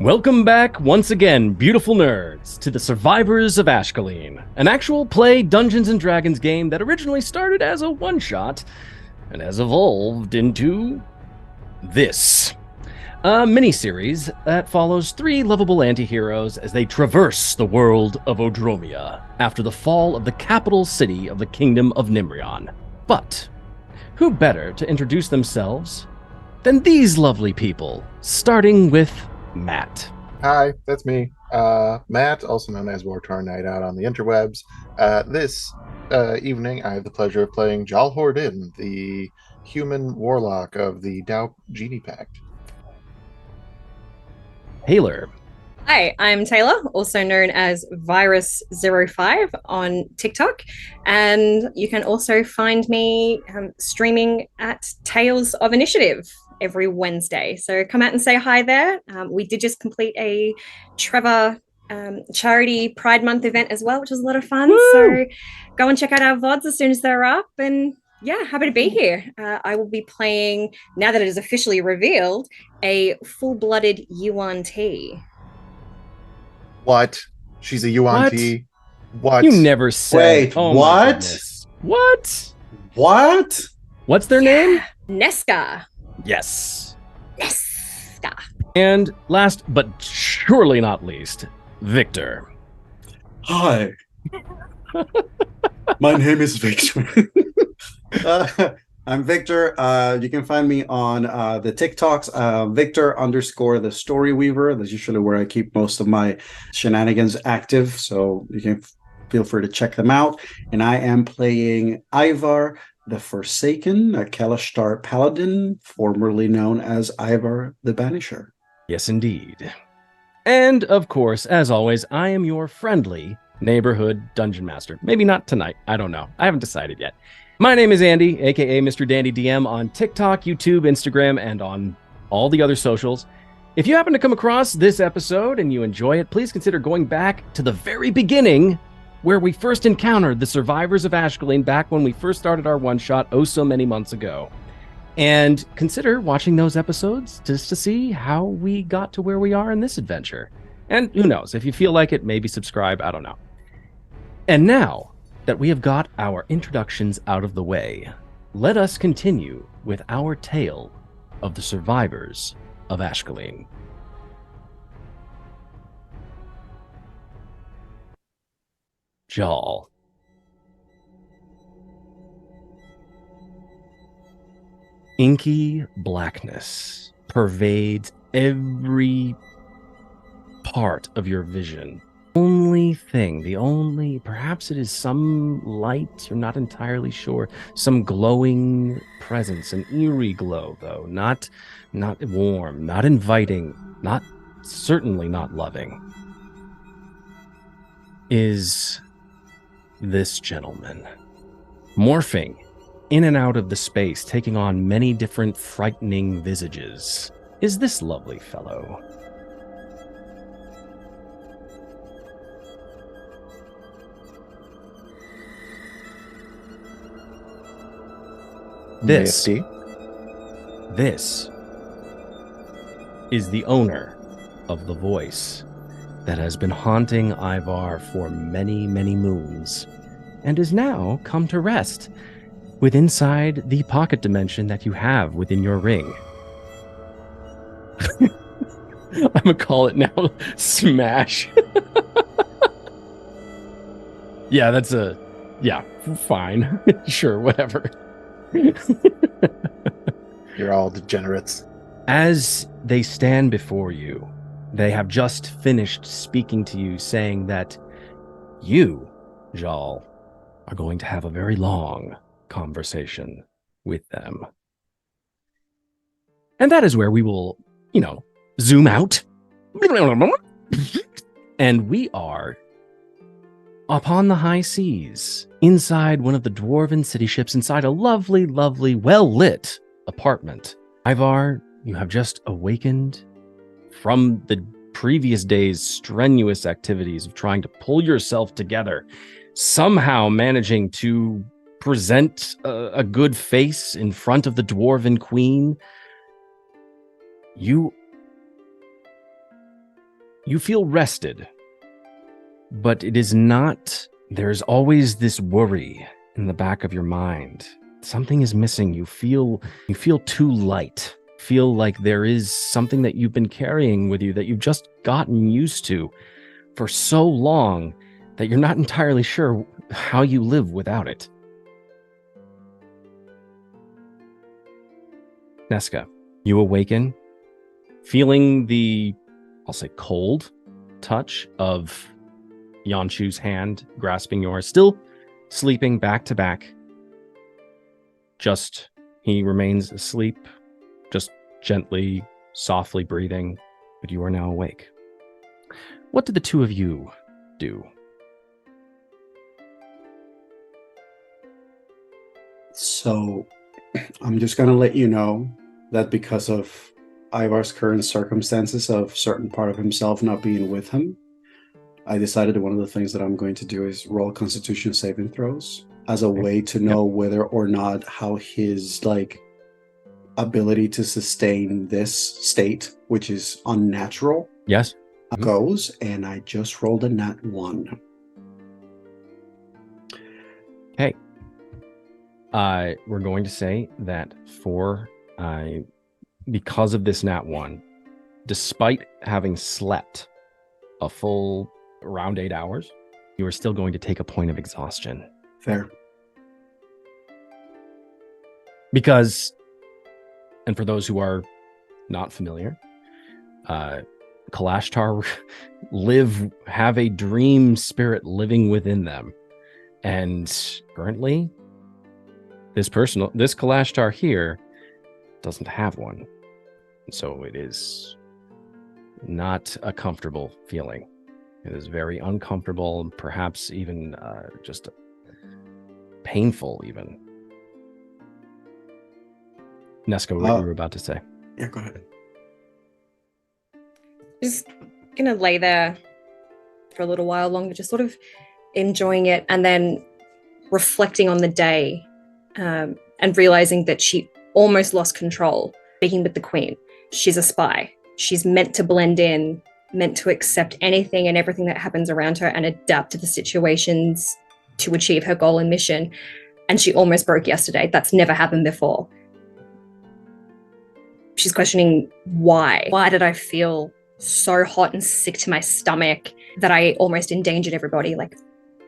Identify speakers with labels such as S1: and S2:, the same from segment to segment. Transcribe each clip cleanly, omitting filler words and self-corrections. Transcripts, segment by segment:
S1: Welcome back once again, beautiful nerds, to the Survivors of Ashcaleen, an actual play Dungeons & Dragons game that originally started as a one-shot and has evolved into this. A mini-series that follows three lovable anti-heroes as they traverse the world of Odromia after the fall of the capital city of the Kingdom of Nimrion. But who better to introduce themselves than these lovely people, starting with Matt.
S2: Hi, that's me. Matt, also known as War-Torn Night Out on the interwebs. This evening, I have the pleasure of playing Hord'n, the human warlock of the Dao Genie Pact.
S1: Taylor.
S3: Hi, I'm Taylor, also known as Virus05 on TikTok. And you can also find me streaming at Tales of Initiative every Wednesday. So come out and say hi there. We did just complete a Trevor charity Pride Month event as well, which was a lot of fun. Woo! So go and check out our VODs as soon as they're up. And yeah, happy to be here. I will be playing, now that it is officially revealed, a full-blooded Yuan T.
S2: What? She's a Yuan T? What?
S1: You never said.
S4: Wait, what?
S1: What?
S4: What?
S1: What's their name?
S3: Nesca.
S1: Yes.
S3: Nesca.
S1: And last but surely not least, Victor.
S4: Hi. My name is Victor. I'm Victor. You can find me on the TikToks, Victor_the Story Weaver. That's usually where I keep most of my shenanigans active. So you can feel free to check them out. And I am playing Ivar the Forsaken, a Kalashtar Paladin, formerly known as Ivar the Banisher.
S1: Yes, indeed. And of course, as always, I am your friendly neighborhood dungeon master. Maybe not tonight. I don't know. I haven't decided yet. My name is Andy, aka Mr.DanDyDM, on TikTok, YouTube, Instagram, and on all the other socials. If you happen to come across this episode and you enjoy it, please consider going back to the very beginning where we first encountered the survivors of Ashcaleen back when we first started our one-shot oh so many months ago. And consider watching those episodes just to see how we got to where we are in this adventure. And who knows, if you feel like it, maybe subscribe, I don't know. And now that we have got our introductions out of the way, let us continue with our tale of the survivors of Ashcaleen. Jal. Inky blackness pervades every part of your vision. Perhaps it is some light, you're not entirely sure, some glowing presence, an eerie glow though, not warm, not inviting, certainly not loving, is this gentleman, morphing in and out of the space, taking on many different frightening visages, is this lovely fellow. This is the owner of the voice that has been haunting Ivar for many, many moons, and is now come to rest within inside the pocket dimension that you have within your ring. I'm gonna call it now Smash. Yeah, fine. Sure, whatever.
S2: You're all degenerates.
S1: As they stand before you, they have just finished speaking to you, saying that you, Jal, are going to have a very long conversation with them. And that is where we will, zoom out. And we are upon the high seas, inside one of the dwarven city ships, inside a lovely, lovely, well-lit apartment. Ivar, you have just awakened from the previous day's strenuous activities of trying to pull yourself together, somehow managing to present a good face in front of the dwarven queen. You You feel rested, but it is not. There's always this worry in the back of your mind. Something is missing. You feel too light. Feel like there is something that you've been carrying with you that you've just gotten used to for so long that you're not entirely sure how you live without it. Nesca, you awaken, feeling the, I'll say, cold touch of Yanshu's hand grasping yours, still sleeping back to back. Just, he remains asleep, just gently, softly breathing, but you are now awake. What did the two of you do?
S4: So, I'm just going to let you know that because of Ivar's current circumstances of certain part of himself not being with him, I decided that one of the things that I'm going to do is roll Constitution saving throws as a way to know whether or not how his ability to sustain this state, which is unnatural,
S1: Yes.
S4: goes. And I just rolled a nat 1.
S1: Okay. We're going to say that because of this nat 1, despite having slept a full around 8 hours, you are still going to take a point of exhaustion.
S4: Fair.
S1: Because, and for those who are not familiar, Kalashtar have a dream spirit living within them. And currently, this Kalashtar here doesn't have one. So it is not a comfortable feeling. It is very uncomfortable, perhaps even just painful even. Nesca, what you were about to say.
S4: Yeah, go ahead.
S3: Just gonna lay there for a little while longer, just sort of enjoying it, and then reflecting on the day, and realizing that she almost lost control. Speaking with the Queen, she's a spy. She's meant to blend in, meant to accept anything and everything that happens around her and adapt to the situations to achieve her goal and mission. And she almost broke yesterday. That's never happened before. She's questioning why. Why did I feel so hot and sick to my stomach that I almost endangered everybody? Like,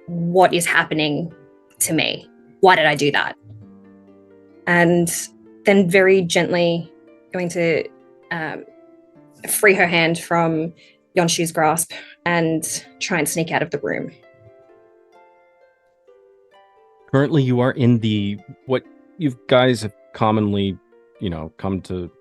S3: what is happening to me? Why did I do that? And then very gently going to free her hand from Yonshu's grasp and try and sneak out of the room.
S1: Currently, you are in what you guys have commonly, come to,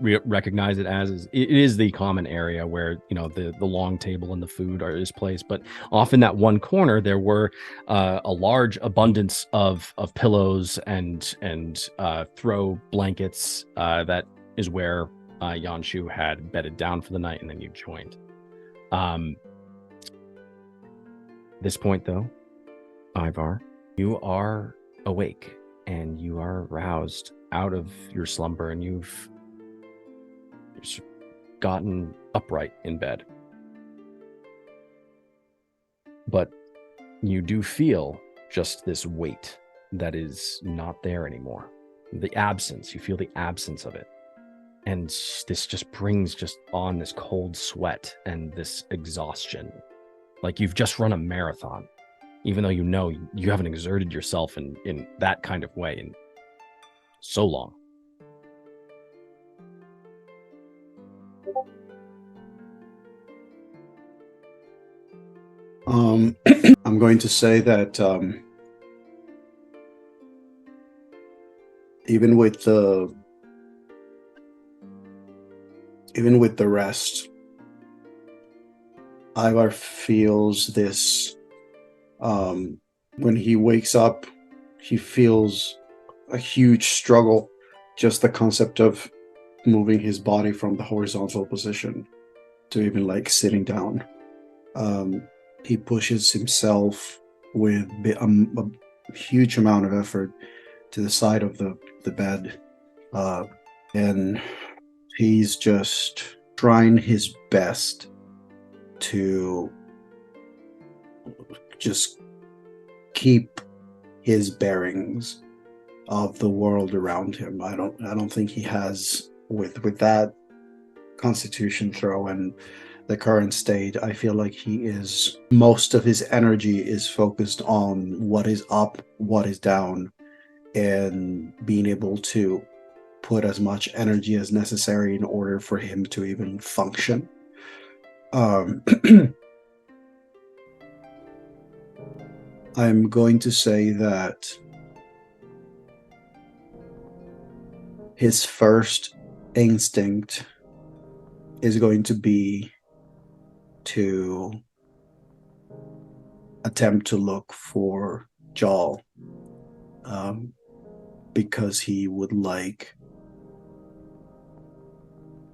S1: recognize it as it is the common area where, the long table and the food is placed. But off in that one corner, there were a large abundance of pillows and throw blankets. That is where Yanshu had bedded down for the night, and then you joined. This point, though, Ivar, you are awake and you are roused out of your slumber, and you've gotten upright in bed. But you do feel just this weight that is not there anymore. You feel the absence of it. And this just brings on this cold sweat and this exhaustion. Like you've just run a marathon, even though you haven't exerted yourself in that kind of way in so long.
S4: I'm going to say that even with the rest, Ivar feels this. When he wakes up, he feels a huge struggle. Just the concept of moving his body from the horizontal position to even sitting down. He pushes himself with a huge amount of effort to the side of the bed. And he's just trying his best to just keep his bearings of the world around him. I don't think he has, with that constitution throw and the current state, I feel like most of his energy is focused on what is up, what is down, and being able to put as much energy as necessary in order for him to even function. I'm going to say that his first instinct is going to be to attempt to look for Jal, because he would like,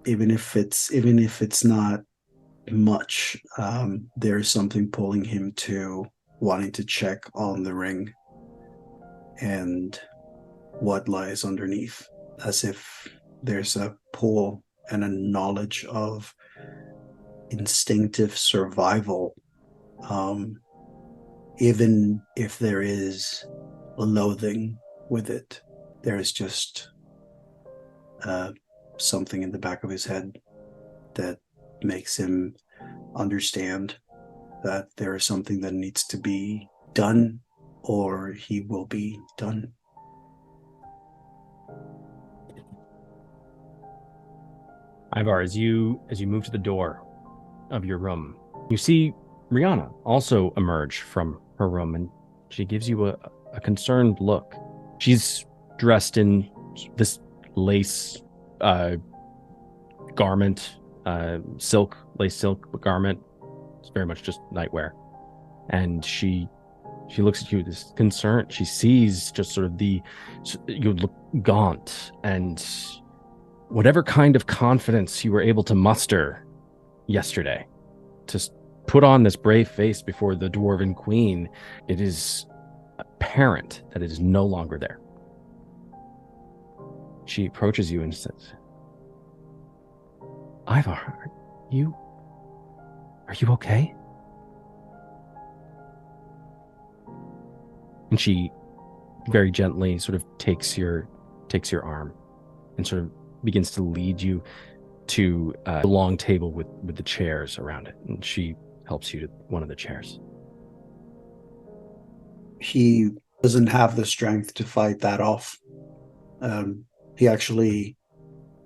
S4: even if it's not much, there's something pulling him to wanting to check on the ring and what lies underneath, as if there's a pull and a knowledge of instinctive survival, even if there is loathing with it. There's just something in the back of his head that makes him understand that there is something that needs to be done, or he will be done.
S1: Ivar, as you move to the door of your room, you see Rihanna also emerge from her room, and she gives you a concerned look. She's dressed in this lace garment, lace silk garment. It's very much just nightwear. And she looks at you with this concern. She sees just sort of you look gaunt, and whatever kind of confidence you were able to muster yesterday to put on this brave face before the Dwarven Queen, it is apparent that it is no longer there. She approaches you and says, Ivar, are you okay? And she very gently sort of takes your arm and sort of begins to lead you to a long table with the chairs around it. And she helps you to one of the chairs.
S4: He doesn't have the strength to fight that off. He actually,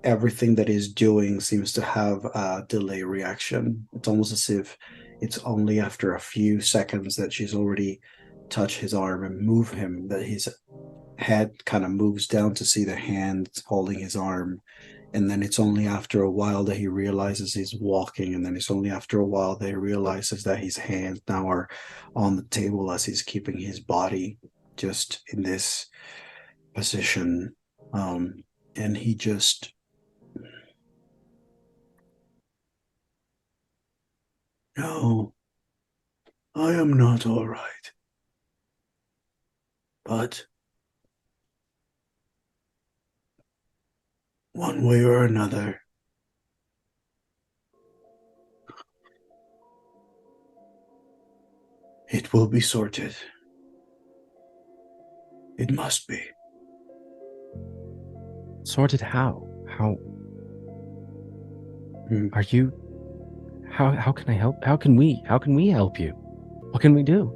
S4: everything that he's doing seems to have a delay reaction. It's almost as if it's only after a few seconds that she's already touched his arm and move him that his head kind of moves down to see the hand holding his arm. And then it's only after a while that he realizes he's walking. And then it's only after a while that he realizes that his hands now are on the table as he's keeping his body just in this position. And he just... No, I am not all right. But one way or another, it will be sorted. It must be.
S1: Sorted how? How are you? How can I help? How can we help you? What can we do?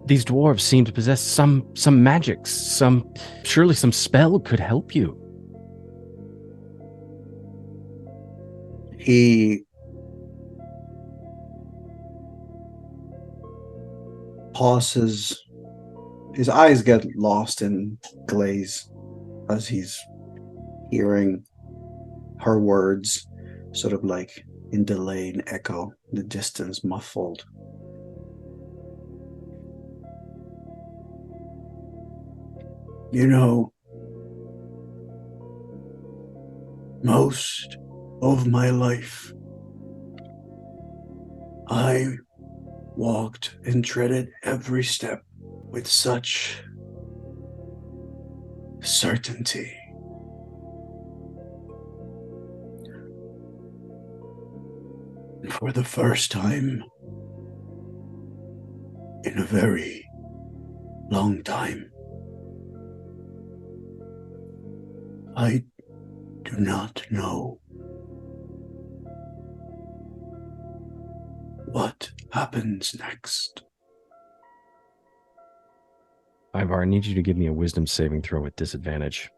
S1: These dwarves seem to possess some magics, surely some spell could help you.
S4: He pauses. His eyes get lost in glaze as he's hearing her words, sort of like in delay and echo, in the distance, muffled. You know, most of my life, I walked and treaded every step with such certainty. For the first time in a very long time, I do not know what happens next.
S1: Ivar, I need you to give me a wisdom saving throw with disadvantage.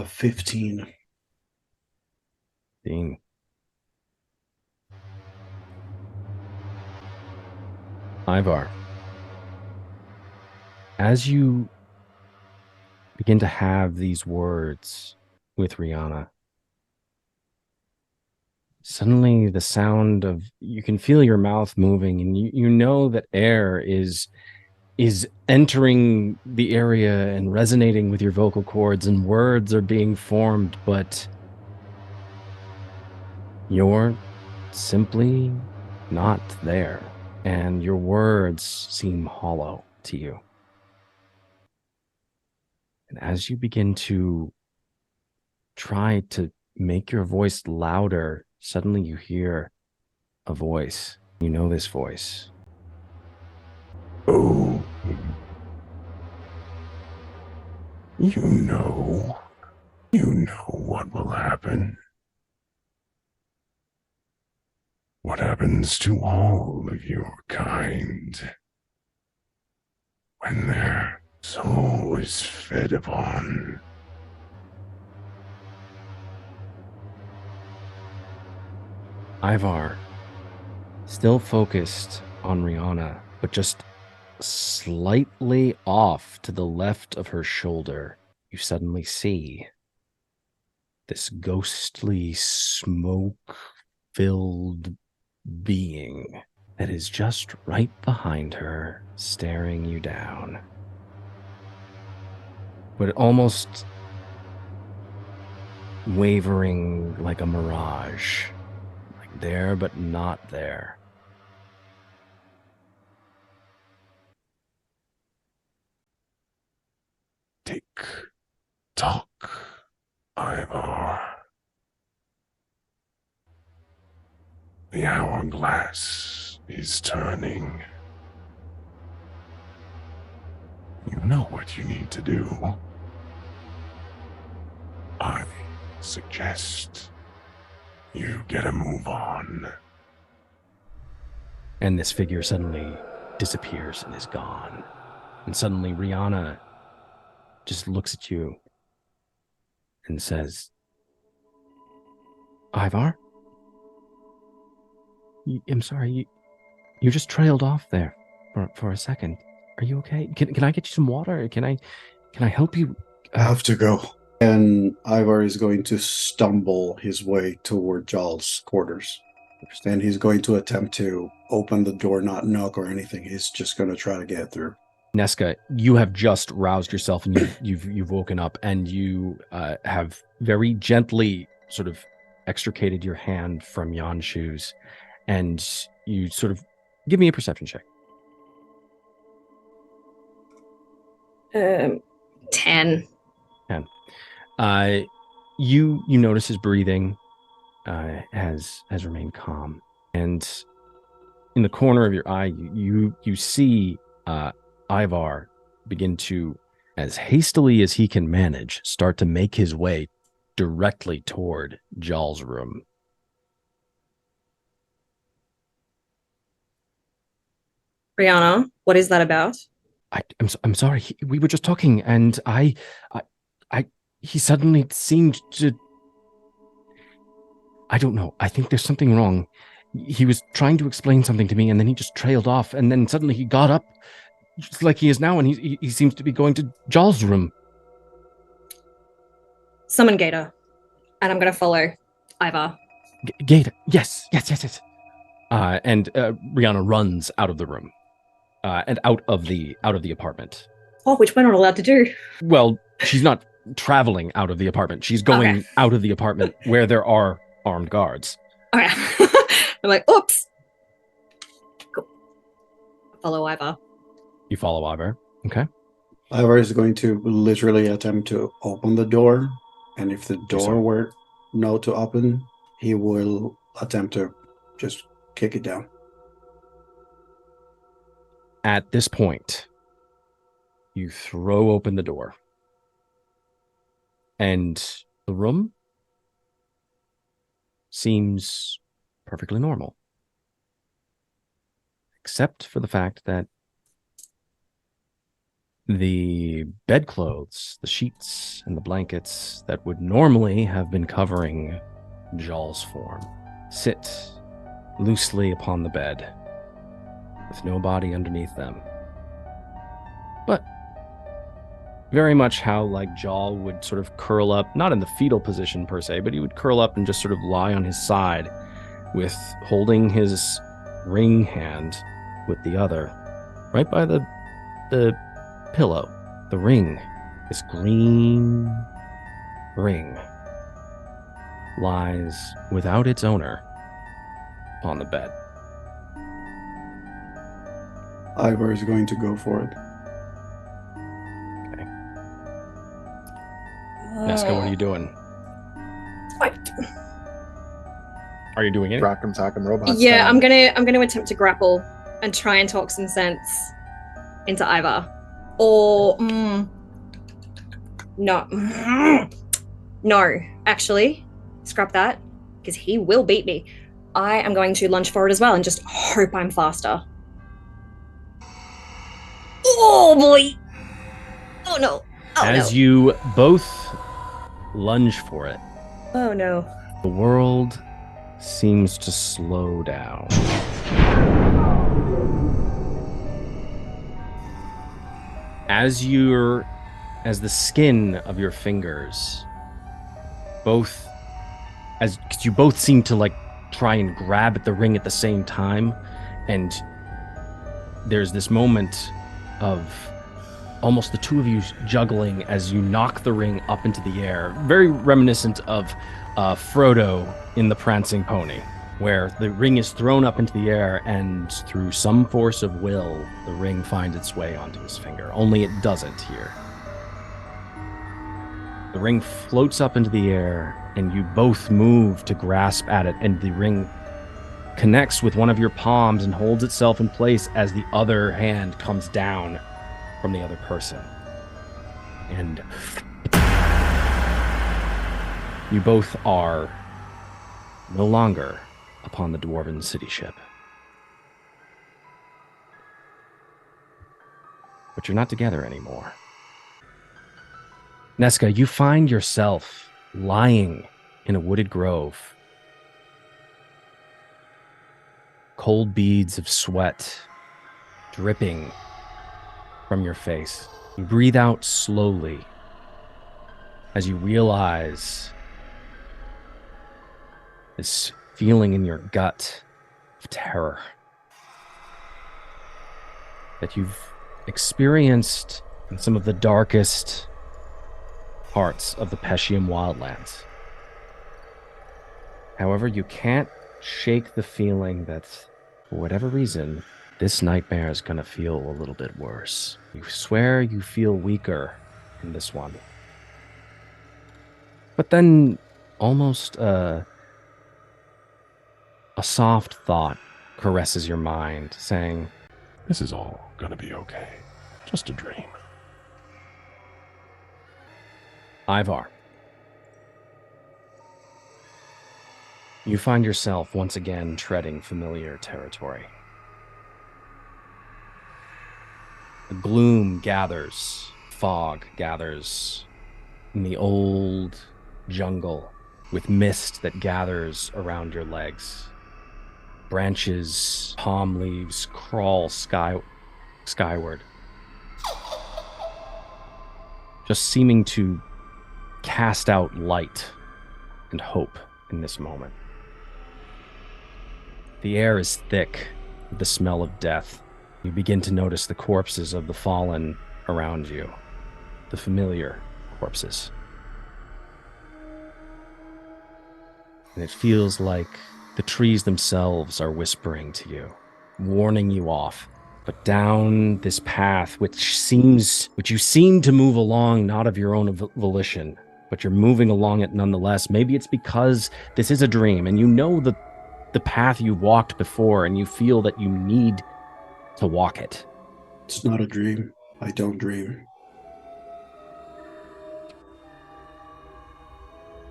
S4: 15.
S1: Dean. Ivar, as you begin to have these words with Rihanna, suddenly the sound of, you can feel your mouth moving, and you know that air is entering the area and resonating with your vocal cords, and words are being formed, but you're simply not there, and your words seem hollow to you. And as you begin to try to make your voice louder, suddenly you hear a voice. You know this voice.
S5: Oh, you know what will happen. What happens to all of your kind when their soul is fed upon.
S1: Ivar, still focused on Rihanna, but just slightly off to the left of her shoulder, you suddenly see this ghostly, smoke-filled being that is just right behind her, staring you down. But almost wavering like a mirage. Like there, but not there.
S5: Tick tock, Ivar. The hourglass is turning. You know what you need to do. I suggest you get a move on.
S1: And this figure suddenly disappears and is gone. And suddenly Rihanna just looks at you and says, Ivar? I'm sorry, you just trailed off there for a second. Are you okay? Can I get you some water? Can I help you?
S4: I have to go. And Ivar is going to stumble his way toward Jarl's quarters. And he's going to attempt to open the door, not knock or anything. He's just going to try to get through.
S1: Nesca, you have just roused yourself, and you've woken up, and you have very gently sort of extricated your hand from Jan's shoes, and you sort of give me a perception check.
S3: 10.
S1: 10. You notice his breathing has remained calm, and in the corner of your eye, you see Ivar begin to, as hastily as he can manage, start to make his way directly toward Jarl's room.
S3: Rihanna, what is that about?
S1: I'm sorry. We were just talking, and he suddenly seemed to. I don't know. I think there's something wrong. He was trying to explain something to me, and then he just trailed off, and then suddenly he got up, just like he is now, and he seems to be going to Jarl's room.
S3: Summon Gator, and I'm going to follow Ivar.
S1: Gator, yes. And Rihanna runs out of the room, and out of the apartment.
S3: Oh, which we're not allowed to do.
S1: Well, she's not traveling out of the apartment. She's going out of the apartment where there are armed guards.
S3: Okay. I'm like, oops. Cool. Follow Ivar.
S1: You follow Ivar. Okay.
S4: Ivar is going to literally attempt to open the door, and if the door were not to open, he will attempt to just kick it down.
S1: At this point, you throw open the door, and the room seems perfectly normal, except for the fact that the bedclothes, the sheets, and the blankets that would normally have been covering Jaal's form sit loosely upon the bed, with no body underneath them. But very much how like Jaal would sort of curl up, not in the fetal position per se, but he would curl up and just sort of lie on his side with holding his ring hand with the other, right by the pillow. The ring, this green ring, lies without its owner on the bed.
S4: Ivar is going to go for it.
S1: Nesca, what are you doing?
S3: Right.
S1: Are you doing anything?
S2: Rock'em sock'em robot.
S3: Yeah,
S2: style.
S3: I'm gonna attempt to grapple and try and talk some sense into Ivar. Or no. No, actually, scrap that, because he will beat me. I am going to lunge forward as well and just hope I'm faster. Oh boy! Oh no! Oh
S1: As
S3: no!
S1: you both lunge for it,
S3: Oh no!
S1: the world seems to slow down. As the skin of your fingers, because you both seem to like try and grab at the ring at the same time, and there's this moment of almost the two of you juggling as you knock the ring up into the air, very reminiscent of Frodo in The Prancing Pony, where the ring is thrown up into the air and through some force of will, the ring finds its way onto his finger. Only it doesn't here. The ring floats up into the air and you both move to grasp at it, and the ring connects with one of your palms and holds itself in place as the other hand comes down from the other person. And you both are no longer upon the dwarven city ship. But you're not together anymore. Nesca, you find yourself lying in a wooded grove. Cold beads of sweat dripping from your face. You breathe out slowly as you realize this feeling in your gut of terror that you've experienced in some of the darkest parts of the Peshium wildlands. However, you can't shake the feeling that, for whatever reason, this nightmare is going to feel a little bit worse. You swear you feel weaker in this one. But then, almost a soft thought caresses your mind, saying,
S5: This is all gonna be okay. Just a dream.
S1: Ivar, you find yourself once again treading familiar territory. The gloom gathers, fog gathers in the old jungle with mist that gathers around your legs. Branches, palm leaves crawl skyward, just seeming to cast out light and hope in this moment. The air is thick with the smell of death. You begin to notice the corpses of the fallen around you, the familiar corpses. And it feels like the trees themselves are whispering to you, warning you off. But down this path, which you seem to move along not of your own volition, but you're moving along it nonetheless. Maybe it's because this is a dream, and you know the path you walked before, and you feel that you need to walk it.
S4: It's not a dream. I don't dream.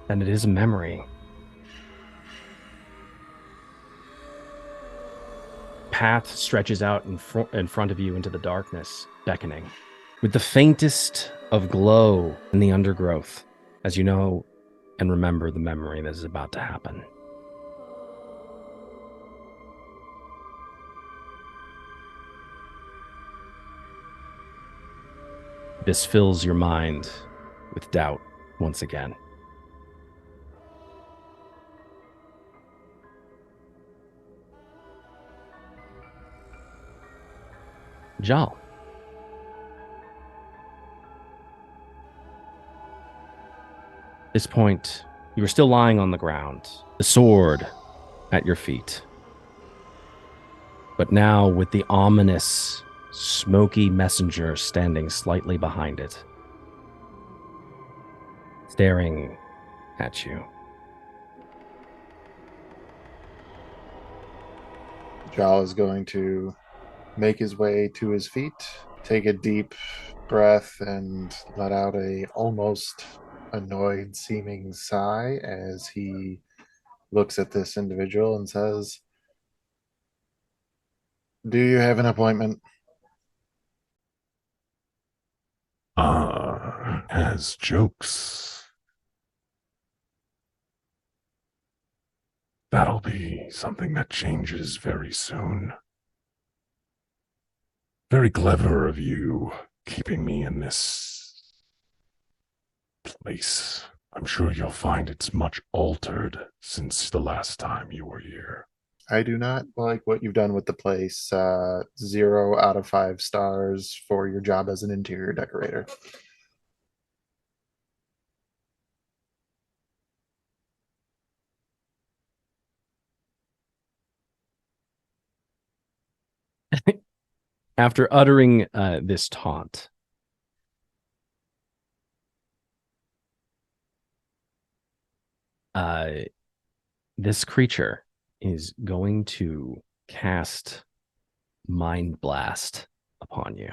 S1: And it is a memory. Path stretches out in front of you into the darkness, beckoning, with the faintest of glow in the undergrowth, as you know and remember the memory that is about to happen. This fills your mind with doubt once again. Jal. At this point, you are still lying on the ground, the sword at your feet. But now with the ominous, smoky messenger standing slightly behind it, staring at you.
S2: Jal is going to make his way to his feet, take a deep breath, and let out a almost annoyed seeming sigh as he looks at this individual and says, "Do you have an appointment?"
S5: As jokes. That'll be something that changes very soon. Very clever of you, keeping me in this place. I'm sure you'll find it's much altered since the last time you were here.
S2: I do not like what you've done with the place. 0 out of 5 stars for your job as an interior decorator.
S1: After uttering this taunt, this creature is going to cast Mind Blast upon you.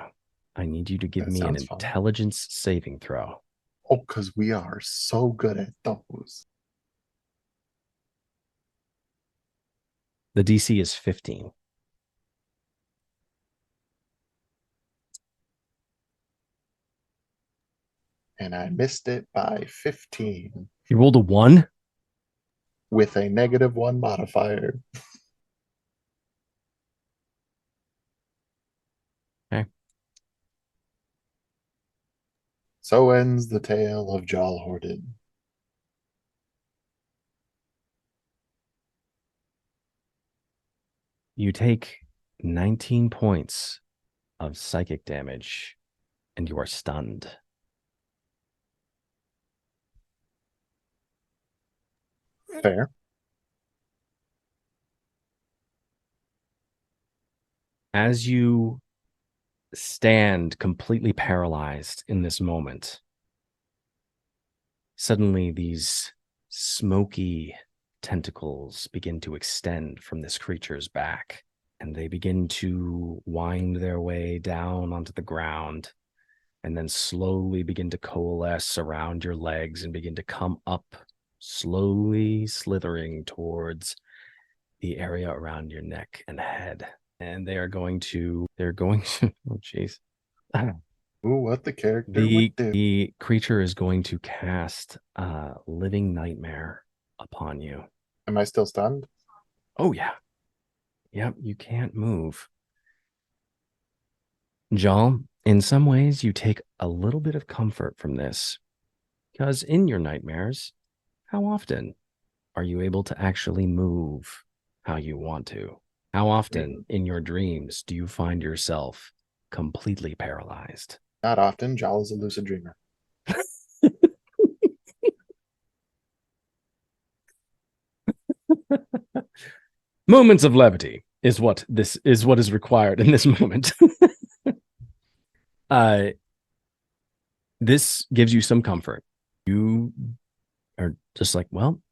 S1: I need you to give
S2: That
S1: me an
S2: sounds fun.
S1: intelligence saving throw.
S2: Oh, because we are so good at those.
S1: The DC is 15.
S2: And I missed it by 15
S1: You rolled a 1?
S2: with a -1 modifier.
S1: Okay.
S2: So ends the tale of Jal Hord'n.
S1: You take 19 points of psychic damage, and you are stunned.
S2: Fair.
S1: As you stand completely paralyzed in this moment, suddenly these smoky tentacles begin to extend from this creature's back, and they begin to wind their way down onto the ground, and then slowly begin to coalesce around your legs and begin to come up, slowly slithering towards the area around your neck and head. And they're going to, oh jeez.
S2: Ooh, what the character would do.
S1: The creature is going to cast Living Nightmare upon you.
S2: Am I still stunned?
S1: Oh, yeah. Yep, you can't move. Jal, in some ways, you take a little bit of comfort from this, because in your nightmares, how often are you able to actually move how you want to? How often in your dreams do you find yourself completely paralyzed?
S2: Not often. Jal is a lucid dreamer.
S1: Moments of levity is what is required in this moment. This gives you some comfort. You are just like, well,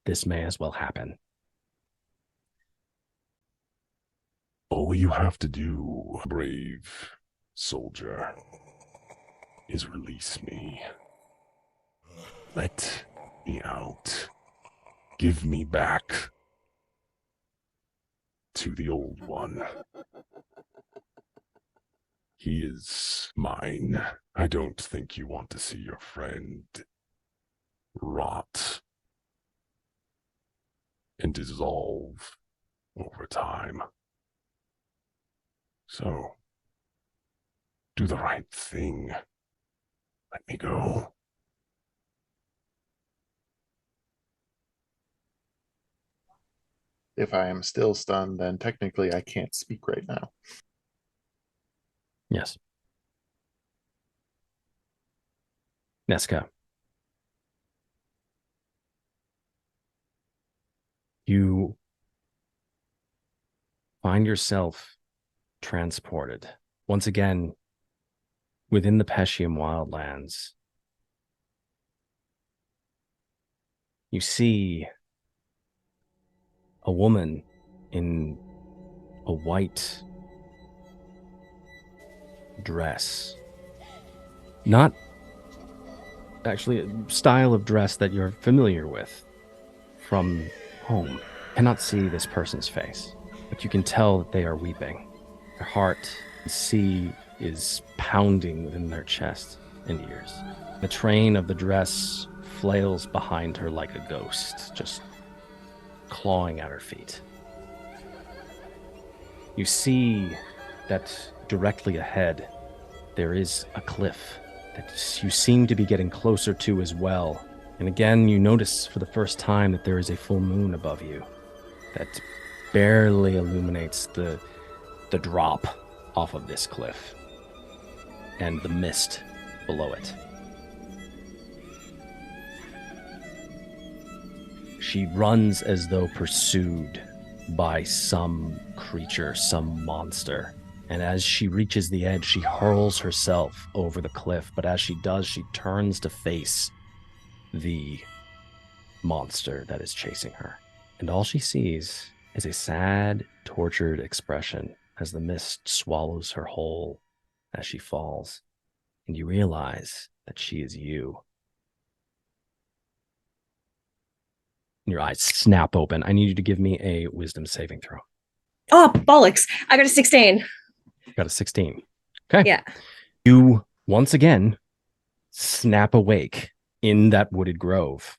S1: this may as well happen.
S5: All you have to do, brave soldier, is release me. Let me out. Give me back to the old one. He is mine. I don't think you want to see your friend rot and dissolve over time. So, do the right thing. Let me go.
S2: If I am still stunned, then technically I can't speak right now.
S1: Yes. Nesca. You find yourself transported once again within the Peshium wildlands. You see a woman in a white dress. Not actually a style of dress that you're familiar with from home. Cannot see this person's face, but you can tell that they are weeping. Their heart, sea is pounding within their chest and ears. The train of the dress flails behind her like a ghost, just clawing at her feet. You see that directly ahead, there is a cliff that you seem to be getting closer to as well. And again, you notice for the first time that there is a full moon above you that barely illuminates the drop off of this cliff and the mist below it. She runs as though pursued by some creature, some monster. And as she reaches the edge, she hurls herself over the cliff. But as she does, she turns to face the monster that is chasing her. And all she sees is a sad, tortured expression as the mist swallows her whole as she falls. And you realize that she is you. Your eyes snap open. I need you to give me a wisdom saving throw.
S3: Oh, bollocks. I got a 16.
S1: Got a 16. Okay.
S3: Yeah.
S1: You once again snap awake in that wooded grove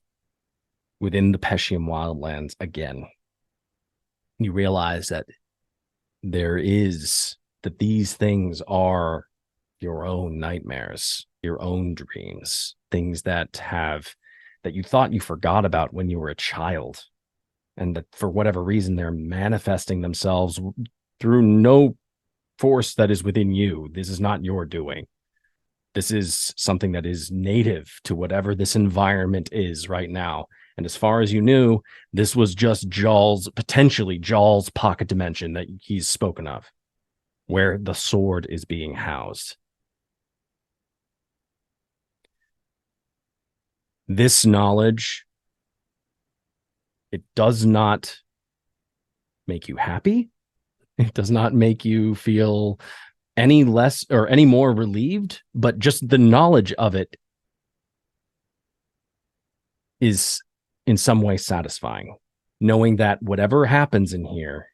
S1: within the Peshium wildlands again. You realize that these things are your own nightmares, your own dreams, things that you thought you forgot about when you were a child. And that for whatever reason, they're manifesting themselves through no force that is within you. This is not your doing. This is something that is native to whatever this environment is right now. And as far as you knew, this was just potentially Jawl's pocket dimension that he's spoken of, where the sword is being housed. This knowledge, it does not make you happy. It does not make you feel any less or any more relieved, but just the knowledge of it is in some way satisfying. Knowing that whatever happens in here,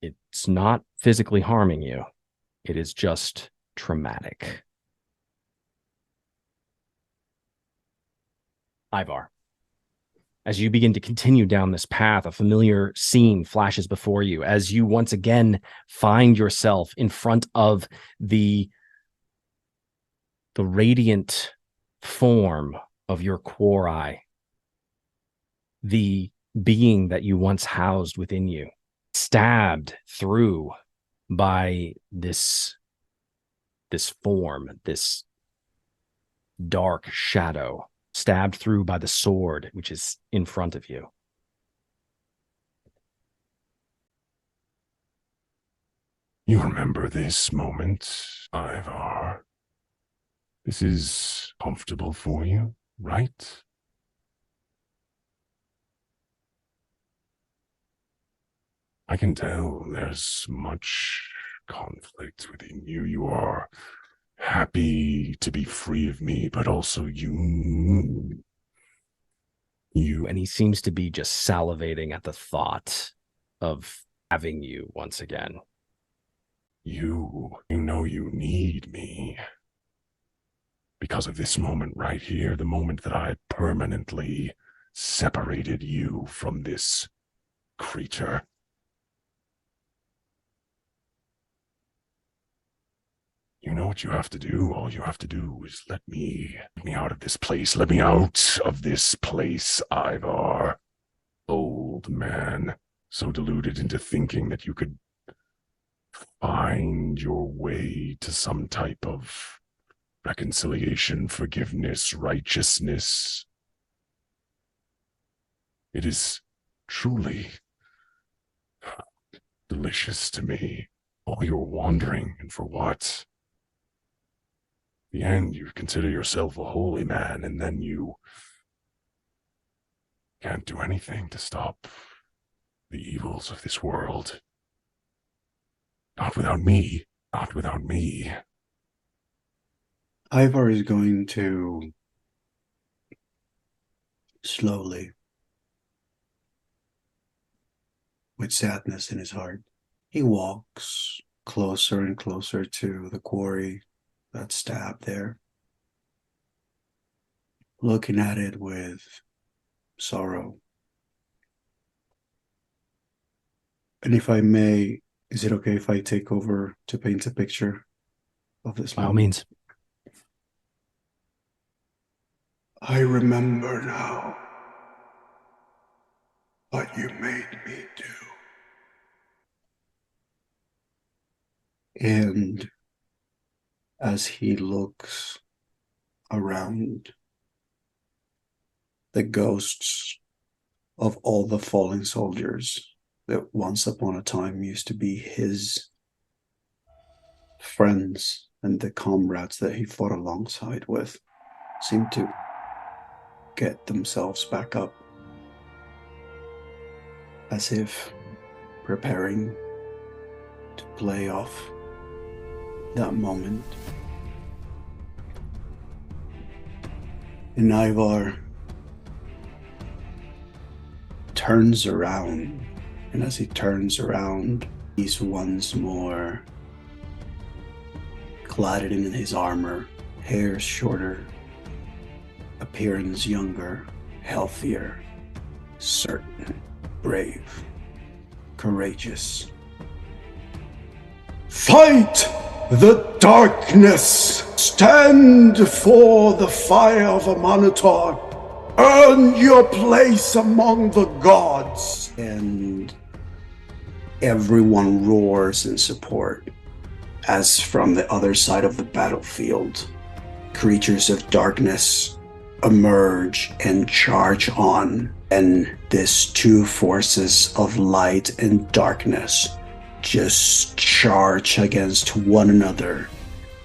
S1: it's not physically harming you. It is just traumatic. Ivar, as you begin to continue down this path, a familiar scene flashes before you as you once again find yourself in front of the radiant form of your Quori, the being that you once housed within you, stabbed through by this form, this dark shadow, stabbed through by the sword which is in front of you.
S5: You remember this moment, Ivar? This is comfortable for you, right? I can tell there's much conflict within you. You are happy to be free of me, but also you.
S1: And he seems to be just salivating at the thought of having you once again.
S5: You know you need me. Because of this moment right here, the moment that I permanently separated you from this creature. You know what you have to do? All you have to do is let me out of this place. Let me out of this place, Ivar. Old man, so deluded into thinking that you could find your way to some type of reconciliation, forgiveness, righteousness. It is truly delicious to me. All your wandering, and for what? In the end, you consider yourself a holy man, and then you can't do anything to stop the evils of this world. Not without me. Not without me.
S4: Ivar is going to slowly, with sadness in his heart, he walks closer and closer to the quarry, that stab there, looking at it with sorrow. And if I may, is it okay if I take over to paint a picture of this?
S1: By all means.
S4: I remember now what you made me do. And as he looks around, the ghosts of all the fallen soldiers that once upon a time used to be his friends and the comrades that he fought alongside with seem to get themselves back up, as if preparing to play off that moment. And Ivar turns around, and as he turns around, he's once more clad in his armor, hair shorter, appearance younger, healthier, certain, brave, courageous. Fight the darkness! Stand for the fire of a Minotaur! Earn your place among the gods! And everyone roars in support, as from the other side of the battlefield, creatures of darkness emerge and charge on, and these two forces of light and darkness just charge against one another,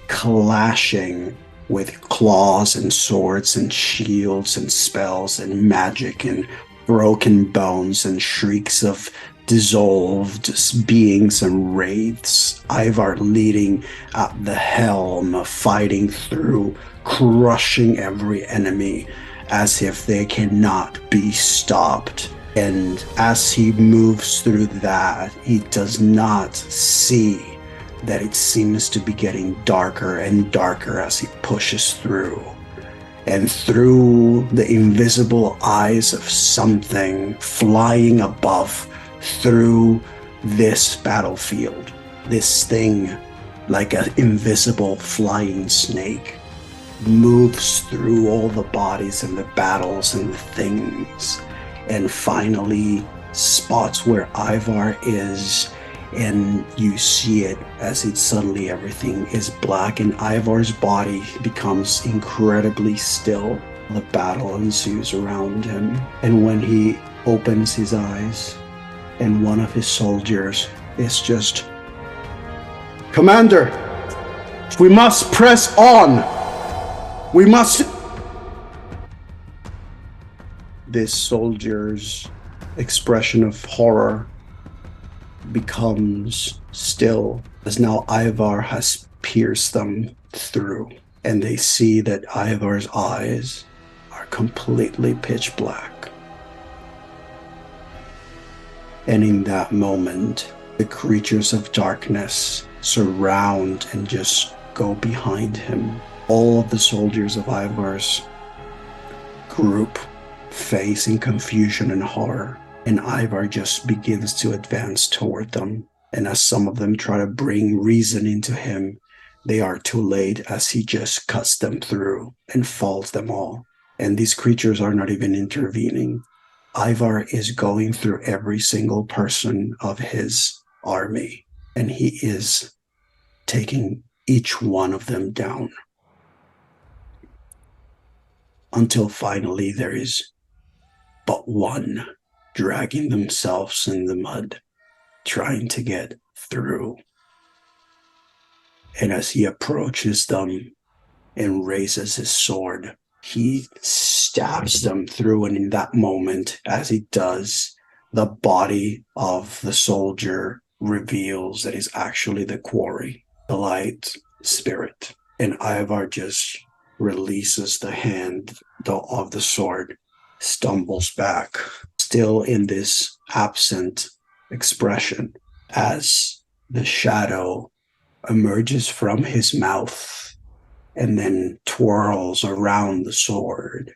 S4: clashing with claws and swords and shields and spells and magic and broken bones and shrieks of dissolved beings and wraiths. Ivar leading at the helm, fighting through, crushing every enemy as if they cannot be stopped. And as he moves through that, he does not see that it seems to be getting darker and darker as he pushes through. And through the invisible eyes of something flying above, through this battlefield, this thing, like an invisible flying snake, moves through all the bodies and the battles and the things, and finally spots where Ivar is, and you see it as it suddenly everything is black and Ivar's body becomes incredibly still. The battle ensues around him, and when he opens his eyes, and one of his soldiers is just, "Commander, we must press on! We must..." This soldier's expression of horror becomes still as now Ivar has pierced them through, and they see that Ivar's eyes are completely pitch black. And in that moment, the creatures of darkness surround and just go behind him. All of the soldiers of Ivar's group face in confusion and horror, and Ivar just begins to advance toward them. And as some of them try to bring reason into him, they are too late as he just cuts them through and falls them all. And these creatures are not even intervening. Ivar is going through every single person of his army, and he is taking each one of them down. Until finally there is but one dragging themselves in the mud, trying to get through. And as he approaches them and raises his sword, he stabs them through, and in that moment, as he does, the body of the soldier reveals that it's actually the quarry, the light spirit. And Ivar just releases the hand of the sword, stumbles back, still in this absent expression, as the shadow emerges from his mouth and then twirls around the sword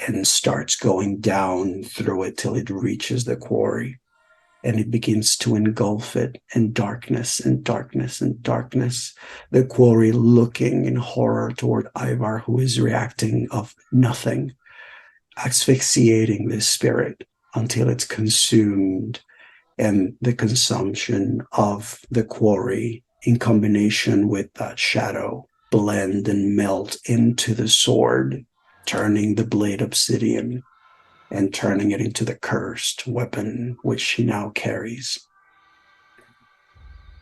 S4: and starts going down through it till it reaches the quarry. And it begins to engulf it in darkness and darkness and darkness. The quarry looking in horror toward Ivar, who is reacting of nothing, asphyxiating this spirit until it's consumed. And the consumption of the quarry in combination with that shadow blend and melt into the sword, turning the blade obsidian and turning it into the cursed weapon which she now carries.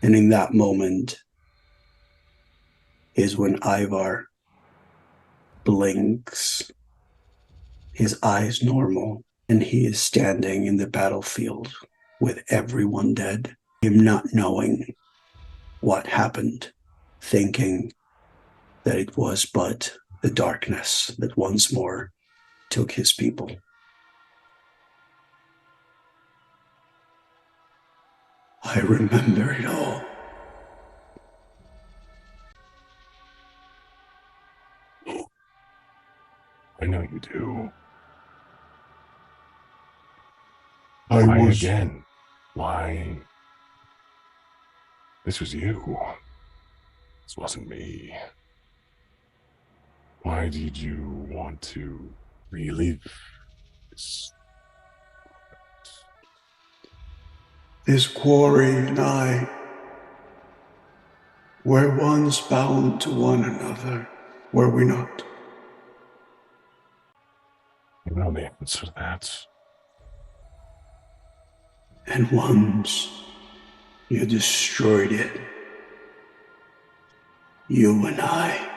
S4: And in that moment is when Ivar blinks, his eyes normal, and he is standing in the battlefield with everyone dead, him not knowing what happened, thinking that it was but the darkness that once more took his people. I remember it all.
S5: I know you do.
S6: I was
S5: again? Why? This was you. This wasn't me. Why did you want to relive this?
S6: This quarry and I were once bound to one another, were we not?
S5: You know the answer to that.
S6: And once you destroyed it, you and I,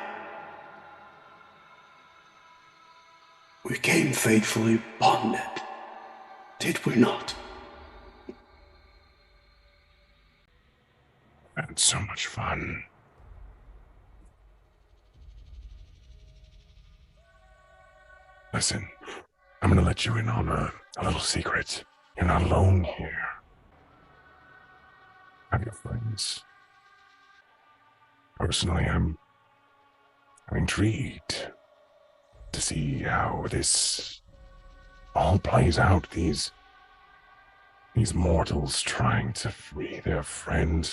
S6: we became fatefully bonded, did we not?
S5: I had so much fun. Listen, I'm gonna let you in on a little secret. You're not alone here. I have your friends. Personally, I'm intrigued to see how this all plays out. These mortals trying to free their friend.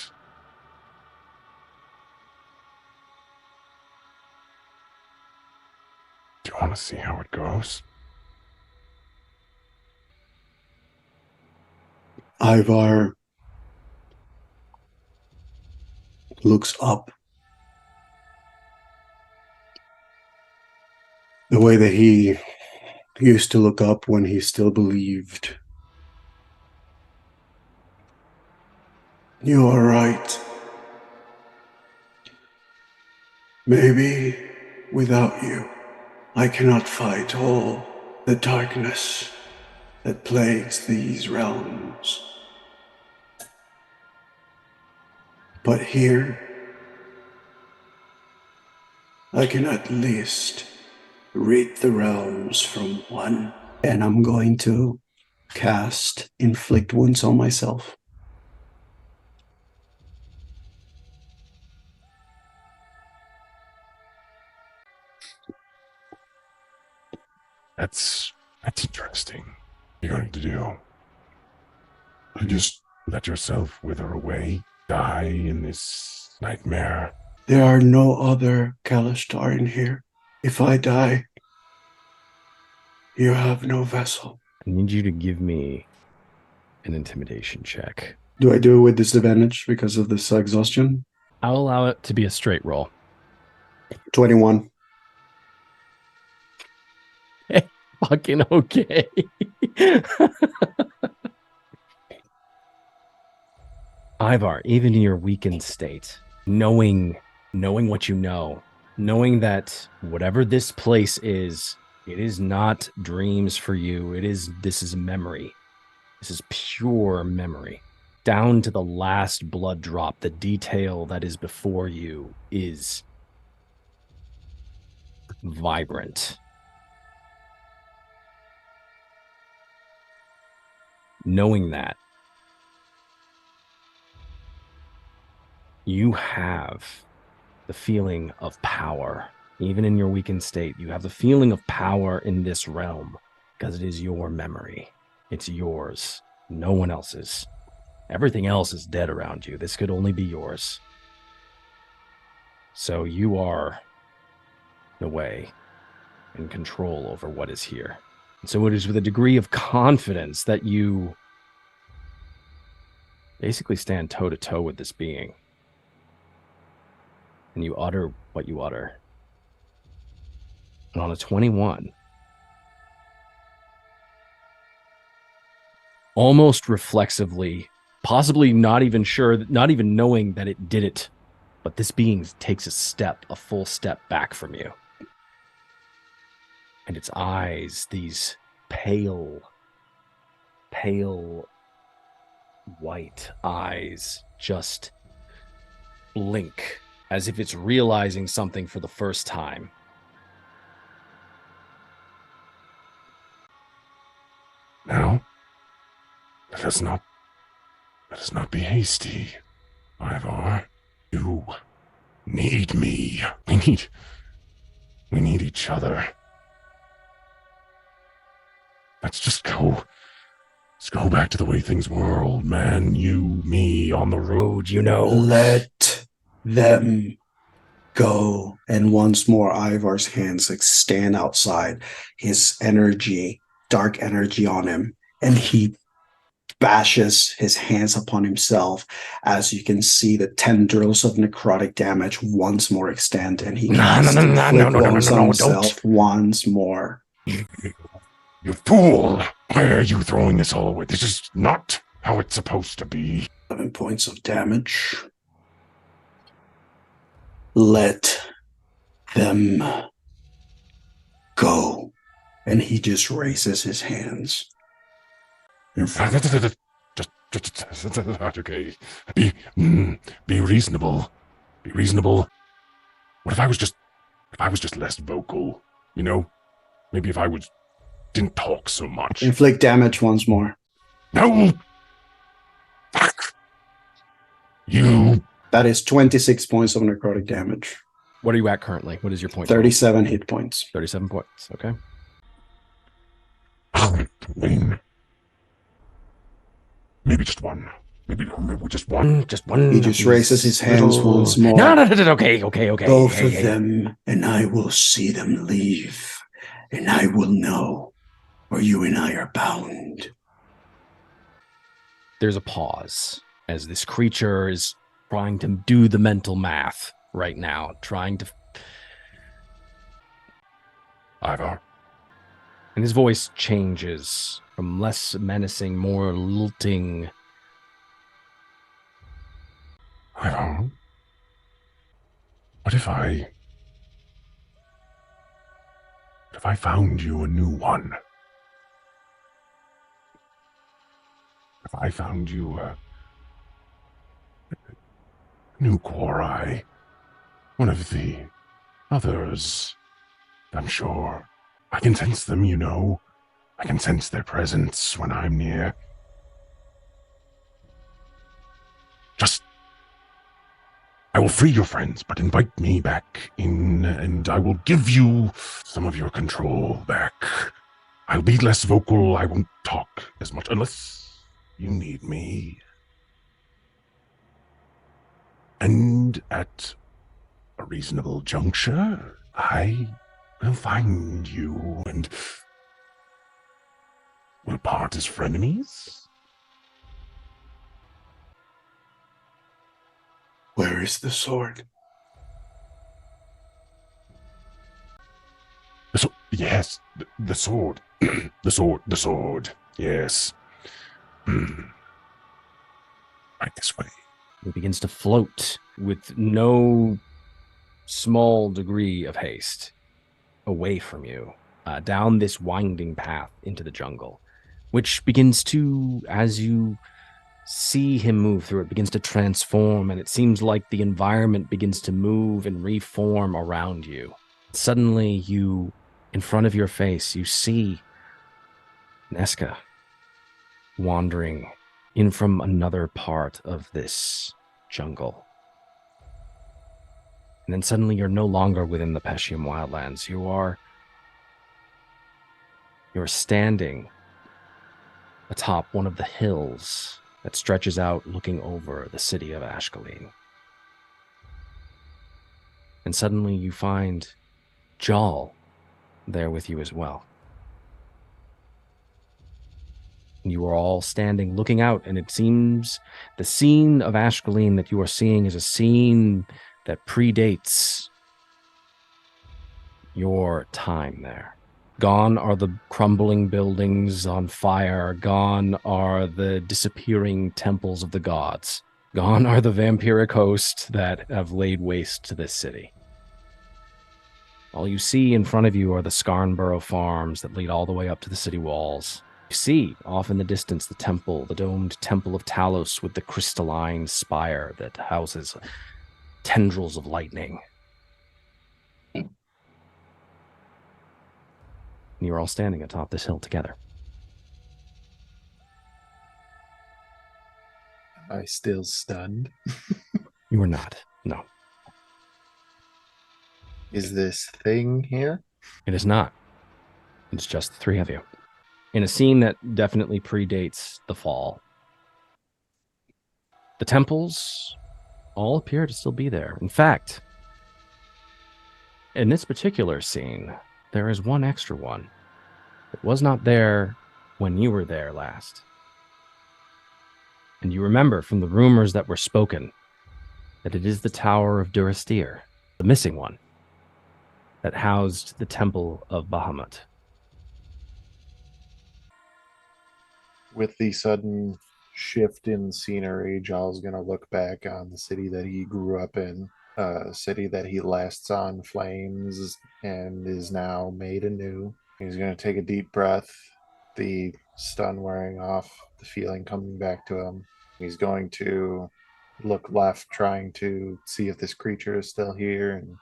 S5: Do you want to see how it goes?
S6: Ivar looks up the way that he used to look up when he still believed. You are right. Maybe without you, I cannot fight all the darkness that plagues these realms. But here, I can at least rid the realms from one. And I'm going to cast Inflict Wounds on myself.
S5: That's interesting. What are you going to do? You just let yourself wither away, die in this nightmare.
S6: There are no other Kalashtar in here. If I die, you have no vessel.
S1: I need you to give me an intimidation check.
S4: Do I do it with disadvantage because of this exhaustion?
S1: I'll allow it to be a straight roll.
S4: 21.
S1: Fucking okay. Ivar, even in your weakened state, knowing what you know, knowing that whatever this place is, it is not dreams for you. This is memory. This is pure memory. Down to the last blood drop, the detail that is before you is vibrant. Knowing that, you have the feeling of power. Even in your weakened state, you have the feeling of power in this realm because it is your memory. It's yours, no one else's. Everything else is dead around you. This could only be yours. So you are, in a way, in control over what is here. And so it is with a degree of confidence that you basically stand toe-to-toe with this being. And you utter what you utter. And on a 21, almost reflexively, possibly not even sure, not even knowing that it did it, but this being takes a full step back from you. And its eyes, these pale white eyes, just blink as if it's realizing something for the first time.
S5: Now, let us not be hasty, Ivar. You need me. We need each other. Let's go back to the way things were, old man. You, me, on the road, you know.
S6: Let them
S4: Go. And once more, Ivar's hands stand outside, his energy, dark energy on him, and he bashes his hands upon himself as you can see the tendrils of necrotic damage once more extend, and he casts himself once more.
S5: You fool! Why are you throwing this all away? This is not how it's supposed to be.
S6: 11 points of damage. Let them go.
S4: And he just raises his hands.
S5: Okay. Be reasonable. Be reasonable. What if I was just less vocal? You know? Maybe if I didn't talk so much.
S4: Inflict damage once more.
S5: No! Fuck! You...
S4: That is 26 points of necrotic damage.
S1: What are you at currently? What is your point?
S4: 37 hit points.
S1: 37 points, okay.
S5: Maybe just one. Maybe just one.
S1: Just one.
S4: He just raises his hands once more.
S1: No, okay.
S6: Both of them, and I will see them leave, and I will know where you and I are bound.
S1: There's a pause as this creature is trying to do the mental math right now, trying to...
S5: Ivar.
S1: And his voice changes from less menacing, more lilting.
S5: Ivar. What if I found you a new one? If I found you New Quorai. One of the others, I'm sure. I can sense them, you know. I can sense their presence when I'm near. I will free your friends, but invite me back in, and I will give you some of your control back. I'll be less vocal, I won't talk as much, unless you need me. And at a reasonable juncture, I will find you, and we'll part as frenemies.
S6: Where is the sword?
S5: Yes, the sword. the sword. Yes. Right this way.
S1: It begins to float with no small degree of haste away from you, down this winding path into the jungle, which begins to, as you see him move through it, begins to transform, and it seems like the environment begins to move and reform around you. Suddenly, you, in front of your face, you see Nesca wandering in from another part of this jungle. And then suddenly you're no longer within the Peshium wildlands. You're standing atop one of the hills that stretches out looking over the city of Ashcaleen. And suddenly you find Jal there with you as well. And you are all standing looking out, and it seems the scene of Ashcaleen that you are seeing is a scene that predates your time there. Gone are the crumbling buildings on fire. Gone are the disappearing temples of the gods. Gone are the vampiric hosts that have laid waste to this city. All you see in front of you are the Scarnborough farms that lead all the way up to the city walls. You see, off in the distance, the temple, the domed temple of Talos with the crystalline spire that houses tendrils of lightning. And you're all standing atop this hill together.
S2: Am I still stunned?
S1: You are not. No,
S2: Is this thing here?
S1: it is not. It's just the three of you. In a scene that definitely predates the fall. The temples all appear to still be there. In fact, in this particular scene, there is one extra one. It was not there when you were there last. And you remember from the rumors that were spoken that it is the Tower of Durastir, the missing one, that housed the Temple of Bahamut.
S2: With the sudden shift in scenery, Jal's going to look back on the city that he grew up in, a city that he last saw in flames and is now made anew. He's going to take a deep breath, the stun wearing off, the feeling coming back to him. He's going to look left, trying to see if this creature is still here, and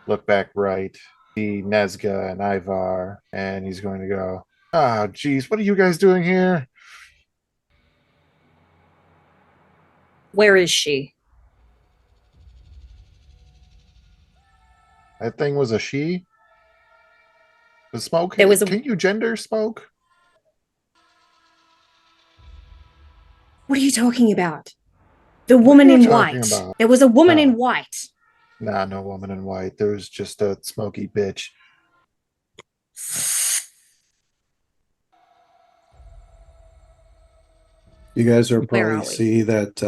S2: look back right, see Nesga and Ivar, and he's going to go, "Ah, geez, what are you guys doing here?"
S3: Where is she?
S2: That thing was a she? The smoke?
S3: There was a-
S2: Can you gender smoke?
S3: What are you talking about? The
S2: What
S3: woman
S2: are you
S3: in
S2: talking
S3: white.
S2: about?
S3: There was a woman
S2: No.
S3: in white.
S2: Nah, no woman in white. There was just a smoky bitch.
S6: You guys are
S3: Where
S6: probably
S3: are we?
S6: see that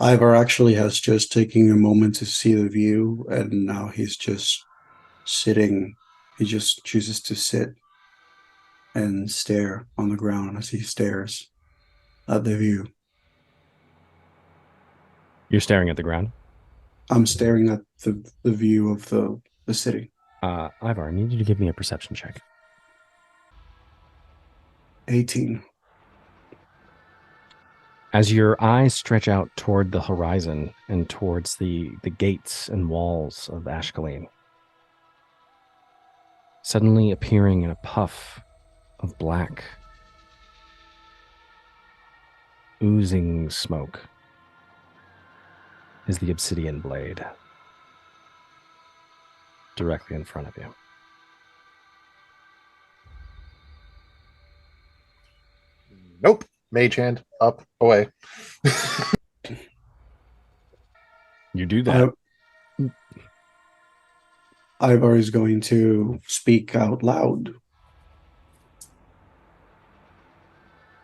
S6: Ivar actually has just taken a moment to see the view, and now he's just sitting. He just chooses to sit and stare on the ground as he stares at the view.
S1: You're staring at the ground.
S6: I'm staring at the view of the city.
S1: Ivar, I need you to give me a perception check.
S6: 18.
S1: As your eyes stretch out toward the horizon and towards the gates and walls of Ashcaleen, suddenly appearing in a puff of black, oozing smoke is the obsidian blade directly in front of you.
S2: Nope. Mage hand, up, away.
S1: You do that.
S6: Ivar is going to speak out loud.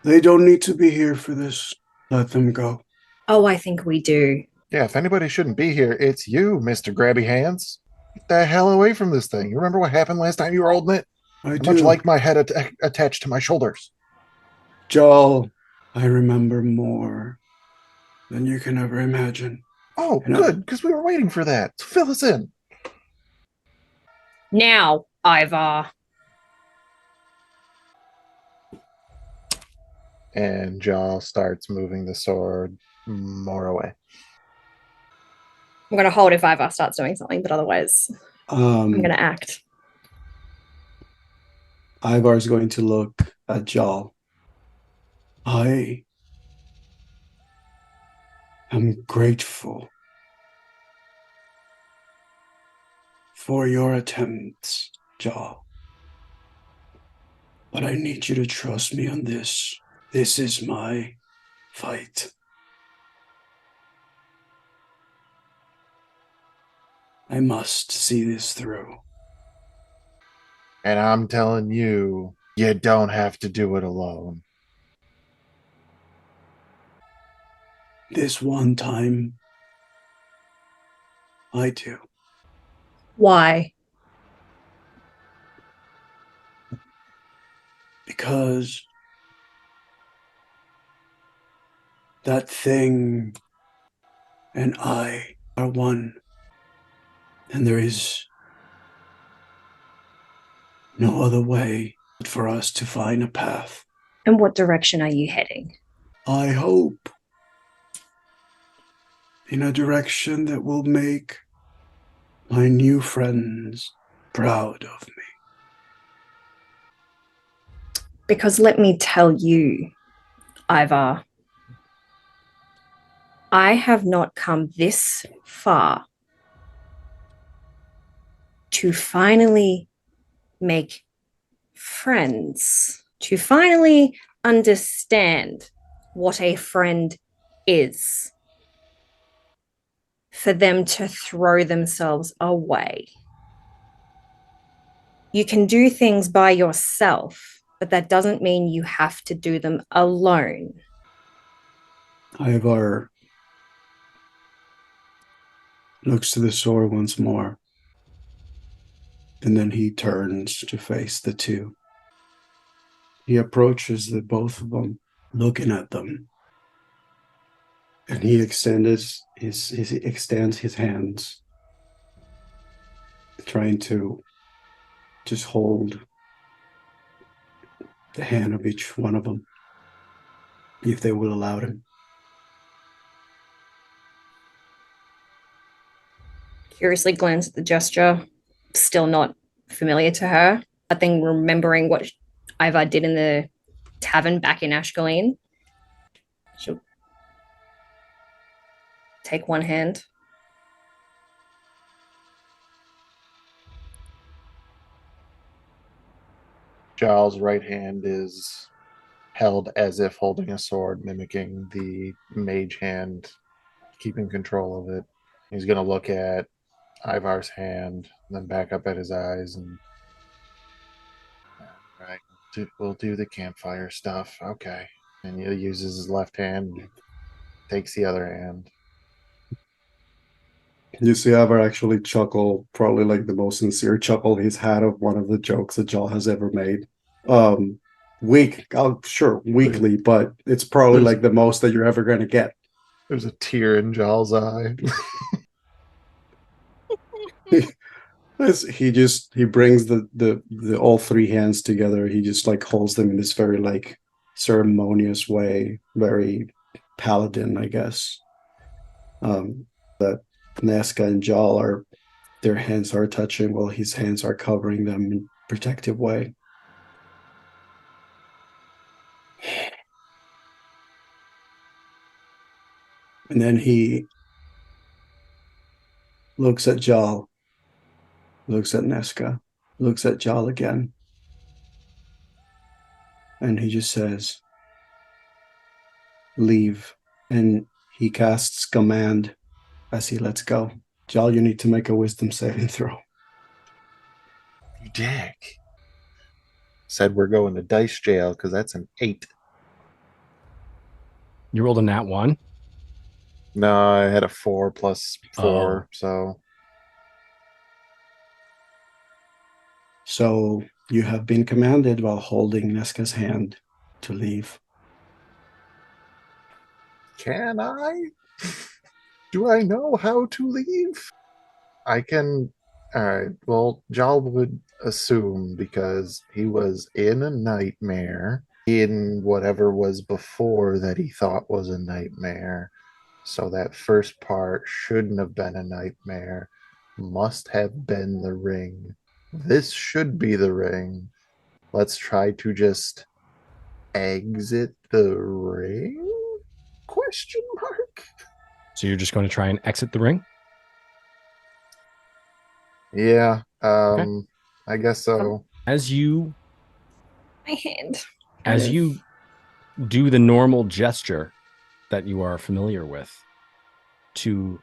S6: They don't need to be here for this. Let them go.
S3: Oh, I think we do.
S2: Yeah, if anybody shouldn't be here, it's you, Mr. Grabby Hands. Get the hell away from this thing. You remember what happened last time you were holding it?
S6: I
S2: Much
S6: do.
S2: like my head attached to my shoulders.
S6: Joel, I remember more than you can ever imagine.
S2: Oh,
S6: And
S2: good, because we were waiting for that. So fill us in.
S3: Now, Ivar.
S2: And Jaw starts moving the sword more away.
S3: I'm going to hold if Ivar starts doing something, but otherwise, I'm going to act.
S6: Ivar is going to look at Joel. I am grateful for your attempts, Joel. But I need you to trust me on this. This is my fight. I must see this through.
S2: And I'm telling you, you don't have to do it alone.
S6: This one time, I do.
S3: Why?
S6: Because that thing and I are one. And there is no other way for us to find a path.
S3: And what direction are you heading?
S6: I hope in a direction that will make my new friends proud of me.
S3: Because let me tell you, Ivar, I have not come this far to finally make friends, to finally understand what a friend is, for them to throw themselves away. You can do things by yourself, but that doesn't mean you have to do them alone.
S6: Ivar looks to the sword once more, and then he turns to face the two. He approaches the both of them, looking at them, and he extends his hands, trying to just hold the hand of each one of them, if they will allow him.
S3: Curiously glance at the gesture, still not familiar to her. I think remembering what Ivar did in the tavern back in Ashcaleen, she'll take one hand.
S2: Jaw's right hand is held as if holding a sword, mimicking the mage hand, keeping control of it. He's going to look at Ivar's hand, then back up at his eyes, and right, we'll do the campfire stuff. Okay. And he uses his left hand, takes the other hand.
S6: You see Ivar actually chuckle, probably like the most sincere chuckle he's had of one of the jokes that Joel has ever made. Weekly, but it's probably like the most that you're ever going to get.
S2: There's a tear in Jaw's eye.
S6: He brings the all three hands together. He just like holds them in this very like ceremonious way, very paladin, I guess. That Nazca and Jal are, their hands are touching while his hands are covering them in a protective way. And then he looks at Jal, looks at Nazca, looks at Jal again. And he just says, leave. And he casts command as he lets go. Jal, you need to make a wisdom saving throw.
S2: You dick. Said we're going to dice jail because that's an 8.
S1: You rolled a nat 1?
S2: No, I had a 4 plus 4, so.
S6: So you have been commanded while holding Nazca's hand to leave.
S2: Can I? Do I know how to leave? I can. Alright, well, Jal would assume because he was in a nightmare in whatever was before that he thought was a nightmare. So that first part shouldn't have been a nightmare. Must have been the ring. This should be the ring. Let's try to just exit the ring? Question mark?
S1: So you're just going to try and exit the ring?
S2: Yeah,
S1: Okay.
S2: I guess so.
S1: As you
S3: My hand.
S1: do the normal gesture that you are familiar with to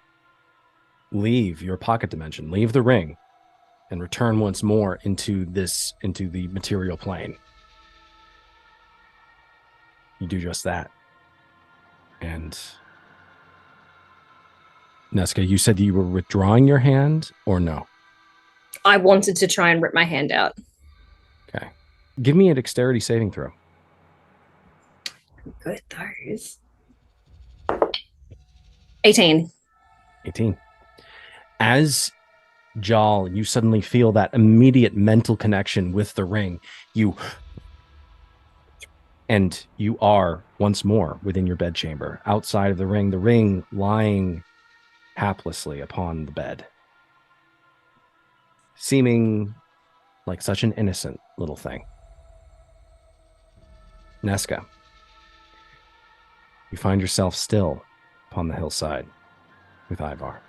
S1: leave your pocket dimension, leave the ring, and return once more into the material plane. You do just that. And Nazca, you said you were withdrawing your hand or no?
S3: I wanted to try and rip my hand out.
S1: Okay. Give me a dexterity saving throw.
S3: I'm good at those. 18.
S1: 18. As Jal, you suddenly feel that immediate mental connection with the ring. And you are once more within your bedchamber, outside of the ring lying haplessly upon the bed, seeming like such an innocent little thing. Nazca, you find yourself still upon the hillside with Ivar.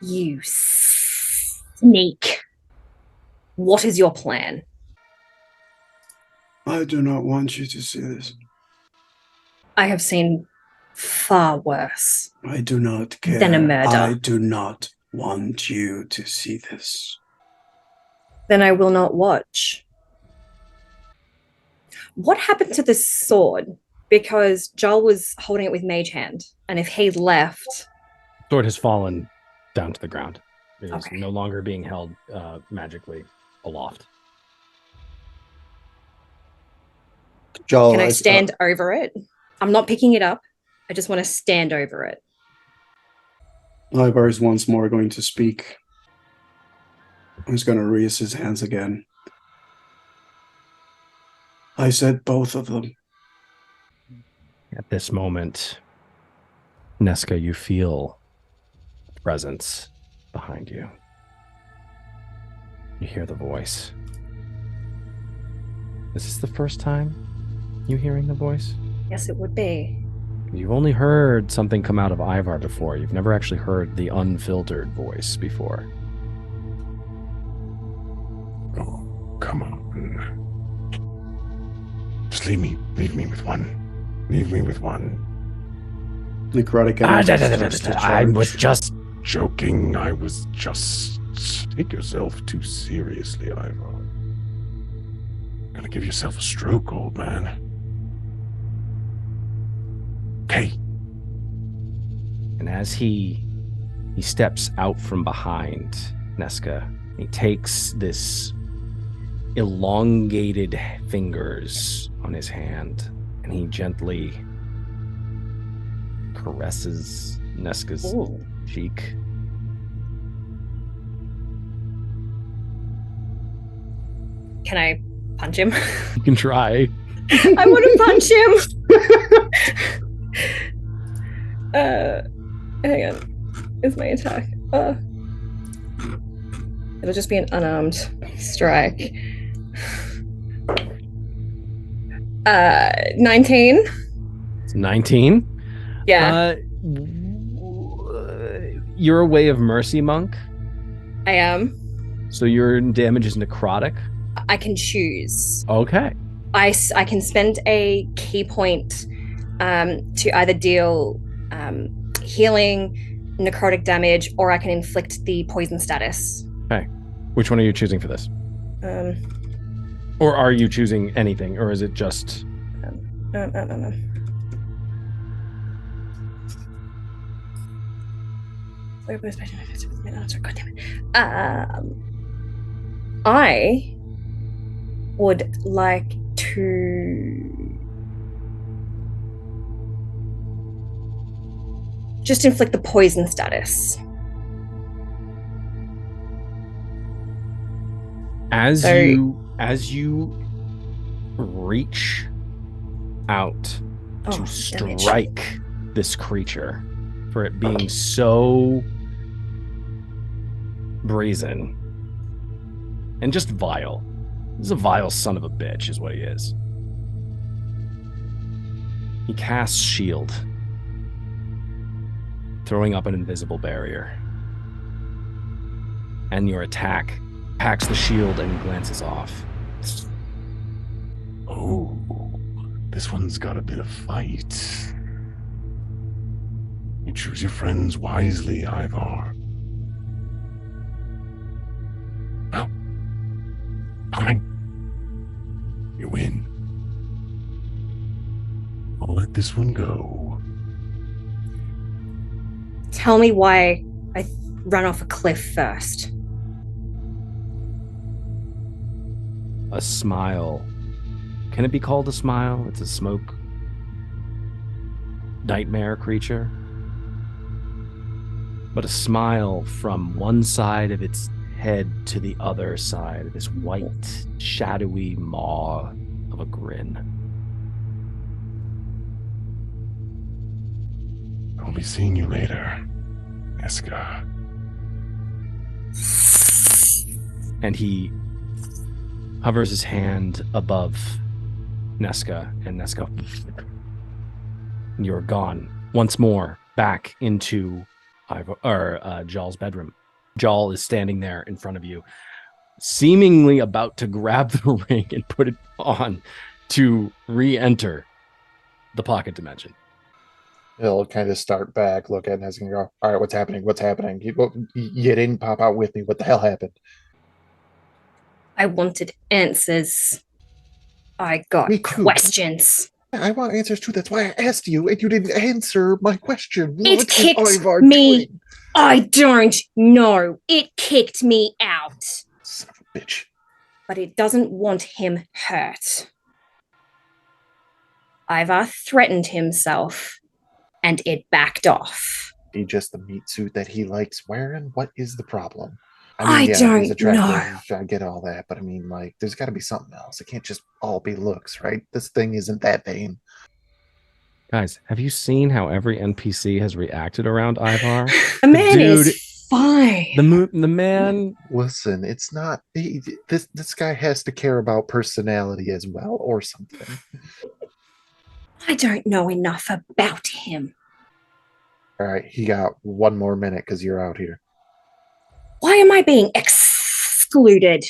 S3: You sneak. What is your plan?
S6: I do not want you to see this.
S3: I have seen far worse.
S6: I do not care.
S3: Than a murder.
S6: I do not want you to see this.
S3: Then I will not watch. What happened to this sword? Because Joel was holding it with mage hand, and if he left...
S1: Sword has fallen down to the ground. It is
S3: Okay.
S1: no longer being held magically aloft.
S6: Jal,
S3: Can I stand over it? I'm not picking it up. I just want to stand over it.
S6: Ivar is once more going to speak. He's going to raise his hands again. I said both of them.
S1: At this moment, Nazca, you feel a presence behind you. You hear the voice. Is this the first time you hearing the voice?
S3: Yes, it would be.
S1: You've only heard something come out of Ivar before. You've never actually heard the unfiltered voice before.
S5: Oh, come on. Just leave me with one. Leave me with one.
S6: Necrotic energy starts to
S1: I
S6: charge.
S1: was just...
S5: Joking, I was just... Take yourself too seriously, Ivar. Gonna give yourself a stroke, old man. Okay.
S1: And as he steps out from behind Nazca, he takes this elongated fingers on his hand and he gently caresses Nazca's
S3: Ooh.
S1: cheek.
S3: Can I punch him?
S1: You can try.
S3: I want to punch him. Hang on. Is my attack? It'll just be an unarmed strike. 19.
S1: It's 19.
S3: Yeah,
S1: You're a Way of Mercy monk,
S3: I am.
S1: so your damage is necrotic.
S3: I can choose.
S1: Okay.
S3: I can spend a key point to either deal healing, necrotic damage, or I can inflict the poison status.
S1: Okay. Which one are you choosing for this? Or are you choosing anything, or is it just...
S3: I would like to just inflict the poison status.
S1: As you reach out to strike this creature, for it being so brazen and just vile. He's a vile son of a bitch is what he is. He casts shield, throwing up an invisible barrier. And your attack hacks the shield and glances off.
S5: Oh, this one's got a bit of fight. You choose your friends wisely, Ivar. Well, fine. You win. I'll let this one go.
S3: Tell me why I run off a cliff first.
S1: A smile. Can it be called a smile? It's a smoke nightmare creature. But a smile from one side of its head to the other side, this white, shadowy maw of a grin.
S5: I'll be seeing you later, Neska.
S1: And he hovers his hand above Neska, and Neska, and you're gone once more back into Jawl's bedroom. Jawl is standing there in front of you, seemingly about to grab the ring and put it on to re-enter the pocket dimension.
S2: He'll kind of start back, look at Neska and go, all right, what's happening? What's happening? You didn't pop out with me. What the hell happened?
S3: I wanted answers. I got questions.
S2: I want answers too. That's why I asked you, and you didn't answer my question.
S3: It kicked me. I don't know. It kicked me out.
S2: Son of a bitch.
S3: But it doesn't want him hurt. Ivar threatened himself, and it backed off.
S2: He just the meat suit that he likes wearing? What is the problem?
S3: I don't
S2: he's attractive.
S3: know.
S2: I get all that, but I mean, like, there's got to be something else. It can't just all be looks, right? This thing isn't that vain.
S1: Guys, have you seen how every NPC has reacted around Ivar?
S3: The man is fine.
S1: The man.
S2: Listen, it's not. This guy has to care about personality as well, or something.
S3: I don't know enough about him.
S2: All right, he got one more minute because you're out here.
S3: Why am I being excluded?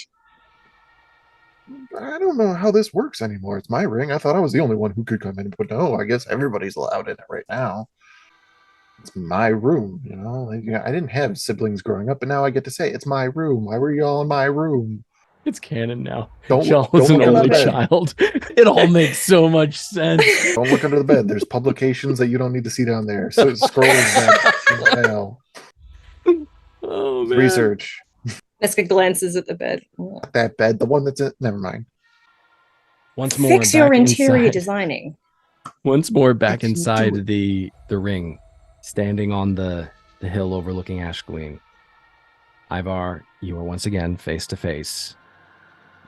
S2: I don't know how this works anymore. It's my ring. I thought I was the only one who could come in, but no, I guess everybody's allowed in it right now. It's my room, you know? Like, I didn't have siblings growing up, but now I get to say, it's my room. Why were you all in my room?
S1: It's canon now.
S2: Don't
S1: was an
S2: look
S1: only
S2: under the bed.
S1: child. It all makes so much sense.
S2: Don't look under the bed. There's publications that you don't need to see down there. So scroll back.
S1: Oh, man.
S2: Research.
S3: Neska glances at the bed.
S2: Not that bed. The one that's in. Never mind.
S1: Once more,
S3: Fix your
S1: back
S3: interior
S1: inside.
S3: designing.
S1: Once more back
S2: I can do
S1: inside the ring, standing on the hill overlooking Ashcaleen. Ivar, you are once again face to face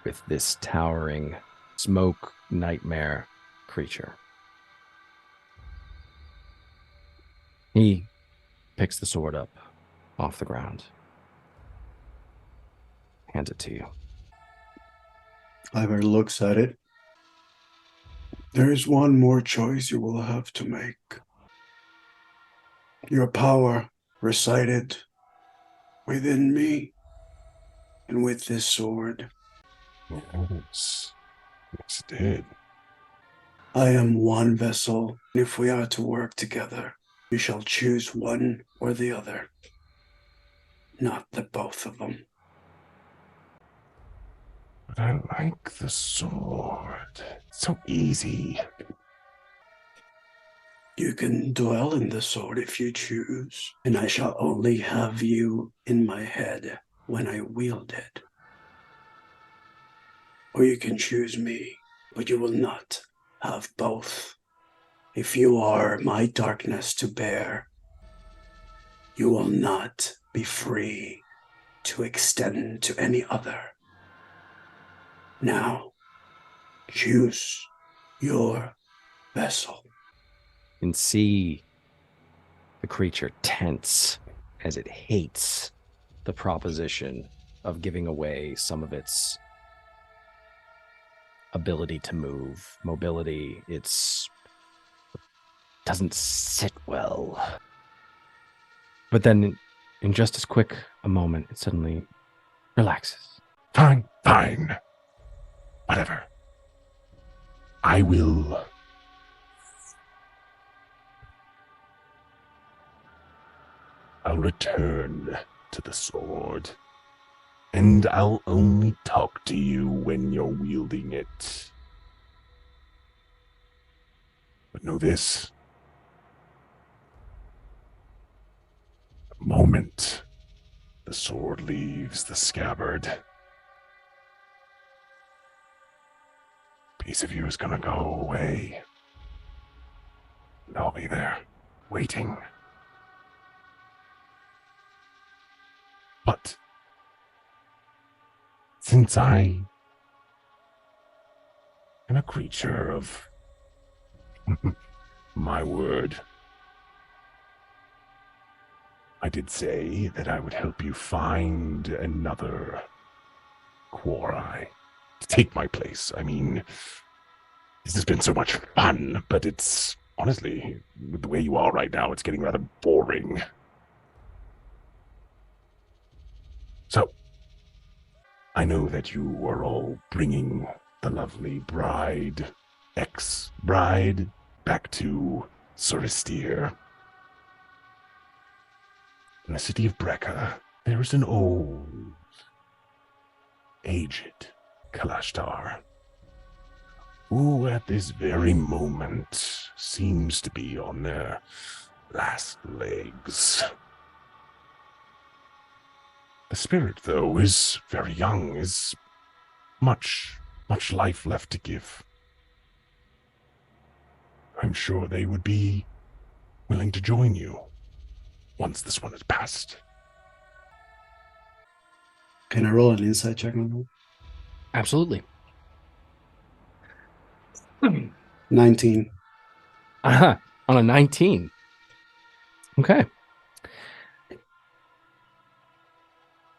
S1: with this towering smoke nightmare creature. He picks the sword up off the ground, hands it to you.
S6: Ivar looks at it. There is one more choice you will have to make. Your power resided within me and with this sword.
S5: Yes. Yes, it did.
S6: I am one vessel. If we are to work together, we shall choose one or the other, not the both of them.
S5: But I like the sword. It's so easy.
S6: You can dwell in the sword if you choose, and I shall only have you in my head when I wield it. Or you can choose me, but you will not have both. If you are my darkness to bear, you will not be free to extend to any other. Now, choose your vessel.
S1: And see the creature tense as it hates the proposition of giving away some of its ability to move, mobility. It's doesn't sit well. But then in just as quick a moment, it suddenly relaxes.
S5: Fine, fine. Whatever. I will. I'll return to the sword. And I'll only talk to you when you're wielding it. But know this. The moment the sword leaves the scabbard, a piece of you is gonna go away. And I'll be there, waiting. But since I am a creature of my word, I did say that I would help you find another Quori to take my place. I mean, this has been so much fun, but it's honestly, with the way you are right now, it's getting rather boring. So, I know that you are all bringing the lovely bride, ex-bride, back to Suristir. In the city of Brekka, there is an old, aged Kalashtar, who at this very moment seems to be on their last legs. The spirit, though, is very young, is much life left to give. I'm sure they would be willing to join you once this one has passed.
S6: Can I roll an insight check on that?
S1: Absolutely.
S6: 19.
S1: On a 19. Okay.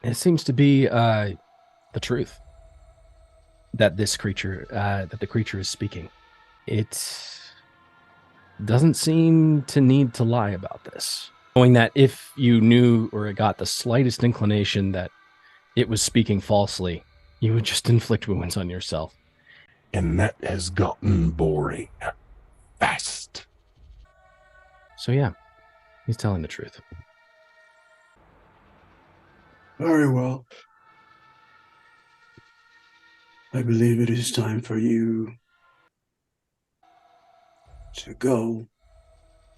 S1: It seems to be the truth that this creature, that the creature is speaking. It doesn't seem to need to lie about this. Knowing that if you knew or got the slightest inclination that it was speaking falsely, you would just inflict wounds on yourself.
S5: And that has gotten boring fast.
S1: So yeah, he's telling the truth.
S6: Very well. I believe it is time for you to go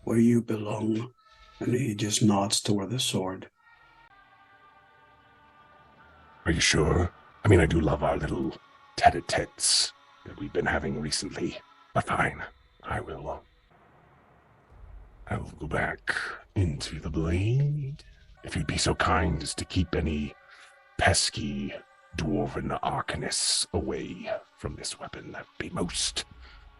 S6: where you belong. And he just nods toward the sword.
S5: Are you sure? I mean, I do love our little tete-a-tetes that we've been having recently. But fine, I will go back into the blade. If you'd be so kind as to keep any pesky dwarven arcanists away from this weapon, that'd be most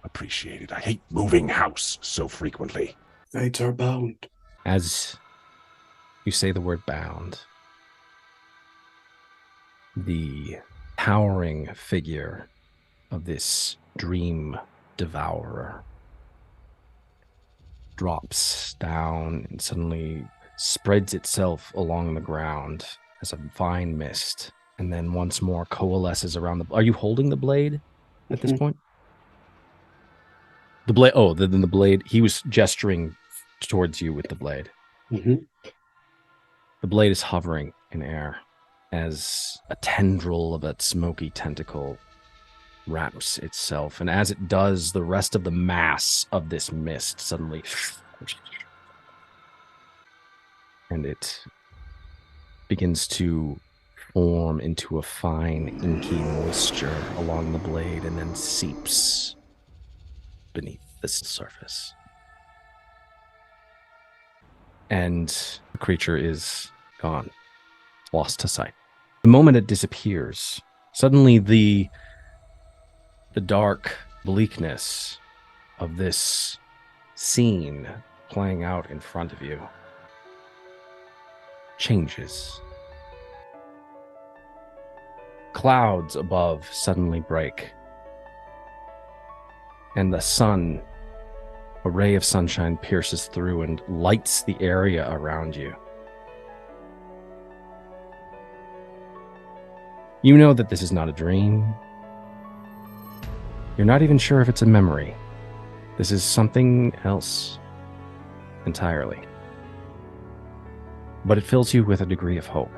S5: appreciated. I hate moving house so frequently.
S6: Fates are bound.
S1: As you say the word bound, the towering figure of this dream devourer drops down and suddenly spreads itself along the ground as a fine mist, and then once more coalesces around the... Are you holding the blade at this point? The blade... Oh, then the blade... He was gesturing towards you with the blade.
S6: Mm-hmm.
S1: The blade is hovering in air as a tendril of a smoky tentacle wraps itself, and as it does, the rest of the mass of this mist suddenly, and it begins to form into a fine inky moisture along the blade and then seeps beneath the surface. And the creature is gone, lost to sight. The moment it disappears, suddenly the dark bleakness of this scene playing out in front of you changes. Clouds above suddenly break, and the sun, a ray of sunshine, pierces through and lights the area around you. You know that this is not a dream. You're not even sure if it's a memory. This is something else entirely. But it fills you with a degree of hope.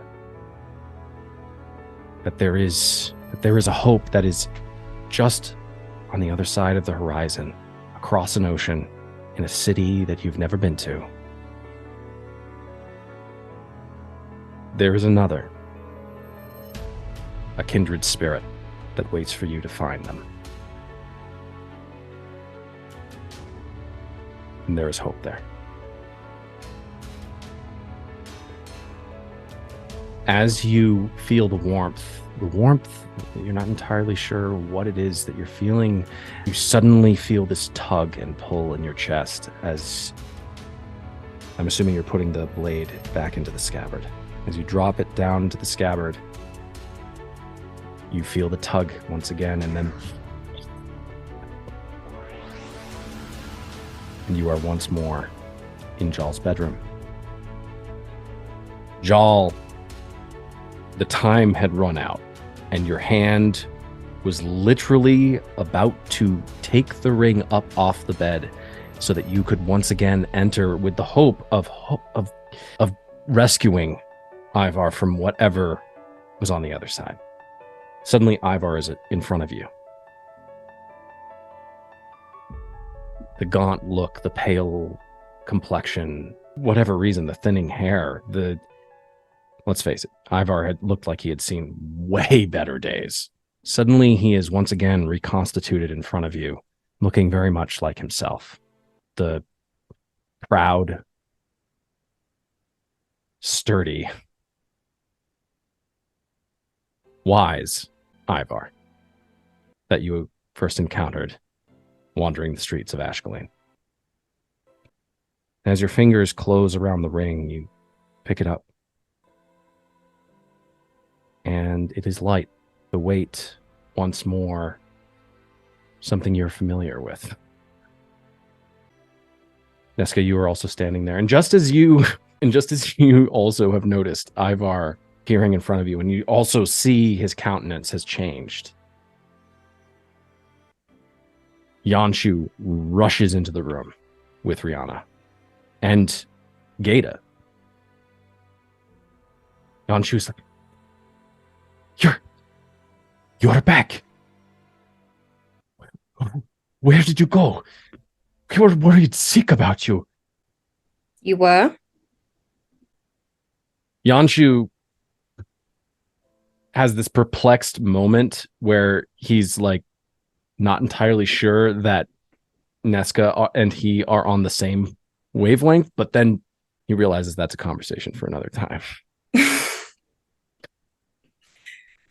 S1: That there is a hope that is just on the other side of the horizon, across an ocean, in a city that you've never been to. There is another, a kindred spirit that waits for you to find them. And there is hope there. As you feel the warmth, you're not entirely sure what it is that you're feeling. You suddenly feel this tug and pull in your chest as, I'm assuming you're putting the blade back into the scabbard. As you drop it down into the scabbard, you feel the tug once again, and then you are once more in Jaal's bedroom. Jaal, the time had run out, and your hand was literally about to take the ring up off the bed so that you could once again enter with the hope of rescuing Ivar from whatever was on the other side. Suddenly, Ivar is in front of you. The gaunt look, the pale complexion, whatever reason, the thinning hair, let's face it, Ivar had looked like he had seen way better days. Suddenly, he is once again reconstituted in front of you, looking very much like himself. The proud, sturdy, wise Ivar that you first encountered wandering the streets of Ashcaleen. As your fingers close around the ring, you pick it up. And it is light. The weight, once more, something you're familiar with. Nesca, you are also standing there. And just as you also have noticed Ivar appearing in front of you, and you also see his countenance has changed, Yanshu rushes into the room with Rihanna and Gata. Yanshu's like, You're back. Where did you go? We were worried sick about you.
S3: You were?
S1: Yanshu has this perplexed moment where he's like not entirely sure that Nesca and he are on the same wavelength, but then he realizes that's a conversation for another time.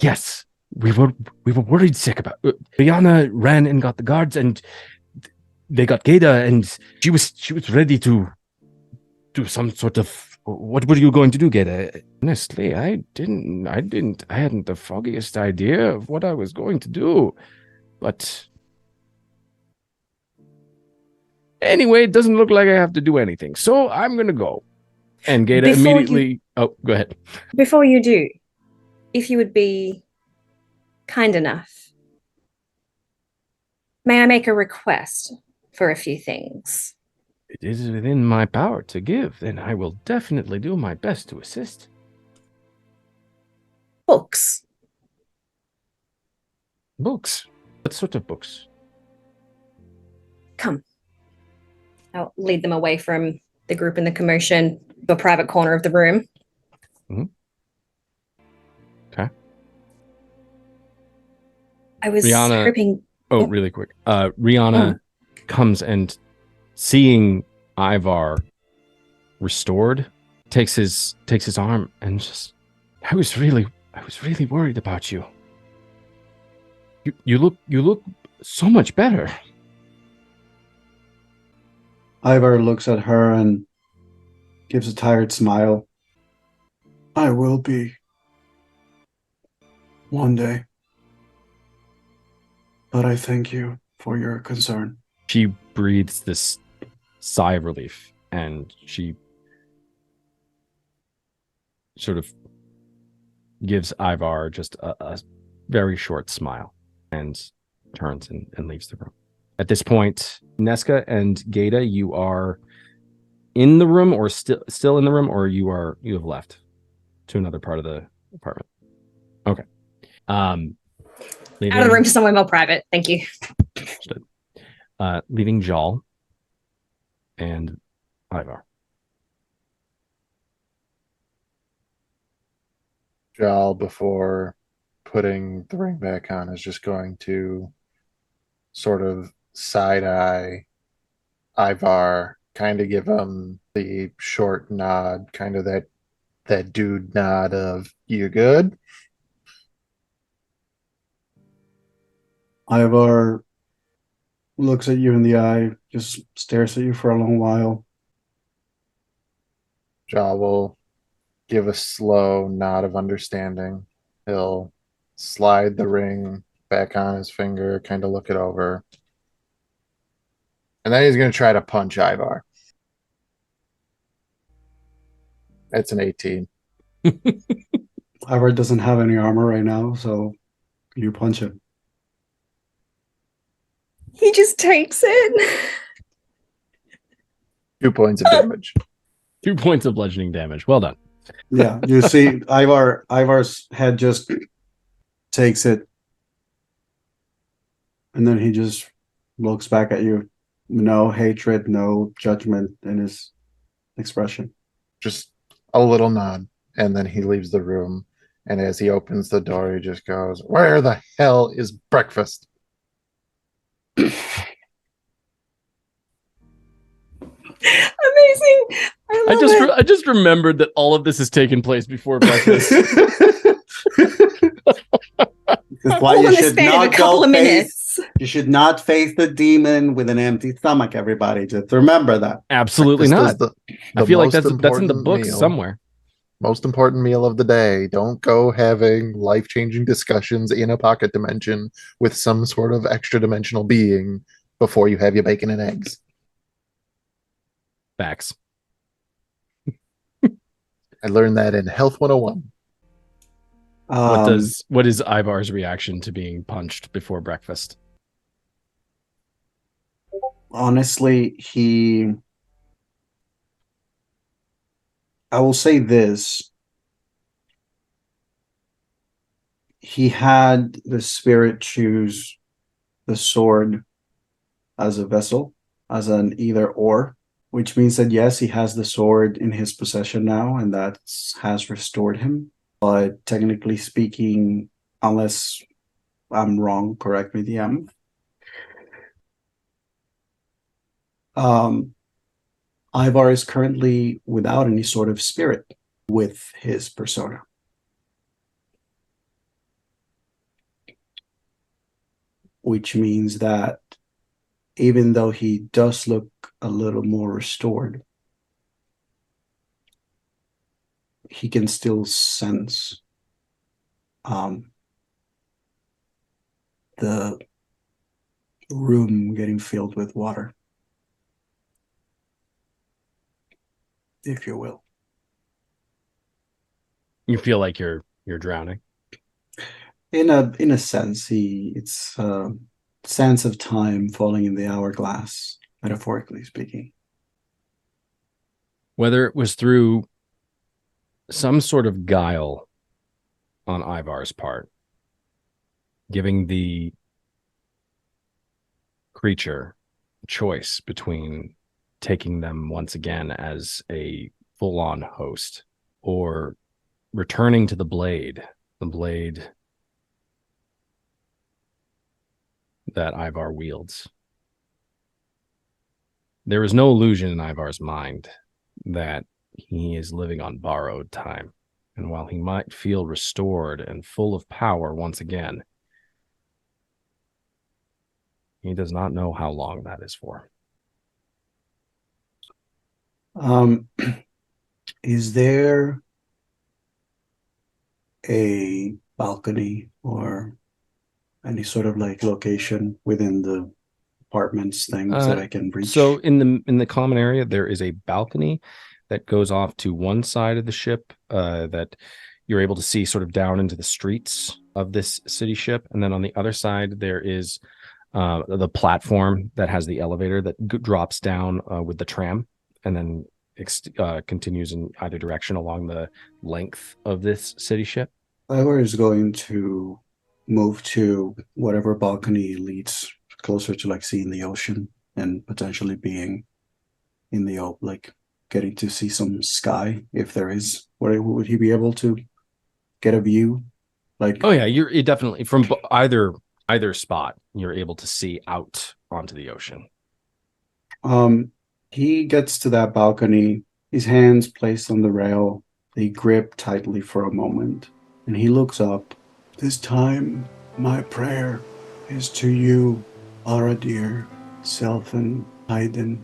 S1: Yes, we were worried sick about. Rihanna ran and got the guards, and they got Gata, and she was ready to do some sort of... What were you going to do, Geta? Honestly, I hadn't the foggiest idea of what I was going to do. But anyway, it doesn't look like I have to do anything. So I'm going to go. And Geta immediately... Oh, go ahead.
S3: Before you do, if you would be kind enough, may I make a request for a few things?
S1: It is within my power to give, and I will definitely do my best to assist.
S3: Books.
S1: Books? What sort of books?
S3: Come. I'll lead them away from the group in the commotion to a private corner of the room.
S1: Mm-hmm. Okay.
S3: I was
S1: Rihanna,
S3: hoping...
S1: Oh, really quick. Rihanna comes and, seeing Ivar restored, takes his arm and just... I was really worried about you. You look so much better.
S6: Ivar looks at her and gives a tired smile. I will be. One day. But I thank you for your concern.
S1: She breathes this sigh of relief, and she sort of gives Ivar just a very short smile and turns and leaves the room. At this point, Nesca and Geta, you are in the room or still in the room, or you have left to another part of the apartment. Okay.
S3: Out of the room to somewhere more private. Thank you.
S1: Leaving Jal and Ivar.
S2: Jal, before putting the ring back on, is just going to sort of side-eye Ivar, kind of give him the short nod, kind of that dude nod of, you good?
S6: Ivar looks at you in the eye, just stares at you for a long while.
S2: Jal will give a slow nod of understanding. He'll slide the ring back on his finger, kind of look it over. And then he's going to try to punch Ivar. It's an 18.
S6: Ivar doesn't have any armor right now, so you punch him.
S3: He just takes it.
S2: 2 points of damage.
S1: 2 points of bludgeoning damage. Well done.
S6: Yeah, you see Ivar's head just takes it, and then he just looks back at you. No hatred, no judgment in his expression.
S2: Just a little nod. And then he leaves the room. And as he opens the door, he just goes, "Where the hell is breakfast?"
S3: Amazing.
S1: I just remembered that all of this has taken place before breakfast.
S6: That's why
S3: All
S6: you
S3: in the
S6: should
S3: span of
S6: not
S3: a couple
S6: go
S3: of
S6: face.
S3: minutes.
S6: You should not face the demon with an empty stomach. Everybody, just remember that.
S1: Absolutely
S2: Breakfast
S1: not.
S2: is
S1: I feel like
S2: most
S1: that's in the
S2: important
S1: books
S2: meal.
S1: somewhere.
S2: Most important meal of the day. Don't go having life-changing discussions in a pocket dimension with some sort of extra dimensional being before you have your bacon and eggs.
S1: Facts.
S2: I learned that in Health 101.
S1: What is Ivar's reaction to being punched before breakfast?
S6: Honestly, I will say this. He had the spirit choose the sword as a vessel, as an either or, which means that yes, he has the sword in his possession now, and that has restored him. But technically speaking, unless I'm wrong, correct me, DM. Ivar is currently without any sort of spirit with his persona. Which means that even though he does look a little more restored, he can still sense the room getting filled with water, if you will.
S1: You feel like you're drowning.
S6: In a sense, it's a sense of time falling in the hourglass, metaphorically speaking.
S1: Whether it was through some sort of guile on Ivar's part, giving the creature choice between taking them once again as a full-on host or returning to the blade that Ivar wields. There is no illusion in Ivar's mind that he is living on borrowed time. And while he might feel restored and full of power once again, he does not know how long that is for.
S6: Is there a balcony or any sort of like location within the apartments things that I can reach?
S1: So in the common area, there is a balcony that goes off to one side of the ship that you're able to see sort of down into the streets of this city ship. And then on the other side, there is the platform that has the elevator that drops down with the tram and then continues in either direction along the length of this city ship.
S6: Ivor is going to move to whatever balcony leads closer to like seeing the ocean and potentially being in the like getting to see some sky if there is. Would he be able to get a view? Like,
S1: oh yeah, you're definitely from either spot. You're able to see out onto the ocean.
S6: He gets to that balcony, his hands placed on the rail, they grip tightly for a moment, and he looks up. This time, my prayer is to you, Aradir, Selfen, Hord'n,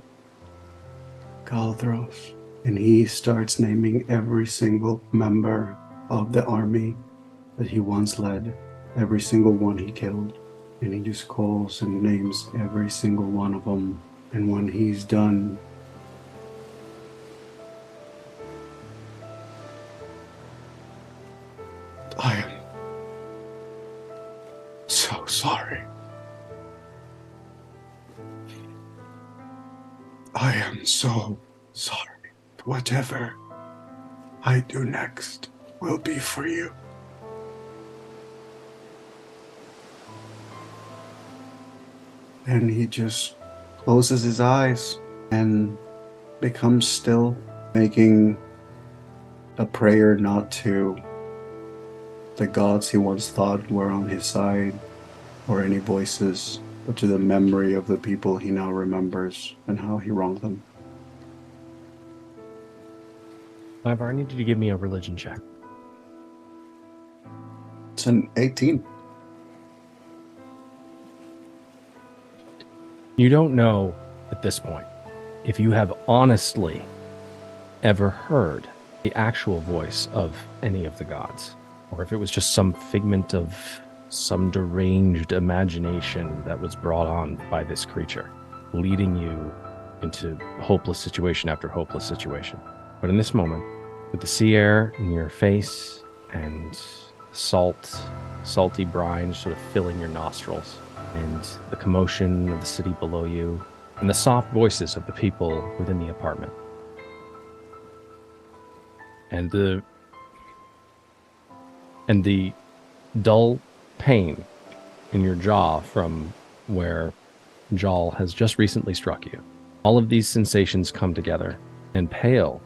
S6: Galthros. And he starts naming every single member of the army that he once led, every single one he killed. And he just calls and names every single one of them. And when he's done, I am so sorry. I am so sorry. Whatever I do next will be for you. And he just closes his eyes and becomes still, making a prayer not to the gods he once thought were on his side or any voices, but to the memory of the people he now remembers and how he wronged them.
S1: Ivar, I need you to give me a religion check.
S6: It's an 18.
S1: You don't know at this point if you have honestly ever heard the actual voice of any of the gods, or if it was just some figment of some deranged imagination that was brought on by this creature, leading you into hopeless situation after hopeless situation. But in this moment, with the sea air in your face and salty brine sort of filling your nostrils, and the commotion of the city below you, and the soft voices of the people within the apartment, and the dull pain in your jaw from where Jal has just recently struck you. All of these sensations come together and pale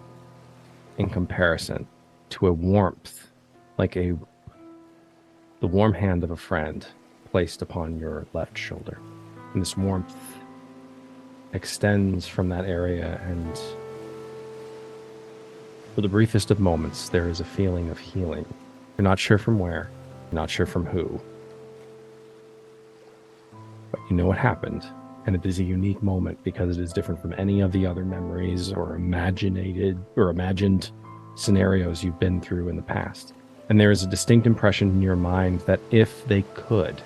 S1: in comparison to a warmth, like the warm hand of a friend placed upon your left shoulder. And this warmth extends from that area, and for the briefest of moments, there is a feeling of healing. You're not sure from where, you're not sure from who, but you know what happened, and it is a unique moment because it is different from any of the other memories or imagined scenarios you've been through in the past. And there is a distinct impression in your mind that if they could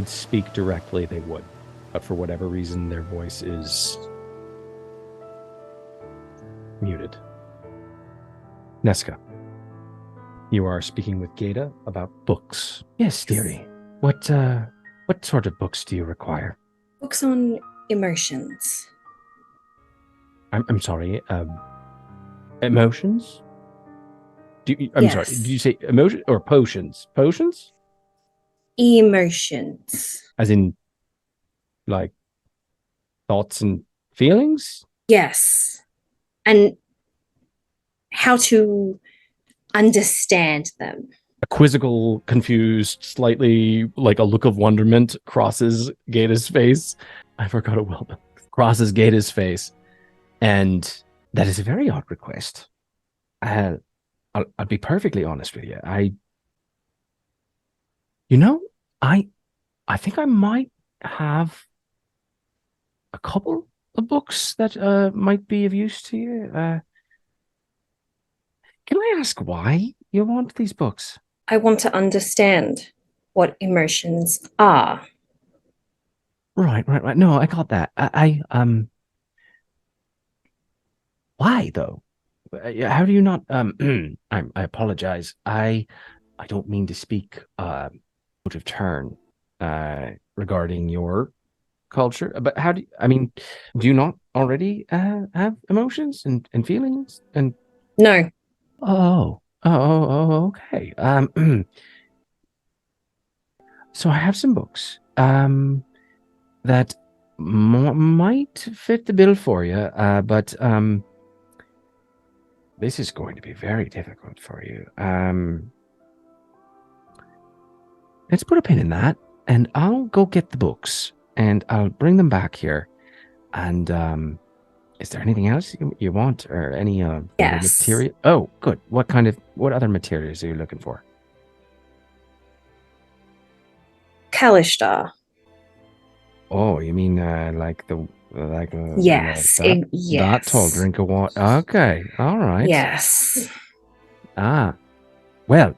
S1: speak directly, they would. But for whatever reason, their voice is muted. Nesca, you are speaking with Gata about books. Yes, dearie. What sort of books do you require?
S3: Books on emotions.
S1: I'm sorry. Emotions? I'm sorry. Did you say emotion or potions? Potions?
S3: Emotions.
S1: As in, like, thoughts and feelings?
S3: Yes. And how to understand them.
S1: A quizzical, confused, slightly like a look of wonderment crosses Gata's face. I forgot it well, but crosses Gata's face. And that is a very odd request. I'll be perfectly honest with you. I think I might have a couple of books that might be of use to you. Can I ask why you want these books?
S3: I want to understand what emotions are.
S1: Right. No, I got that. Why though? How do you not? I apologize. I don't mean to speak out of turn regarding your culture, but how do you not already have emotions and feelings and?
S3: No.
S1: Oh, okay. So I have some books that might fit the bill for you, but this is going to be very difficult for you. Let's put a pin in that, and I'll go get the books, and I'll bring them back here. And is there anything else you want, or any other material? Oh, good. What other materials are you looking for?
S3: Kalishtar.
S1: Oh, you mean
S3: yes, yes.
S1: That tall drink of water. Okay, all right.
S3: Yes.
S1: Well,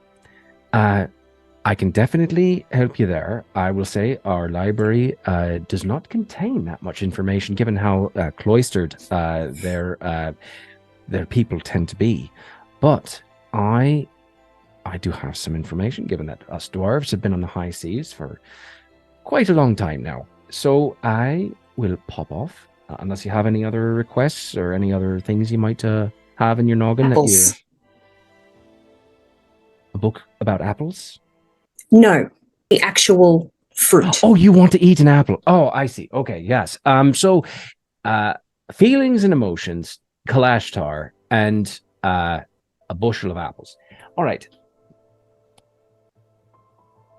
S1: I can definitely help you there. I will say our library does not contain that much information, given how cloistered their people tend to be. But I do have some information, given that us dwarves have been on the high seas for quite a long time now. So I will pop off, unless you have any other requests or any other things you might have in your noggin.
S3: Apples.
S1: A book about apples?
S3: No, the actual fruit.
S1: Oh, you want to eat an apple? Oh, I see. Okay, yes. So feelings and emotions, Kalashtar, and a bushel of apples. All right.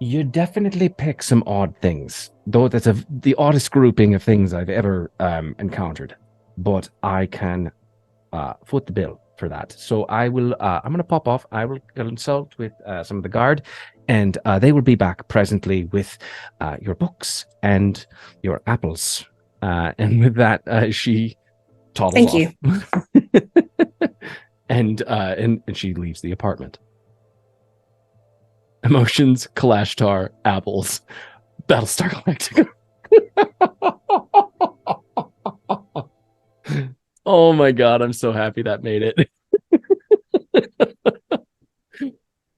S1: You definitely pick some odd things, though that's the oddest grouping of things I've ever encountered. But I can foot the bill for that. So I will. I'm going to pop off. I will consult with some of the guard, and they will be back presently with your books and your apples. And with that, she toddles
S3: Thank
S1: off.
S3: you.
S1: and she leaves the apartment. Emotions, Kalashtar, apples, Battlestar Galactica. Oh my god, I'm so happy that made it.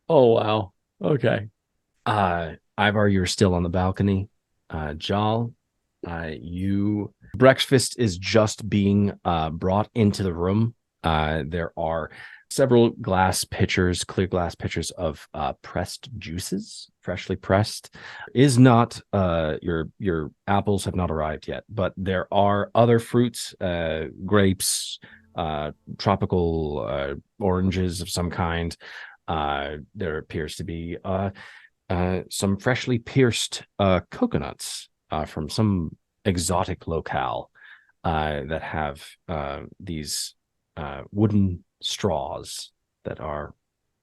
S1: Oh wow. Okay. Ivar, you're still on the balcony. Jal, breakfast is just being brought into the room. There are several clear glass pitchers of pressed juices, freshly pressed. Is not your apples have not arrived yet, but there are other fruits, grapes, tropical oranges of some kind. There appears to be some freshly pierced coconuts from some exotic locale that have these wooden straws that are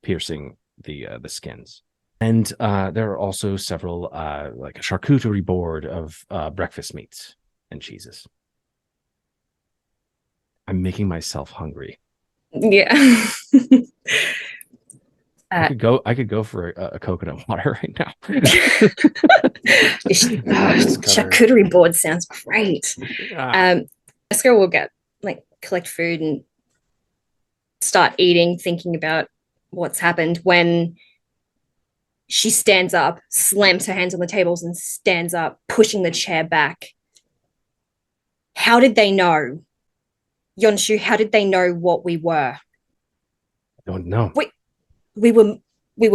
S1: piercing the skins. And there are also several like a charcuterie board of breakfast meats and cheeses. I'm making myself hungry.
S3: Yeah.
S1: I could go for a coconut water right now.
S3: Charcuterie board sounds great.
S1: Ah,
S3: Jessica will collect food and start eating, thinking about what's happened when she stands up, slams her hands on the tables and stands up, pushing the chair back. How did they know? Yonshu, how did they know what we were?
S1: I don't know.
S3: We were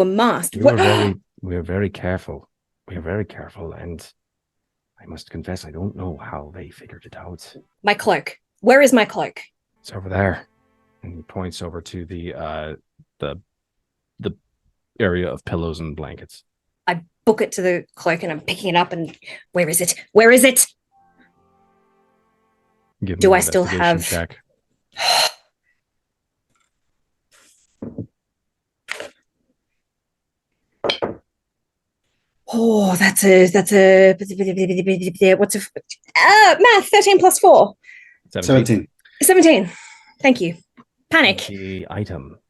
S3: masked.
S1: We were very careful. We were very careful, and I must confess, I don't know how they figured it out.
S3: My cloak. Where is my cloak?
S1: It's over there. And he points over to the area of pillows and blankets.
S3: I book it to the cloak and I'm picking it up and where is it? Where is it?
S1: Give
S3: Do
S1: me
S3: I
S1: an
S3: still
S1: investigation
S3: have
S1: check.
S3: Oh, that's a what's a math 13 plus 4.
S4: 17.
S3: 17. Thank you. Panic.
S1: The item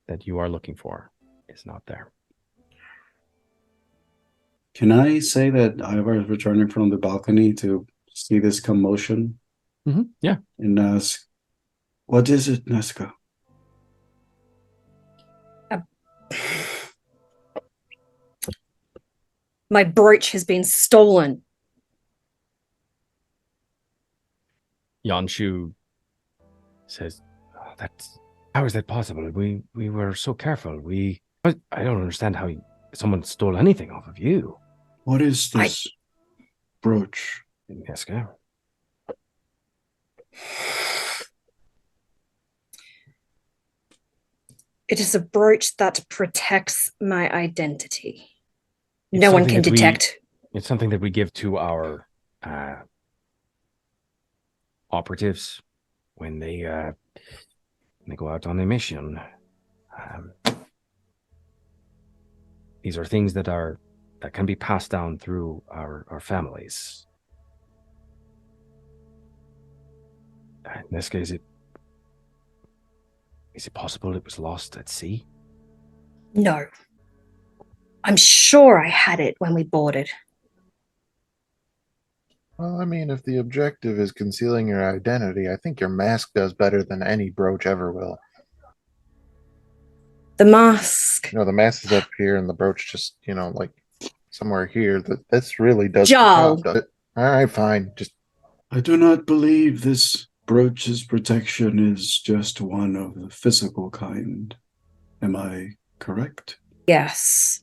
S1: that you are looking for is not there.
S4: Can I say that I was returning from the balcony to see this commotion
S1: Yeah.
S4: and ask, what is it, Nesca?
S3: My brooch has been stolen.
S1: Yanshu says, how is that possible? We were so careful. I don't understand how someone stole anything off of you.
S6: What is this brooch?
S1: Nesca.
S3: It is a brooch that protects my identity.
S1: It's
S3: No one
S1: something
S3: can
S1: that
S3: detect.
S1: It's something that we give to our operatives when they go out on a mission. These are things that can be passed down through our families. Nesca, is it possible it was lost at sea?
S3: No. I'm sure I had it when we boarded.
S2: Well, I mean, if the objective is concealing your identity, I think your mask does better than any brooch ever will.
S3: The mask.
S2: The mask is up here and the brooch just, like somewhere here. This really does
S3: Jarl.
S2: the job, does it? All right, fine. Just
S6: I do not believe this brooch's protection is just one of the physical kind. Am I correct?
S3: Yes.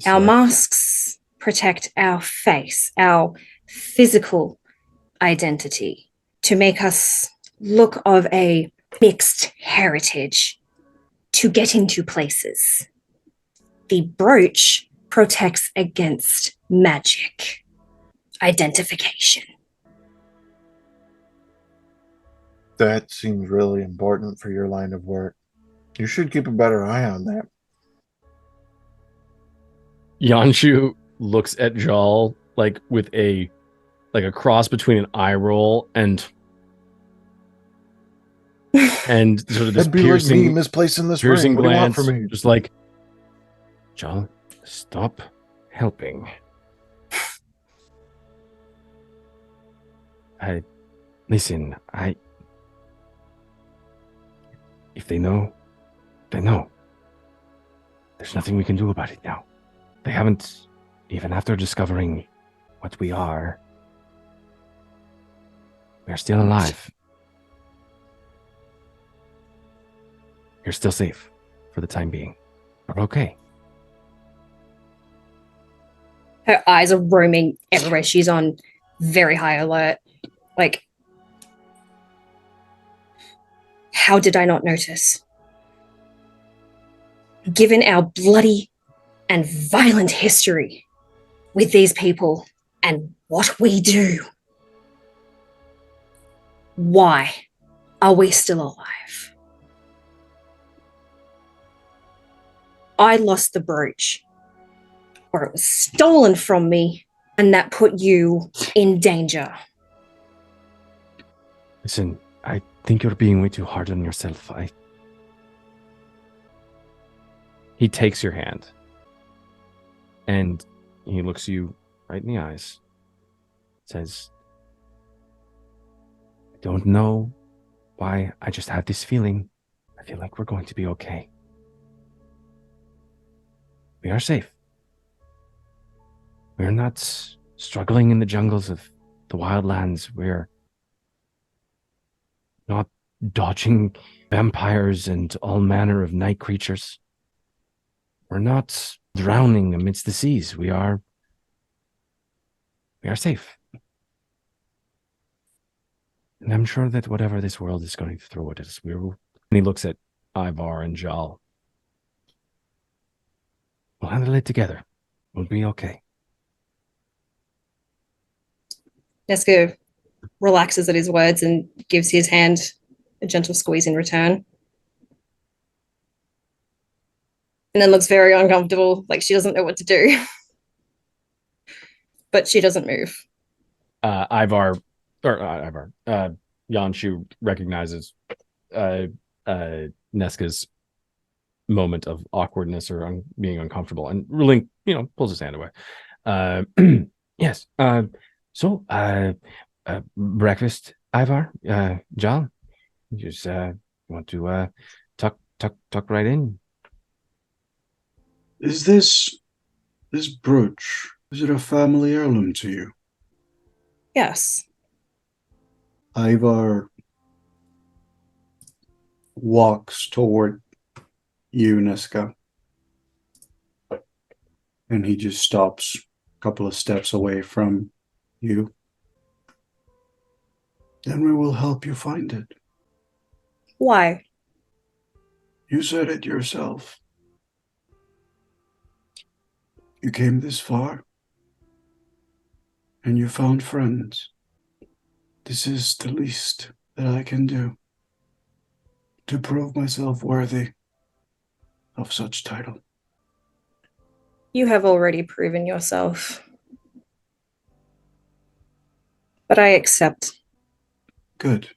S3: Our masks protect our face, our physical identity, to make us look of a mixed heritage, to get into places. The brooch protects against magic identification.
S2: that seems really important for your line of work. You should keep a better eye on that.
S1: Yanshu looks at Jal like with a cross between an eye roll and sort of this
S2: That'd be like me
S1: piercing
S2: misplacing this
S1: piercing
S2: ring. What do you want
S1: glance,
S2: from me?
S1: just like, Jal, stop helping. Listen, if they know, they know. There's nothing we can do about it now. They haven't, even after discovering what we are, we're still alive. You're still safe for the time being. We're okay.
S3: Her eyes are roaming everywhere. She's on very high alert. Like, how did I not notice? Given our bloody and violent history with these people and what we do, why are we still alive? I lost the brooch, or it was stolen from me, and that put you in danger.
S1: Listen, think you're being way too hard on yourself. He takes your hand and he looks you right in the eyes, says, I don't know why, I just have this feeling. I feel like we're going to be okay. We are safe. We're not struggling in the jungles of the wildlands. We're not dodging vampires and all manner of night creatures. We're not drowning amidst the seas. We are safe. And I'm sure that whatever this world is going to throw at us, and he looks at Ivar and Jal. We'll handle it together. We'll be okay.
S3: Nesca relaxes at his words and gives his hand a gentle squeeze in return. And then looks very uncomfortable, like she doesn't know what to do. But she doesn't move.
S1: Yanshu recognizes Nesca's moment of awkwardness or being uncomfortable and really, pulls his hand away. Yes. So, breakfast, Ivar, Jal, you just want to tuck right in.
S6: Is this brooch, is it a family heirloom to you?
S3: Yes.
S6: Ivar walks toward you, Nesca. And he just stops a couple of steps away from you. Then we will help you find it.
S3: Why?
S6: You said it yourself. You came this far, and you found friends. This is the least that I can do to prove myself worthy of such title.
S3: You have already proven yourself. But I accept.
S6: Good.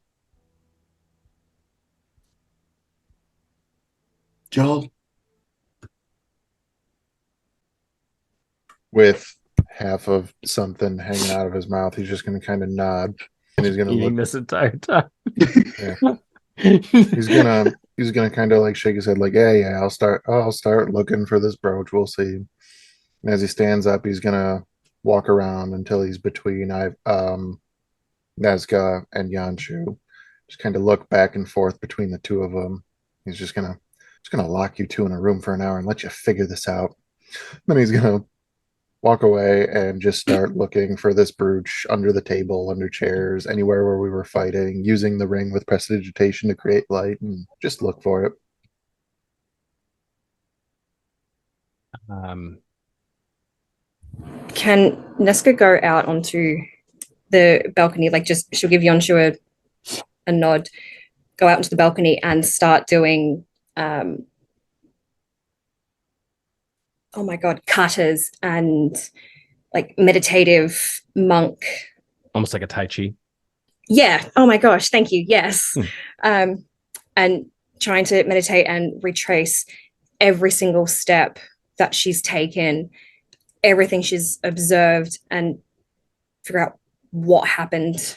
S6: Jal?
S2: With half of something hanging out of his mouth, he's just going to kind of nod, and he's going to
S1: Eating
S2: look.
S1: this entire time.
S2: Yeah. He's gonna kind of like shake his head, like, yeah, I'll start looking for this brooch. We'll see. And as he stands up, he's gonna walk around until he's between Nazca and Yanshu. Just kind of look back and forth between the two of them. He's just gonna lock you two in a room for an hour and let you figure this out. Then he's gonna walk away and just start looking for this brooch under the table, under chairs, anywhere where we were fighting, using the ring with prestidigitation to create light, and just look for it.
S3: Can Nesca go out onto the balcony? Like, just she'll give Yonshu a nod, go out into the balcony and start doing oh my god, katas and like meditative monk,
S1: almost like a Tai Chi.
S3: Yeah. Oh my gosh, thank you. Yes. And trying to meditate and retrace every single step that she's taken, everything she's observed, and figure out what happened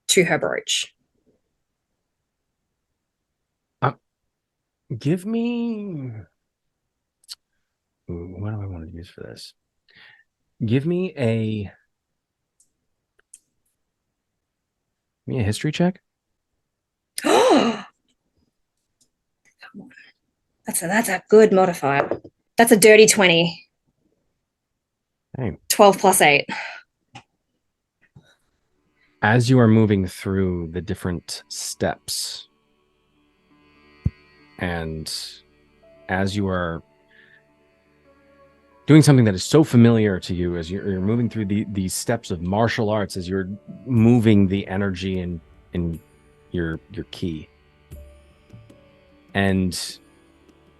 S3: to her brooch.
S1: Give me... what do I want to use for this? Give me a history check.
S3: Come on. That's a good modifier. That's a dirty 20.
S1: Hey.
S3: 12 plus 8.
S1: As you are moving through the different steps, and as you are doing something that is so familiar to you, as you're moving through these steps of martial arts, as you're moving the energy in your ki, and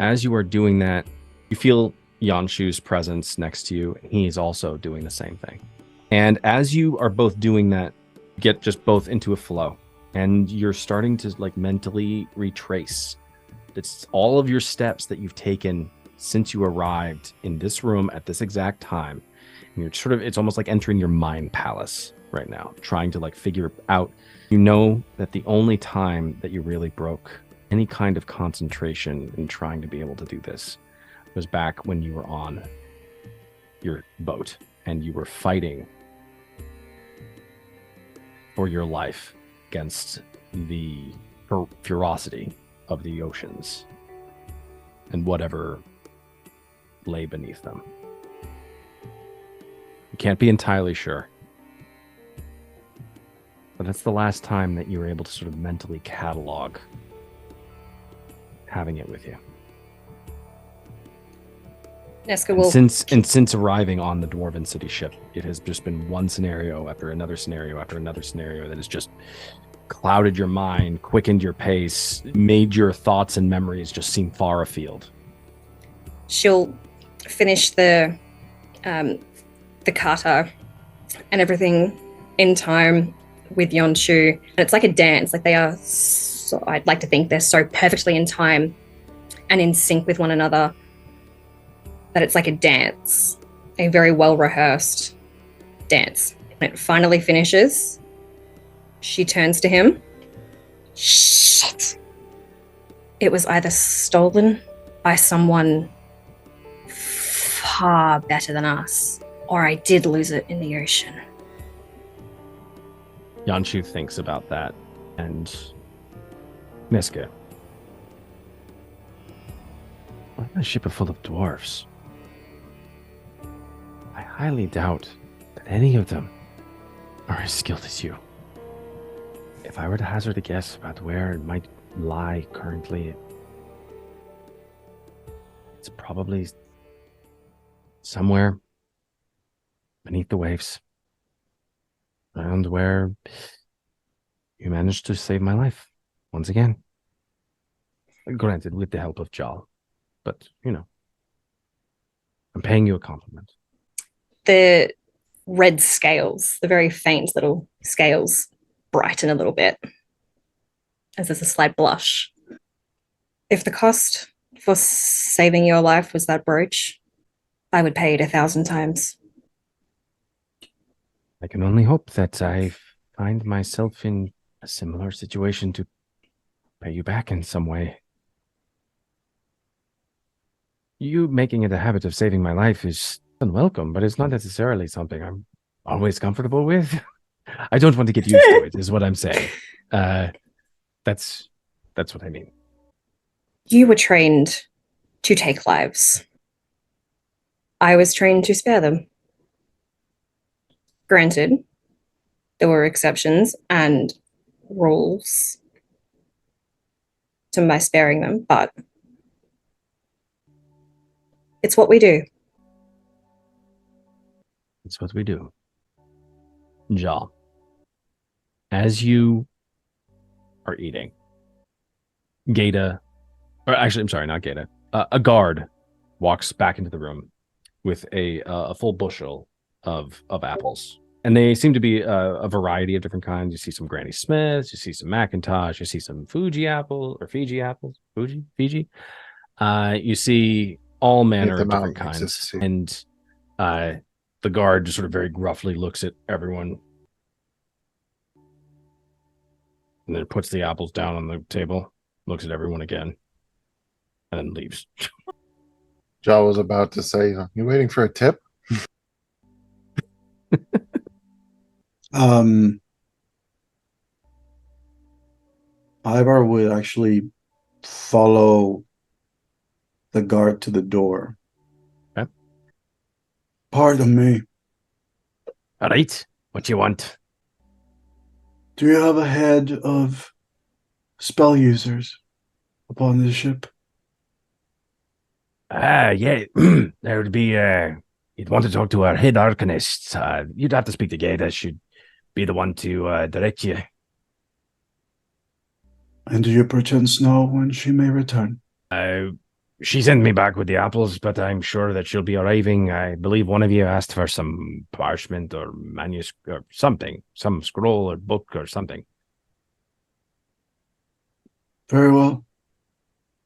S1: as you are doing that, you feel Yanshu's presence next to you. He is also doing the same thing. And as you are both doing that, get just both into a flow. and you're starting to like mentally retrace. It's all of your steps that you've taken since you arrived in this room at this exact time. And you're sort of, it's almost like entering your mind palace right now, trying to like figure out, you know, that the only time that you really broke any kind of concentration in trying to be able to do this was back when you were on your boat and you were fighting for your life against the ferocity of the oceans and whatever lay beneath them. You can't be entirely sure, but that's the last time that you were able to sort of mentally catalog having it with you.
S3: Nesca will.
S1: Since arriving on the Dwarven City ship, it has just been one scenario after another scenario after another scenario that has just clouded your mind, quickened your pace, made your thoughts and memories just seem far afield.
S3: She'll finish the kata and everything in time with Yonshu. And it's like a dance. Like they are, so, I'd like to think they're so perfectly in time and in sync with one another that it's like a dance, a very well rehearsed dance. When it finally finishes, she turns to him. Shit. It was either stolen by someone far better than us, or I did lose it in the ocean.
S1: Yanshu thinks about that, and Miska. What a ship full of dwarves. I highly doubt that any of them are as skilled as you. If I were to hazard a guess about where it might lie currently, it's probably somewhere beneath the waves, around where you managed to save my life once again. Granted, with the help of Jal, but you know, I'm paying you a compliment.
S3: The red scales, the very faint little scales, brighten a little bit as there's a slight blush. If the cost for saving your life was that brooch, I would pay it 1,000 times.
S1: I can only hope that I find myself in a similar situation to pay you back in some way. You making it a habit of saving my life is unwelcome, but it's not necessarily something I'm always comfortable with. I don't want to get used to it, is what I'm saying. That's what I mean.
S3: You were trained to take lives. I was trained to spare them. Granted, there were exceptions and rules to my sparing them, but it's what we do.
S1: It's what we do. Jal, as you are eating, Gata, or actually, I'm sorry, not Gata, a guard walks back into the room with a full bushel of apples. And they seem to be a variety of different kinds. You see some Granny Smiths, you see some Macintosh, you see some Fiji apples. Fiji. You see all manner of different kinds. And the guard just sort of very gruffly looks at everyone and then puts the apples down on the table, looks at everyone again, and then leaves.
S2: Jaw was about to say, "You waiting for a tip?"
S6: Ivar would actually follow the guard to the door.
S1: Okay.
S6: Pardon me.
S1: All right. What do you want?
S6: Do you have a head of spell users upon this ship?
S1: Yeah. There would be, you'd want to talk to our head arcanist. You'd have to speak to Gata. She'd be the one to direct you.
S6: And do you perchance know when she may return?
S1: She sent me back with the apples, but I'm sure that she'll be arriving. I believe one of you asked for some parchment or manuscript or something, some scroll or book or something.
S6: Very well.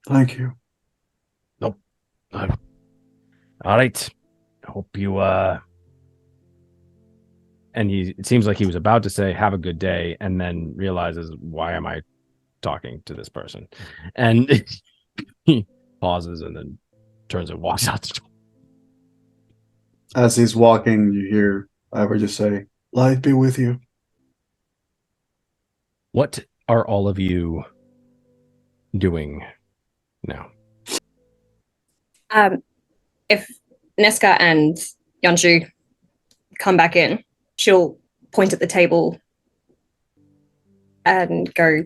S6: Thank you.
S1: Nope. All right. I hope you and it seems like he was about to say have a good day and then realizes, why am I talking to this person? And he pauses and then turns and walks out the door.
S6: As he's walking, you hear Ivor just say, "Light be with you."
S1: What are all of you doing now?
S3: If Nesca and Yanshu come back in, she'll point at the table and go,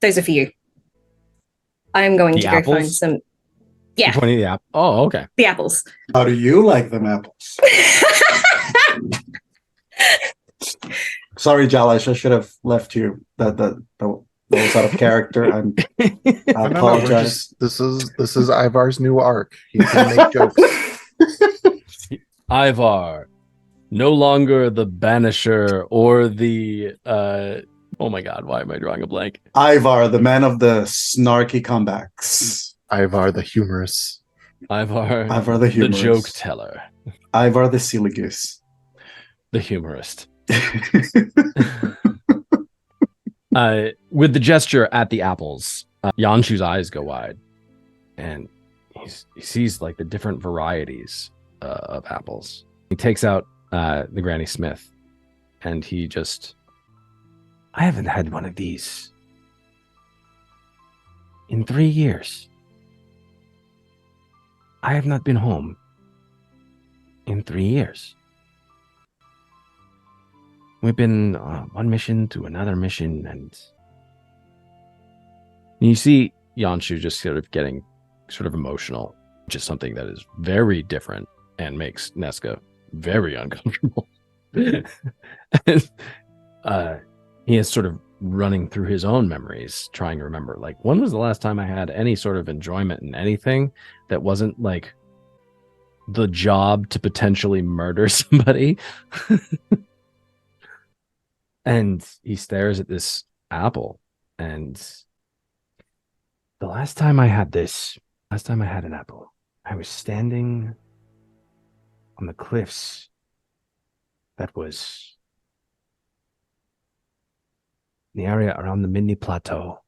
S3: "Those are for you." I'm going
S1: The
S3: to go find
S1: apples?
S3: some. Yeah,
S1: Pointing the app. Oh, okay.
S3: the apples.
S6: How do you like them apples? Sorry, Jalash, I should have left you. That was out of character. I
S2: No,
S6: apologize.
S2: this is Ivar's new arc. He can make jokes.
S1: Ivar, no longer the banisher or the oh my god, why am I drawing a blank?
S6: Ivar, the man of the snarky comebacks.
S2: Ivar the humorous.
S1: Ivar
S6: Ivar the
S1: the
S6: humorous.
S1: joke teller.
S6: Ivar the silly goose.
S1: The humorist. With the gesture at the apples, Yanshu's eyes go wide, and he sees like the different varieties of apples. He takes out the Granny Smith, and I haven't had one of these in 3 years. I have not been home in 3 years. We've been on one mission to another mission, and you see Yanshu just sort of getting sort of emotional, which is something that is very different and makes Nesca very uncomfortable. And, he is sort of running through his own memories, trying to remember, like, when was the last time I had any sort of enjoyment in anything that wasn't like the job to potentially murder somebody? And he stares at this apple, and the last time I had an apple, I was standing on the cliffs that was the area around the mini plateau.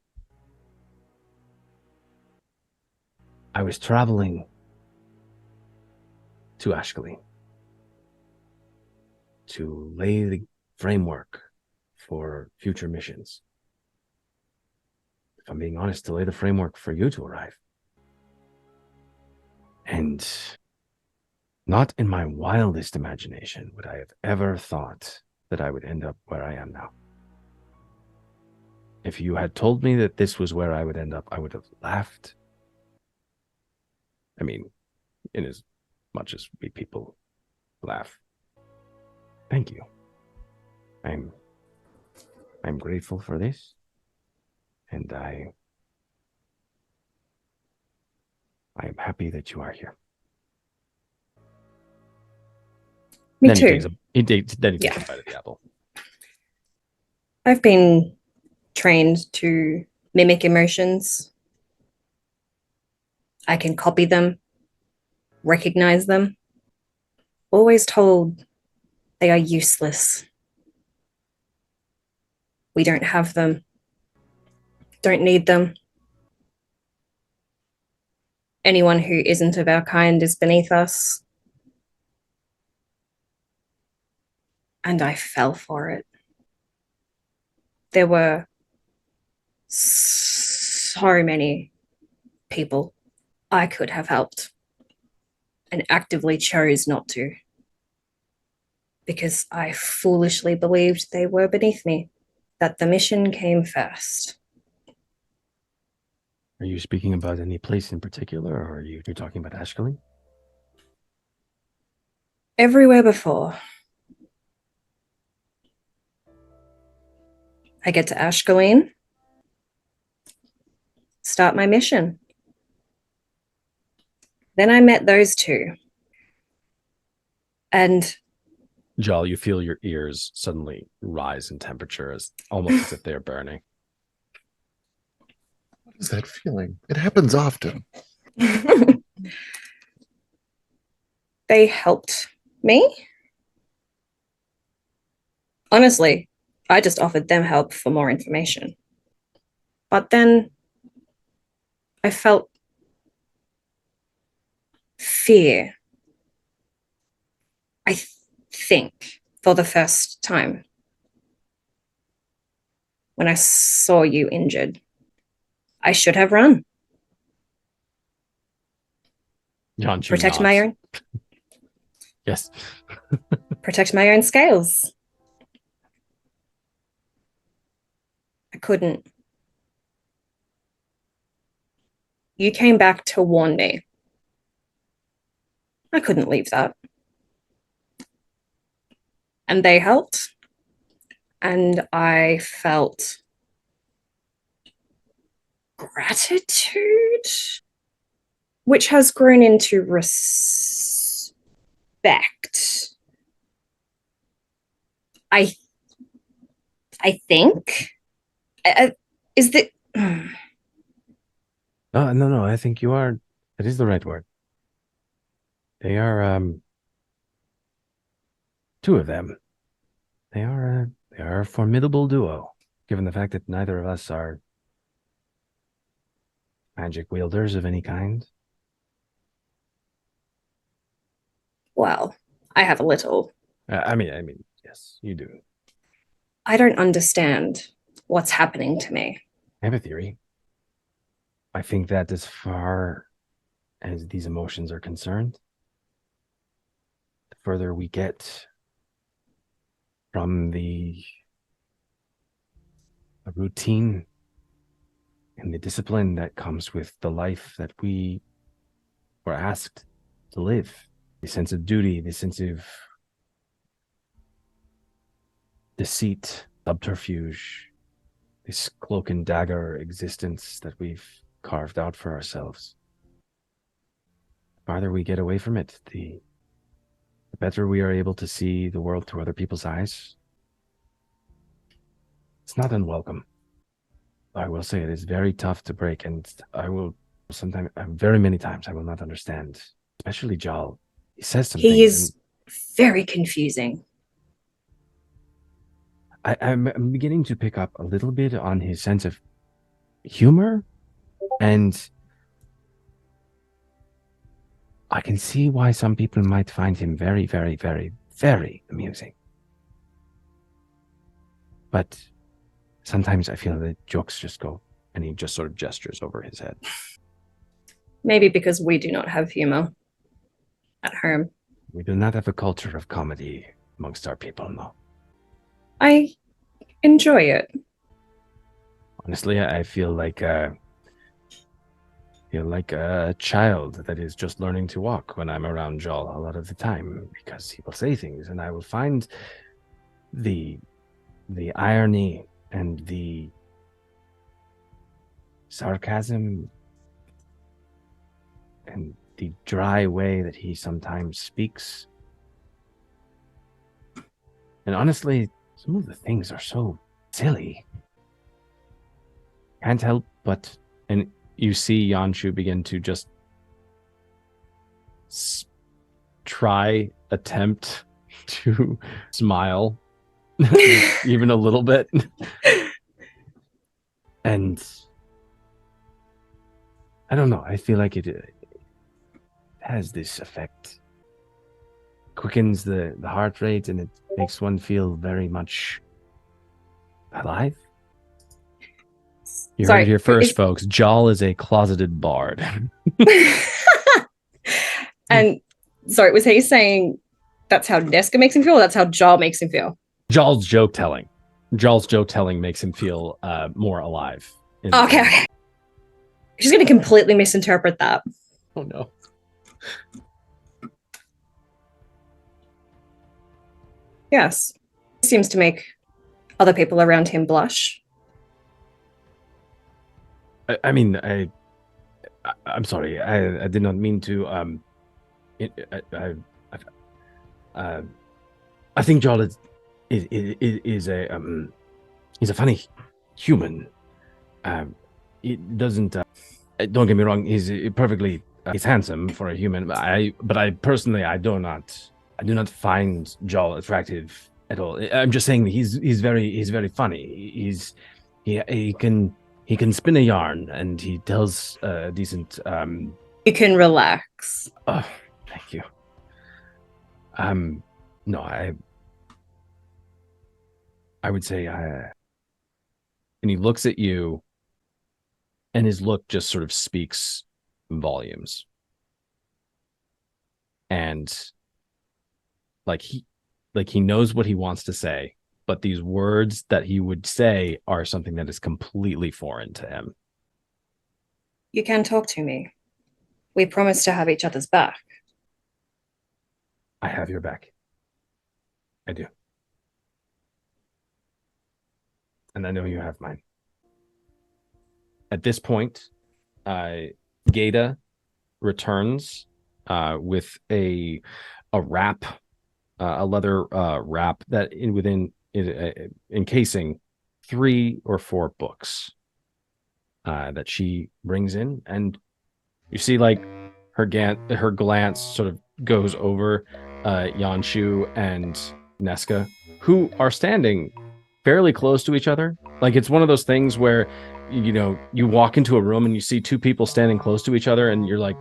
S1: I was traveling to Ashcaleen to lay the framework for future missions. If I'm being honest, to lay the framework for you to arrive. And not in my wildest imagination would I have ever thought that I would end up where I am now. If you had told me that this was where I would end up, I would have laughed. I mean, in as much as we people laugh. Thank you. I'm grateful for this, and I am happy that you are here.
S3: Me
S1: Then
S3: too.
S1: He takes a bite of the apple.
S3: I've been trained to mimic emotions. I can copy them, recognize them. Always told they are useless. We don't have them. Don't need them. Anyone who isn't of our kind is beneath us. And I fell for it. There were so many people I could have helped and actively chose not to, because I foolishly believed they were beneath me, that the mission came first.
S1: Are you speaking about any place in particular, or are you talking about Ashcaleen?
S3: Everywhere before. I get to Ashcaleen, start my mission. Then I met those two. And
S1: Jal, you feel your ears suddenly rise in temperature, almost as if they're burning.
S2: What is that feeling? It happens often.
S3: They helped me. Honestly, I just offered them help for more information. But then I felt fear. I think for the first time when I saw you injured. I should have run.
S1: Yanshu
S3: Protect
S1: nods.
S3: my own.
S1: Yes.
S3: Protect my own scales. I couldn't. You came back to warn me. I couldn't leave that. And they helped. And I felt gratitude, which has grown into respect. I think. Is that...
S1: No. I think you are. That is the right word. They are, two of them. They are a formidable duo, given the fact that neither of us are magic wielders of any kind.
S3: Well, I have a little.
S1: I mean, yes, you do.
S3: I don't understand what's happening to me.
S1: I have a theory. I think that as far as these emotions are concerned, the further we get from the routine and the discipline that comes with the life that we were asked to live, the sense of duty, the sense of deceit, subterfuge, this cloak and dagger existence that we've carved out for ourselves. The farther we get away from it, the better we are able to see the world through other people's eyes. It's not unwelcome. I will say it is very tough to break, and I will sometimes, very many times, I will not understand, especially Jal. He says something.
S3: He is very confusing.
S1: I'm beginning to pick up a little bit on his sense of humor, and I can see why some people might find him very, very, very, very amusing. But sometimes I feel that jokes just go, and he just sort of gestures over his head.
S3: Maybe because we do not have humor at home.
S1: We do not have a culture of comedy amongst our people, no.
S3: I enjoy it.
S1: Honestly, I feel like a child that is just learning to walk when I'm around Jal a lot of the time, because he will say things and I will find the irony and the sarcasm and the dry way that he sometimes speaks. And honestly, some of the things are so silly. Can't help but... And you see Yanshu begin to just attempt to smile even a little bit. And I don't know, I feel like it has this effect. Quickens the heart rate, and it makes one feel very much alive. You heard it here first, folks. Jal is a closeted bard.
S3: And sorry, was he saying that's how Nesca makes him feel, or that's how Jal makes him feel?
S1: Jal's joke telling. Jal's joke telling makes him feel more alive.
S3: Okay. She's going to completely misinterpret that.
S1: Oh no.
S3: Yes. He seems to make other people around him blush.
S1: I'm sorry. I did not mean to. I think Jal is a he's a funny human. it doesn't. Don't get me wrong. He's perfectly. He's handsome for a human. But I personally, I do not find Jal attractive at all. I'm just saying he's very funny. He can spin a yarn, and he tells decent.
S3: You can relax.
S1: Oh, thank you. No, I would say and he looks at you, and his look just sort of speaks volumes. And like he knows what he wants to say, but these words that he would say are something that is completely foreign to him.
S3: You can talk to me. We promise to have each other's back.
S1: I have your back. I do. And I know you have mine. At this point, Gata returns with a wrap, a leather wrap that encasing 3 or 4 books that she brings in, and you see like her glance sort of goes over Yanshu and Nesca, who are standing fairly close to each other. Like it's one of those things where you walk into a room and you see 2 people standing close to each other, and you're like,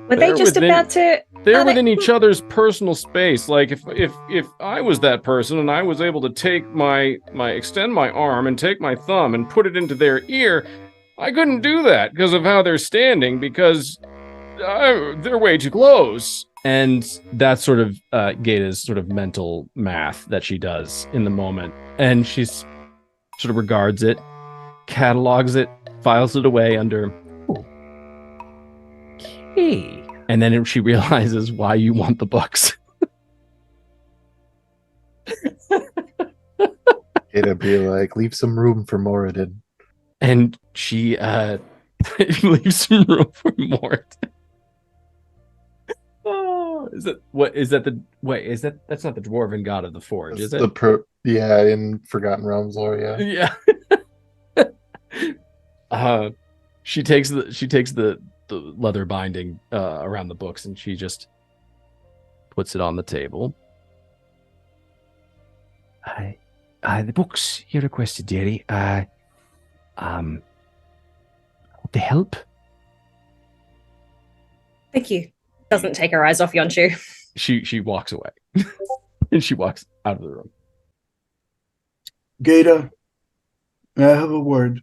S3: Were they just about to?
S1: They're within each other's personal space. Like if I was that person and I was able to take extend my arm and take my thumb and put it into their ear, I couldn't do that because of how they're standing, because they're way too close. And that's sort of Gata's sort of mental math that she does in the moment. And she's sort of regards it, catalogs it, files it away under, okay. And then she realizes why you want the books.
S2: It'd be like, leave some room for Moradin.
S1: And she leaves some room for Moradin. Oh, that's not the dwarven god of the forge, is it?
S2: In Forgotten Realms lore, yeah.
S1: Yeah. She takes the leather binding around the books, and she just puts it on the table. The books you requested, dearie. The help.
S3: Thank you. Doesn't take her eyes off Yonshu.
S1: She walks away, and she walks out of the room.
S6: Gata, may I have a word?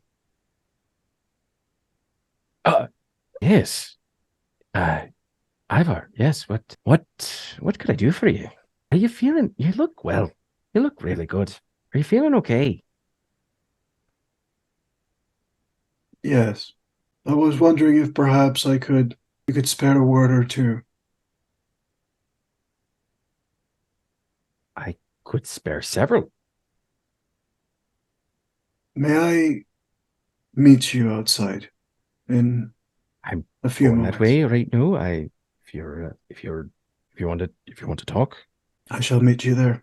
S1: Yes. Ivar, yes, what could I do for you? Are you feeling? You look well. You look really good. Are you feeling okay?
S6: Yes. I was wondering if perhaps you could spare a word or two.
S1: I could spare several.
S6: May I meet you outside in
S1: I'm
S6: a few
S1: going
S6: moments?
S1: that way right now. If you want to talk.
S6: I shall meet you there.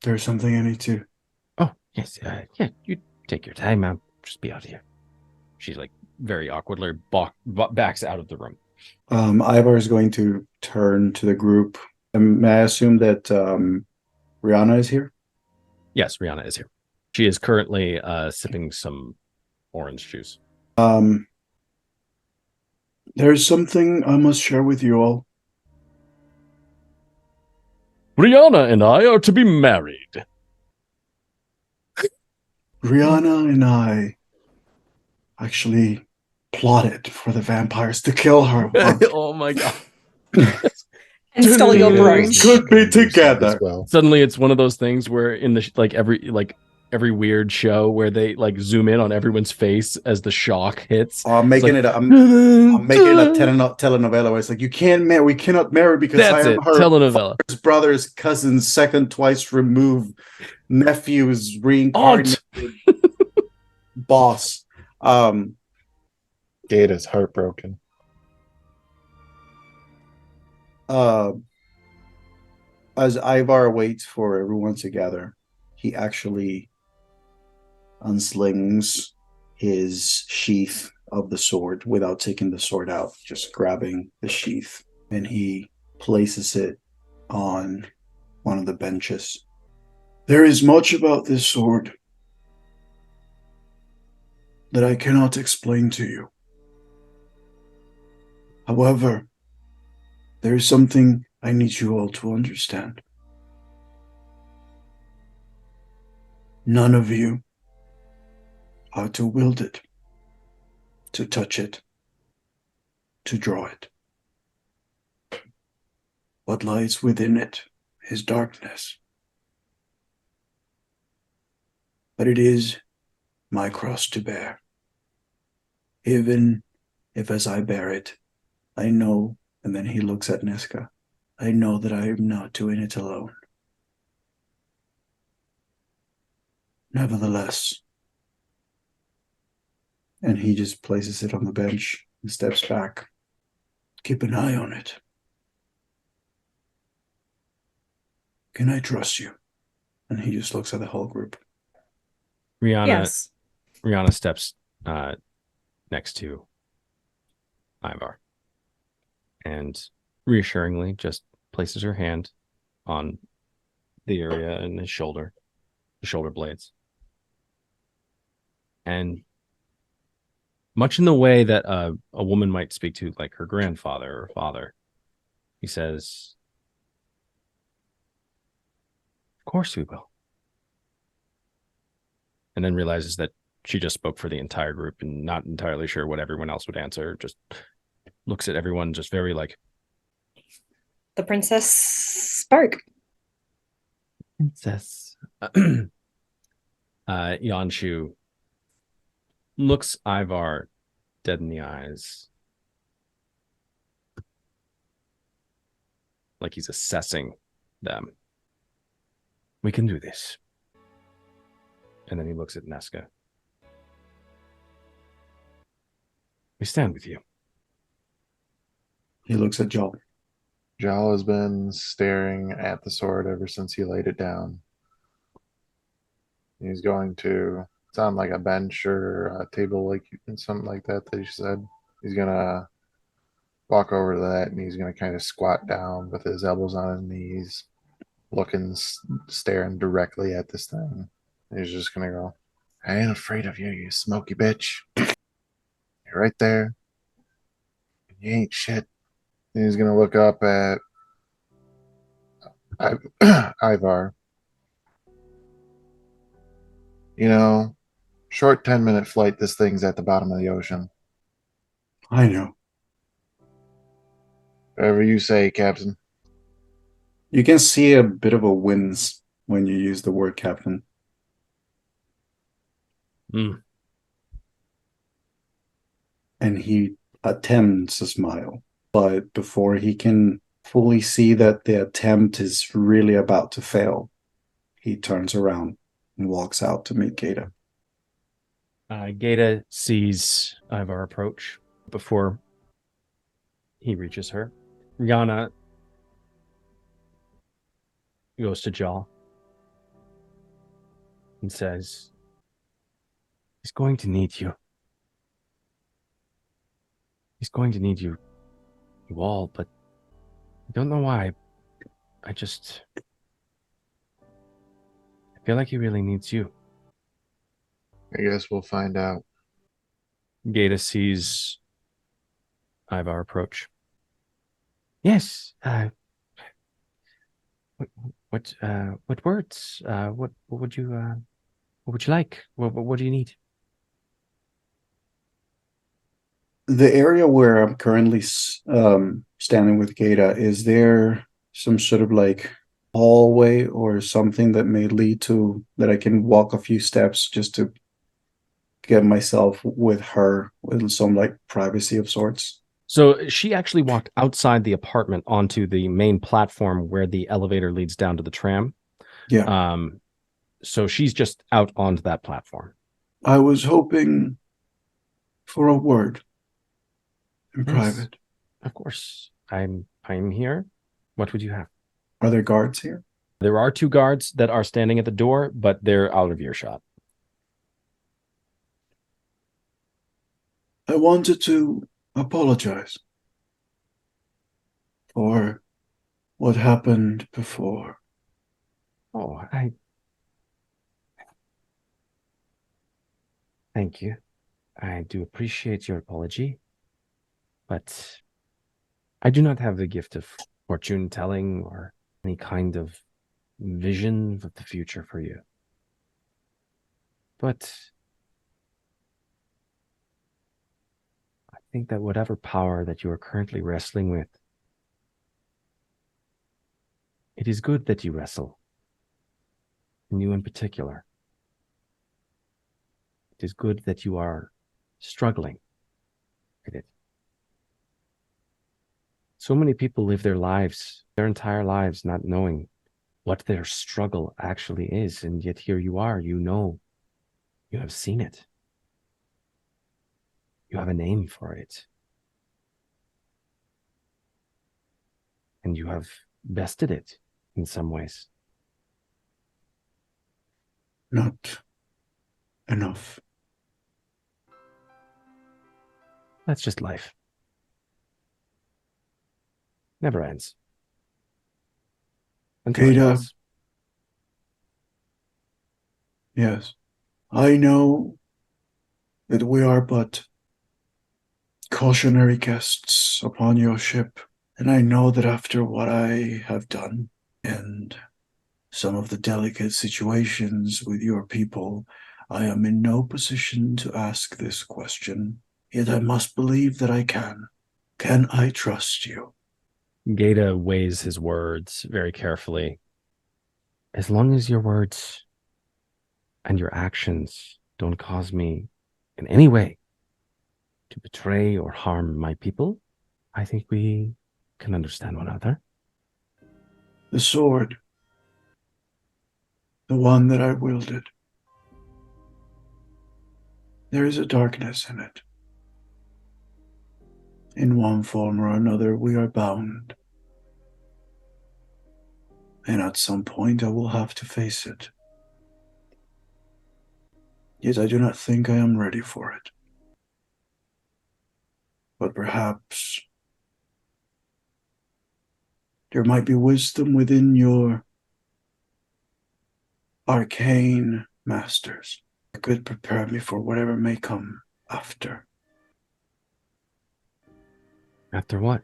S6: There's something I need to.
S1: Oh yes, yeah. You take your time. I'll just be out here. She's like very awkwardly backs out of the room.
S6: Ivar is going to turn to the group. May I assume that Rihanna is here?
S1: Yes, Rihanna is here. She is currently sipping some orange juice.
S6: There's something I must share with you all.
S1: Rihanna and I are to be married.
S6: Rihanna and I actually plotted for the vampires to kill her.
S1: Oh my god.
S3: And stole your brooch.
S6: Could be together.
S2: Well.
S1: Suddenly it's one of those things where in the every weird show where they like zoom in on everyone's face as the shock hits.
S6: I'm making it a telenovela where it's like, you can't marry, we cannot marry because
S1: That's
S6: I am
S1: it.
S6: her
S1: Telenovela.
S6: brother's cousin's second twice removed nephew's reincarnated boss.
S2: Gata's heartbroken.
S6: As Ivar waits for everyone to gather, he actually unslings his sheath of the sword without taking the sword out, just grabbing the sheath, and he places it on one of the benches. There is much about this sword that I cannot explain to you. However, there is something I need you all to understand. None of you are to wield it, to touch it, to draw it. What lies within it is darkness. But it is my cross to bear. Even if as I bear it, I know, and then he looks at Niska, I know that I am not doing it alone. Nevertheless, and he just places it on the bench and steps back. Keep an eye on it. Can I trust you? And he just looks at the whole group.
S3: Yes.
S1: Rihanna steps next to Ivar and reassuringly just places her hand on the area in his shoulder, the shoulder blades. And much in the way that a woman might speak to like her grandfather or father, he says, "Of course we will." And then realizes that she just spoke for the entire group and not entirely sure what everyone else would answer. Just looks at everyone just very like,
S3: The princess spoke.
S1: princess. Yanshu looks Ivar dead in the eyes, like he's assessing them. "We can do this." And then he looks at Niska. "We stand with you."
S6: He looks at Jal.
S2: Jal has been staring at the sword ever since he laid it down. He's going to, it's on like a bench or a table, like something like that you said. He's going to walk over to that and he's going to kind of squat down with his elbows on his knees, looking, staring directly at this thing. He's just going to go, "I ain't afraid of you, you smoky bitch. You're right there. You ain't shit." And he's going to look up at Ivar. "You know, short 10-minute flight, this thing's at the bottom of the ocean.
S6: I know.
S2: Whatever you say, Captain."
S6: You can see a bit of a wince when you use the word captain.
S1: Mm.
S6: And he attempts a smile. But before he can fully see that the attempt is really about to fail, he turns around and walks out to meet Gata.
S1: Gata sees Ivar approach before he reaches her. Rihanna goes to Jal and says, "He's going to need you. He's going to need you all, but I don't know why. I feel like he really needs you."
S2: I guess we'll find out.
S1: Gata sees Ivar approach. "Yes. What words? What would you like? What do you need?"
S6: The area where I'm currently standing with Gata, is there some sort of like hallway or something that may lead to that I can walk a few steps just to get myself with her with some like privacy of sorts?
S1: So she actually walked outside the apartment onto the main platform where the elevator leads down to the tram.
S6: Yeah.
S1: So she's just out onto that platform.
S6: I was hoping for a word in
S1: Yes.
S6: private.
S1: Of course. I'm here. What would you have?
S6: Are there guards here?
S1: There are 2 guards that are standing at the door, but they're out of earshot.
S6: I wanted to apologize for what happened before.
S1: Oh, thank you. I do appreciate your apology, but I do not have the gift of fortune telling or any kind of vision of the future for you. But I think that whatever power that you are currently wrestling with, it is good that you wrestle. And you in particular. It is good that you are struggling with it. So many people live their lives, their entire lives, not knowing what their struggle actually is. And yet here you are, you know, you have seen it. You have a name for it. And you have bested it in some ways.
S6: Not enough.
S1: That's just life. Never ends. Until it
S6: Ada.
S1: does.
S6: Yes, I know that we are but cautionary guests upon your ship, and I know that after what I have done and some of the delicate situations with your people, I am in no position to ask this question, yet I must believe that I can. Can I trust you?
S1: Gata weighs his words very carefully. As long as your words and your actions don't cause me in any way to betray or harm my people, I think we can understand one another.
S6: The sword, the one that I wielded, there is a darkness in it. In one form or another, we are bound. And at some point, I will have to face it. Yet I do not think I am ready for it. But perhaps there might be wisdom within your arcane masters that could prepare me for whatever may come after.
S1: After what?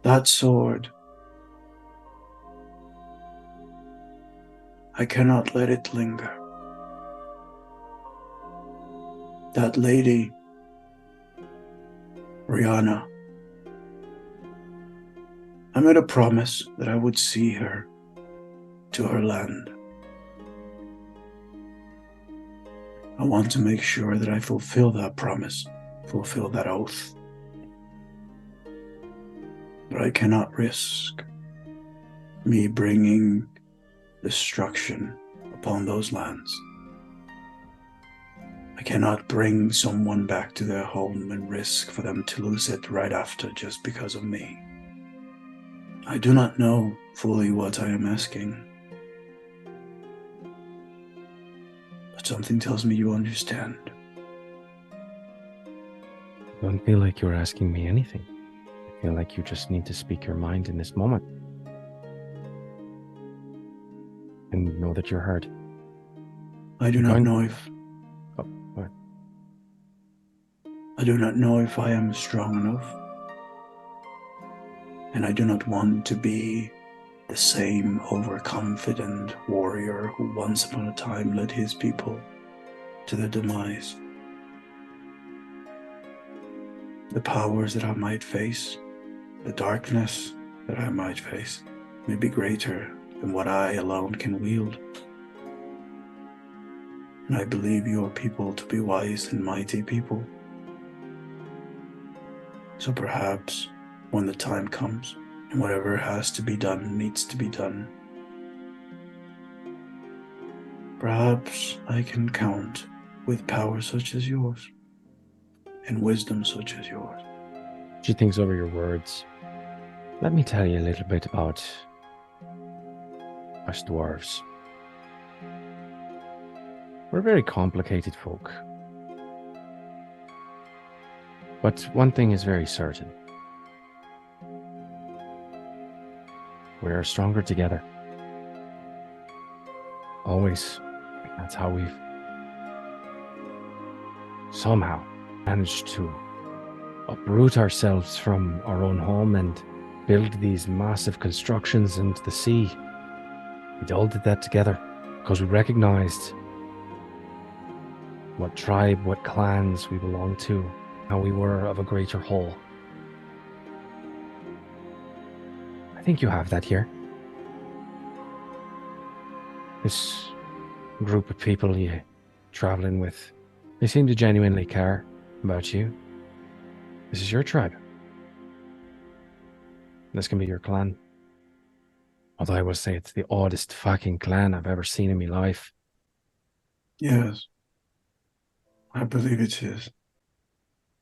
S6: That sword, I cannot let it linger. That lady, Rihanna, I made a promise that I would see her to her land. I want to make sure that I fulfill that promise, fulfill that oath. But I cannot risk me bringing destruction upon those lands. I cannot bring someone back to their home and risk for them to lose it right after just because of me. I do not know fully what I am asking, but something tells me you understand.
S1: I don't feel like you're asking me anything. I feel like you just need to speak your mind in this moment. And know that you're heard.
S6: I do not know if...
S1: Oh, what?
S6: I do not know if I am strong enough. And I do not want to be the same overconfident warrior who once upon a time led his people to their demise. The powers that I might face, the darkness that I might face, may be greater than what I alone can wield. And I believe your people to be wise and mighty people. So perhaps when the time comes and whatever has to be done needs to be done, perhaps I can count with power such as yours and wisdom such as yours.
S1: She thinks over your words. Let me tell you a little bit about us dwarves. We're very complicated folk. But one thing is very certain. We are stronger together. Always. That's how we've somehow managed to uproot ourselves from our own home and build these massive constructions into the sea. We all did that together because we recognized what tribe, what clans we belonged to, how we were of a greater whole. I think you have that here. This group of people you're traveling with, they seem to genuinely care about you. This is your tribe. This can be your clan. Although I will say it's the oddest fucking clan I've ever seen in my life.
S6: Yes, I believe it is.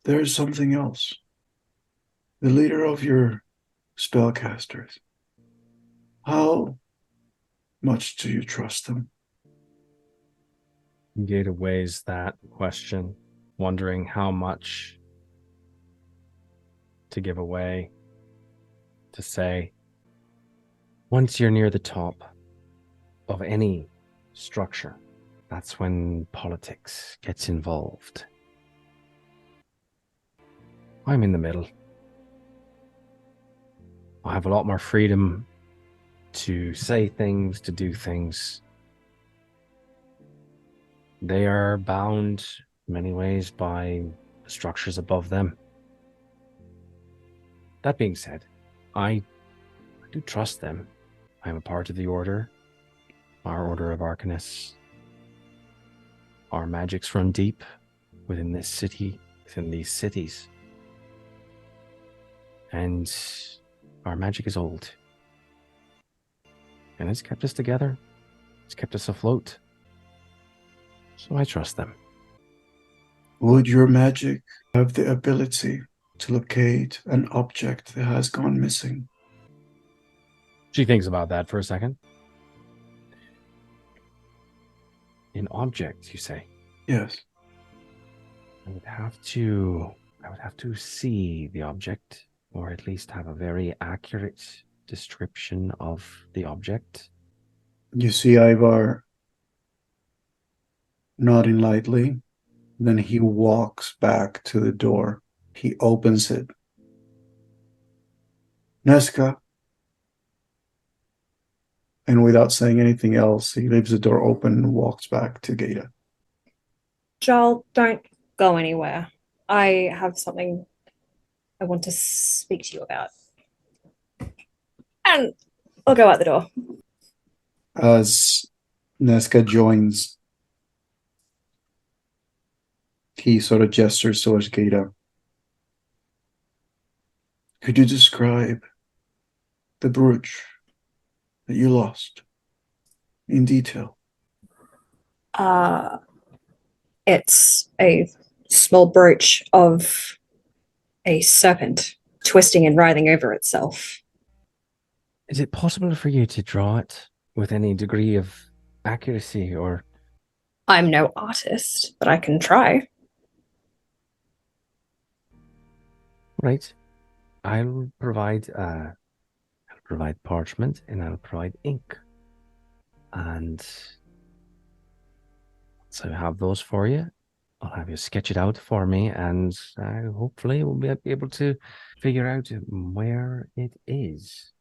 S6: There is something else. The leader of your spellcasters. How much do you trust them?
S1: Gata weighs that question, wondering how much to give away, to say. Once you're near the top of any structure, that's when politics gets involved. I'm in the middle. I have a lot more freedom to say things, to do things. They are bound in many ways by the structures above them. That being said, I do trust them. I'm a part of the Order, our Order of Arcanists. Our magics run deep within this city, within these cities. And our magic is old. And it's kept us together. It's kept us afloat. So I trust them.
S6: Would your magic have the ability to locate an object that has gone missing?
S1: She thinks about that for a second. An object, you say?
S6: Yes.
S1: I would have to see the object, or at least have a very accurate description of the object.
S6: You see Ivar nodding lightly. Then he walks back to the door. He opens it. Nesca. And without saying anything else, he leaves the door open and walks back to Gata.
S3: Joel, don't go anywhere. I have something I want to speak to you about. And I'll go out the door.
S6: As Nesca joins, he sort of gestures towards Gata. Could you describe the brooch that you lost in detail?
S3: It's a small brooch of a serpent twisting and writhing over itself.
S1: Is it possible for you to draw it with any degree of accuracy, or?
S3: I'm no artist, but I can try.
S1: Right. I'll provide parchment and I'll provide ink. And so I have those for you. I'll have you sketch it out for me, and hopefully we'll be able to figure out where it is.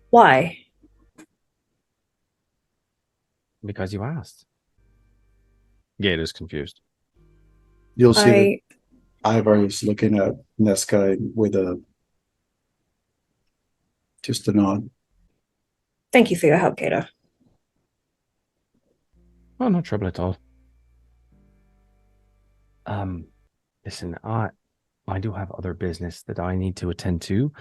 S3: Why?
S1: Because you asked. Gata's confused.
S6: You'll see that Ivar is looking at Nesca with just a nod.
S3: Thank you for your help, Gata.
S1: Oh, no trouble at all. Listen, I do have other business that I need to attend to.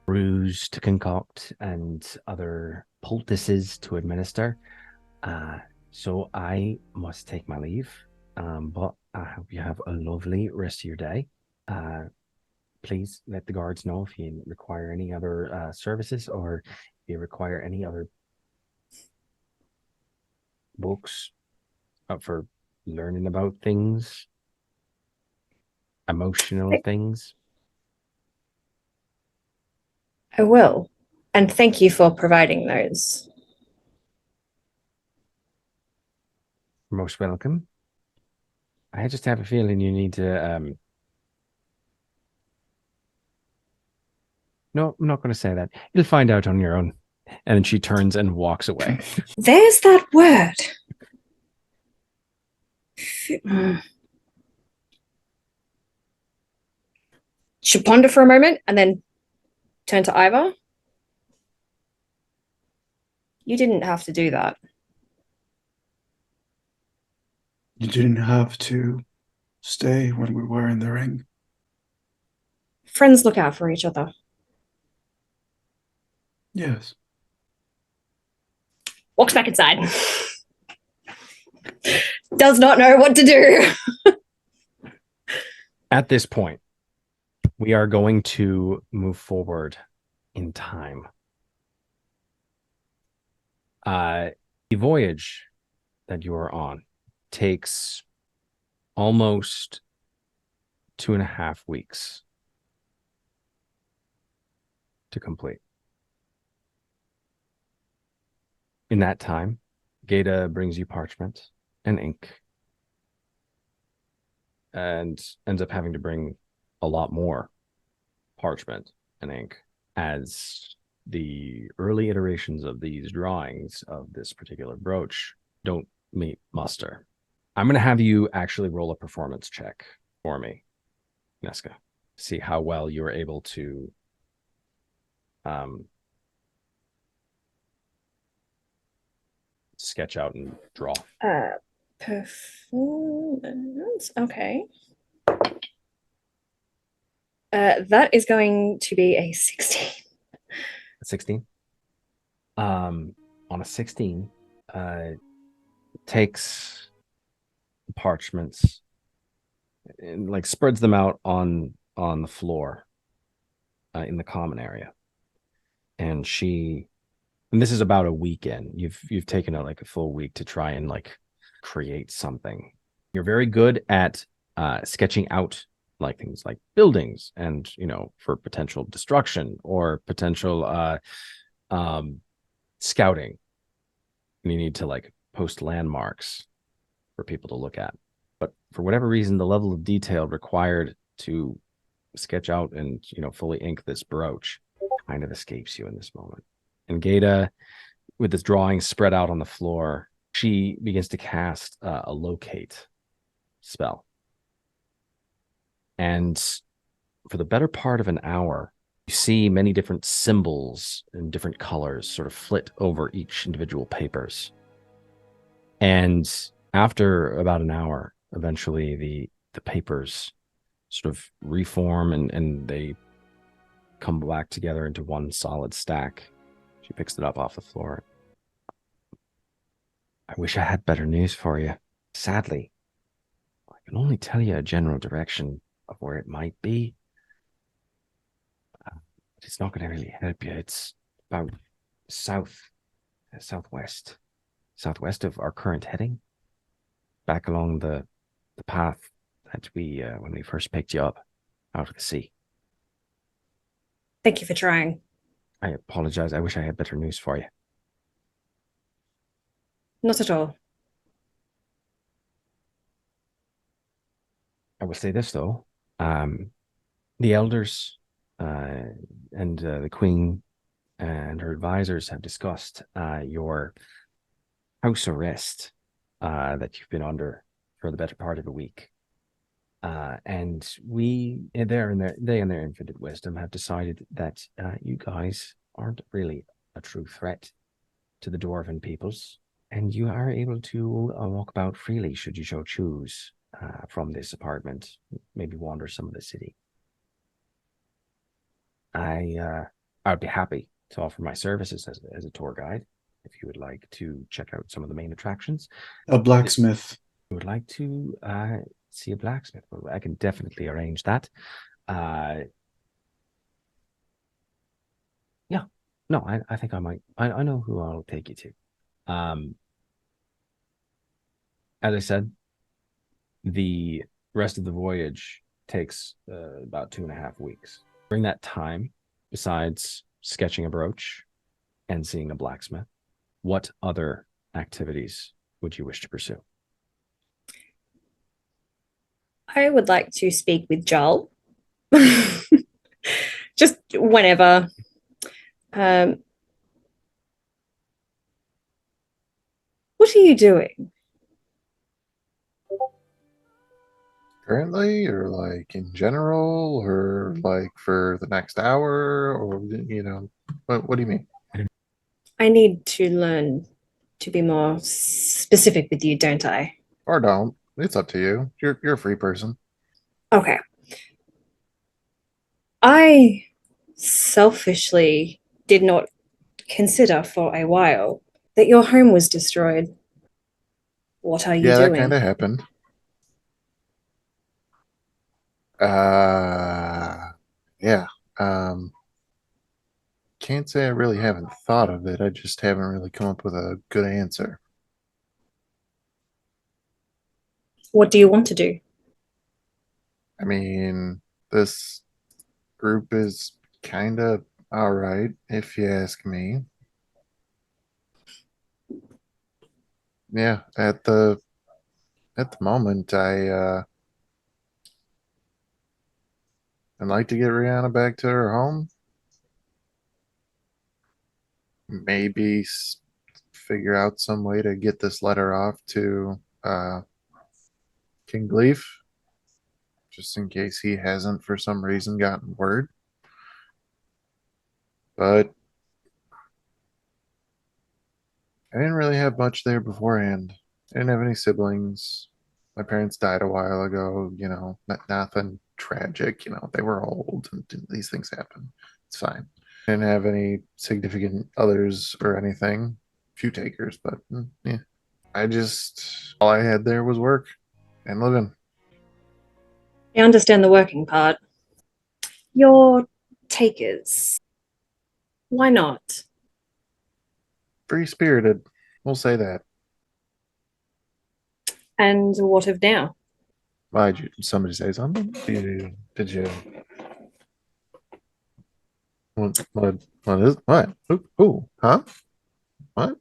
S1: Brews to concoct and other poultices to administer. So I must take my leave. But I hope you have a lovely rest of your day. Please let the guards know if you require any other services, or if you require any other books for learning about things. emotional things.
S3: I will. And thank you for providing those.
S1: You're most welcome. I just have a feeling you need to no, I'm not going to say that. You'll find out on your own. And then she turns and walks away.
S3: There's that word. She'll ponder for a moment and then turn to Ivar. You didn't have to do that.
S6: You didn't have to stay when we were in the ring.
S3: Friends look out for each other.
S6: Yes.
S3: Walks back inside. Does not know what to do.
S1: At this point, we are going to move forward in time. The voyage that you are on takes almost 2.5 weeks to complete. In that time, Gata brings you parchment and ink and ends up having to bring a lot more parchment and ink as the early iterations of these drawings of this particular brooch don't meet muster. I'm going to have you actually roll a performance check for me, Nesca. See how well you are able to sketch out and draw.
S3: Performance. Okay. That is going to be a 16.
S1: 16. On a 16, takes parchments and like spreads them out on the floor in the common area. And this is about a weekend. You've taken a full week to try and like create something. You're very good at sketching out like things like buildings and, for potential destruction or potential scouting. And you need to like post landmarks for people to look at. But for whatever reason, the level of detail required to sketch out and, fully ink this brooch kind of escapes you in this moment. And Gata, with this drawing spread out on the floor, she begins to cast a locate spell. And for the better part of an hour, you see many different symbols in different colors sort of flit over each individual papers. And after about an hour, eventually the papers sort of reform and they come back together into one solid stack. She picks it up off the floor. I wish I had better news for you. Sadly, I can only tell you a general direction of where it might be. It's not going to really help you. It's about southwest of our current heading, back along the path that we when we first picked you up out of the sea.
S3: Thank you for trying.
S1: I apologize. I wish I had better news for you.
S3: Not at all.
S1: I will say this though, the elders and the queen and her advisors have discussed your house arrest that you've been under for the better part of a week. And they in their infinite wisdom have decided that you guys aren't really a true threat to the dwarven peoples, and you are able to walk about freely should you so choose from this apartment, maybe wander some of the city. I would be happy to offer my services as a tour guide if you would like to check out some of the main attractions.
S6: A blacksmith.
S1: If you would like to see a blacksmith, well, I can definitely arrange that. Yeah, no, I think I might. I know who I'll take you to. As I said, the rest of the voyage takes about 2.5 weeks. During that time, besides sketching a brooch and seeing a blacksmith, what other activities would you wish to pursue?
S3: I would like to speak with Joel. Just whenever. What are you doing?
S2: Currently, or like in general, or like for the next hour, or what do you mean?
S3: I need to learn to be more specific with you, don't I?
S2: Or don't. It's up to you. You're a free person.
S3: Okay. I selfishly did not consider for a while that your home was destroyed. What are you
S2: Yeah, that
S3: doing?
S2: kind of happened. Yeah. Can't say I really haven't thought of it. I just haven't really come up with a good answer.
S3: What do you want to do?
S2: I mean, this group is kind of all right, if you ask me. Yeah, at the moment, I'd like to get Rihanna back to her home. Maybe figure out some way to get this letter off to King Gleef, just in case he hasn't for some reason gotten word. But I didn't really have much there beforehand. I didn't have any siblings. My parents died a while ago, nothing tragic, they were old and these things happen. It's fine. I didn't have any significant others or anything. Few takers, but yeah. All I had there was work and living.
S3: I understand the working part. Your takers. Why not?
S2: Free spirited. We'll say that.
S3: And what of now?
S2: Why did somebody say something? Did you? What? Who? Huh? What?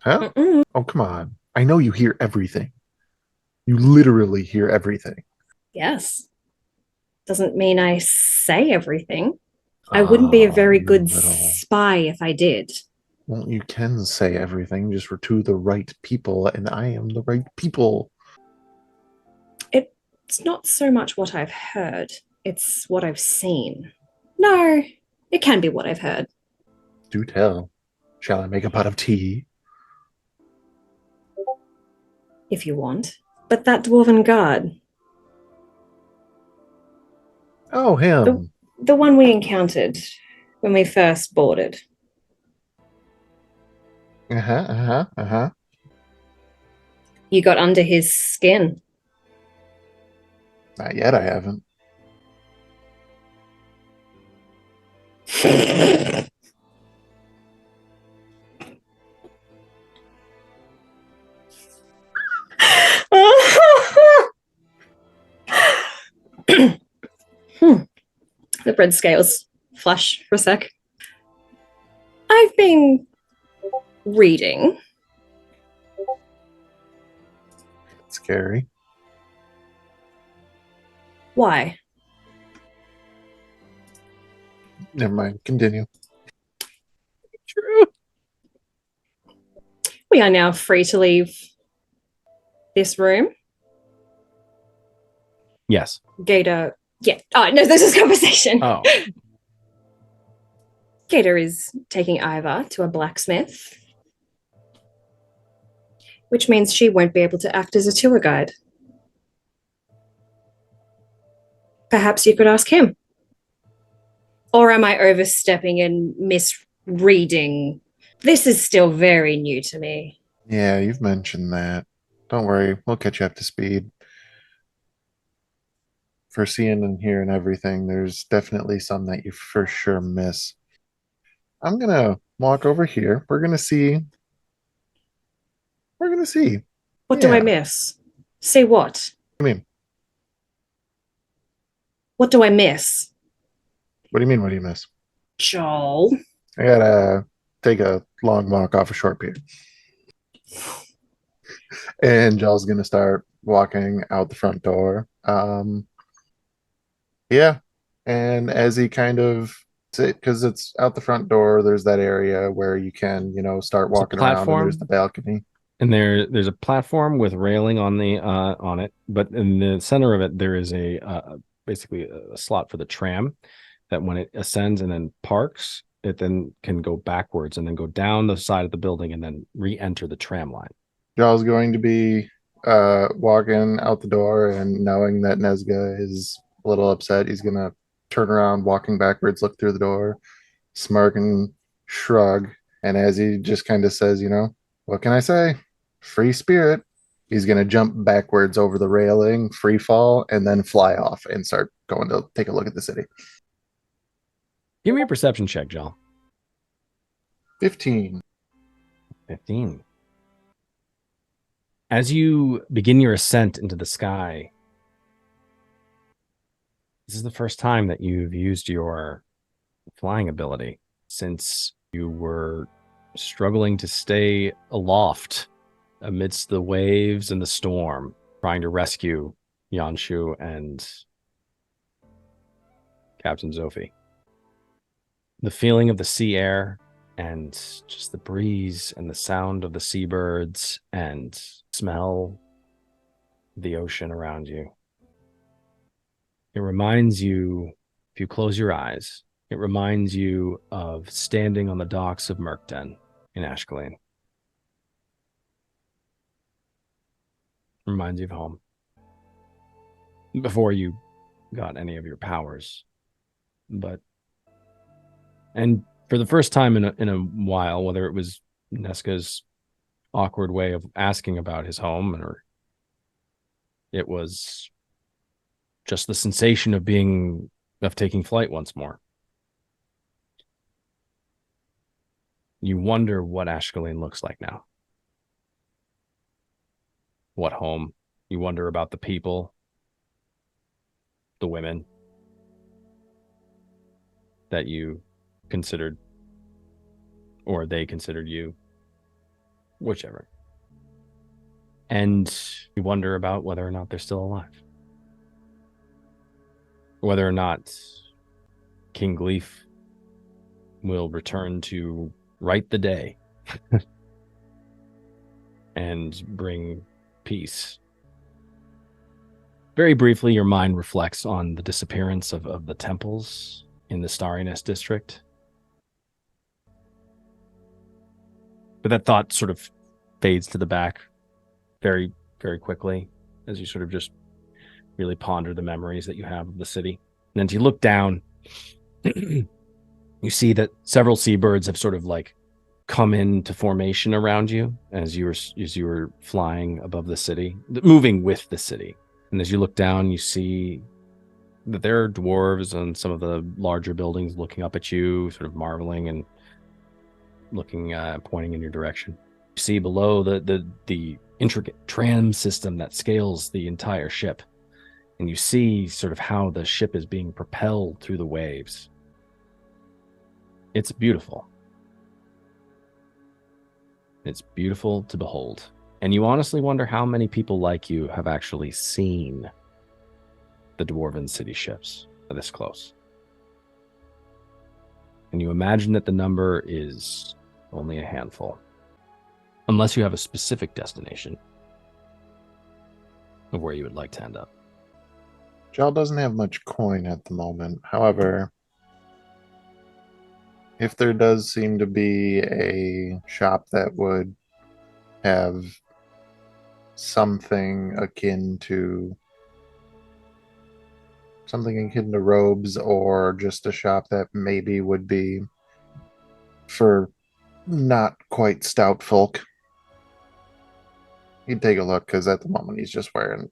S2: Huh?
S3: Mm-mm.
S2: Oh, come on. I know you hear everything. You literally hear everything.
S3: Yes. Doesn't mean I say everything. I wouldn't be a very
S2: you
S3: good
S2: little.
S3: spy if I did.
S2: Well, you can say everything just for to the right people, and I am the right people.
S3: It's not so much what I've heard, it's what I've seen. No, it can be what I've heard.
S2: Do tell. Shall I make a pot of tea?
S3: If you want. But that dwarven guard,
S2: Oh, him.
S3: the one we encountered when we first boarded.
S2: Uh-huh.
S3: You got under his skin.
S2: Not yet, I haven't.
S3: The bread scales flash for a sec. I've been reading.
S2: Scary.
S3: Why?
S2: Never mind. Continue.
S3: True. We are now free to leave this room.
S1: Yes.
S3: Gator. Yeah. Oh, no, this is conversation.
S1: Oh.
S3: Gator is taking Iva to a blacksmith, which means she won't be able to act as a tour guide. Perhaps you could ask him. Or am I overstepping and misreading? This is still very new to me.
S2: Yeah, you've mentioned that. Don't worry. We'll catch you up to speed. For seeing and hearing everything, there's definitely some that you for sure miss. I'm going to walk over here. We're going to see.
S3: What do I miss? Say what?
S2: I mean,
S3: What do I miss?
S2: What do you mean? What do you miss?
S3: Joel.
S2: I gotta take a long walk off a short pier. And Joel's gonna start walking out the front door. Yeah. And as he kind of because it's out the front door, there's that area where you can, start
S1: There's a
S2: walking around, and
S1: platform.
S2: there's the balcony.
S1: And there's a platform with railing on the on it, but in the center of it there is a basically a slot for the tram that when it ascends and then parks, it then can go backwards and then go down the side of the building and then re-enter the tram line.
S2: Joel's going to be walking out the door, and knowing that Nezga is a little upset, he's gonna turn around, walking backwards, look through the door, smirk and shrug. And as he just kind of says, what can I say? Free spirit. He's gonna jump backwards over the railing, free fall, and then fly off and start going to take a look at the city.
S1: Give me a perception check, Joel.
S2: 15.
S1: 15. As you begin your ascent into the sky, this is the first time that you've used your flying ability since you were struggling to stay aloft amidst the waves and the storm, trying to rescue Yanshu and Captain Zophie. The feeling of the sea air and just the breeze and the sound of the seabirds and smell the ocean around you. It reminds you, if you close your eyes, it reminds you of standing on the docks of Hord'n in Ashcaleen. Reminds you of home. Before you got any of your powers. And for the first time in a while, whether it was Neska's awkward way of asking about his home, or it was just the sensation of taking flight once more. You wonder what Ashcaleen looks like now. What home? You wonder about the people, the women that you considered, or they considered you, whichever. And you wonder about whether or not they're still alive. Whether or not King Gleef will return to right the day and bring peace. Very briefly, your mind reflects on the disappearance of the temples in the Starry-Nest district. But that thought sort of fades to the back very, very quickly as you sort of just really ponder the memories that you have of the city. And as you look down, you see that several seabirds have sort of like come into formation around you as you were flying above the city, moving with the city. And as you look down, you see that there are dwarves on some of the larger buildings looking up at you, sort of marveling and looking, pointing in your direction. You see below the intricate tram system that scales the entire ship. And you see sort of how the ship is being propelled through the waves. It's beautiful. It's beautiful to behold. And you honestly wonder how many people like you have actually seen the Dwarven city ships this close. And you imagine that the number is only a handful. Unless you have a specific destination of where you would like to end up.
S2: Jal doesn't have much coin at the moment. However, if there does seem to be a shop that would have something akin to robes, or just a shop that maybe would be for not quite stout folk, he'd take a look, because at the moment he's just wearing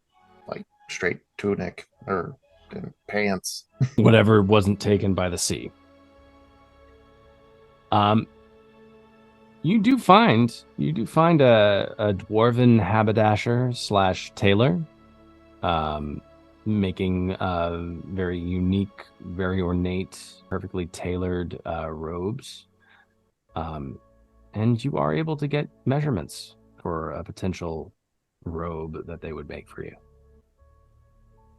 S2: like straight tunic or pants.
S1: Whatever wasn't taken by the sea. You do find a dwarven haberdasher / tailor. making very unique, very ornate, perfectly tailored robes. And you are able to get measurements for a potential robe that they would make for you.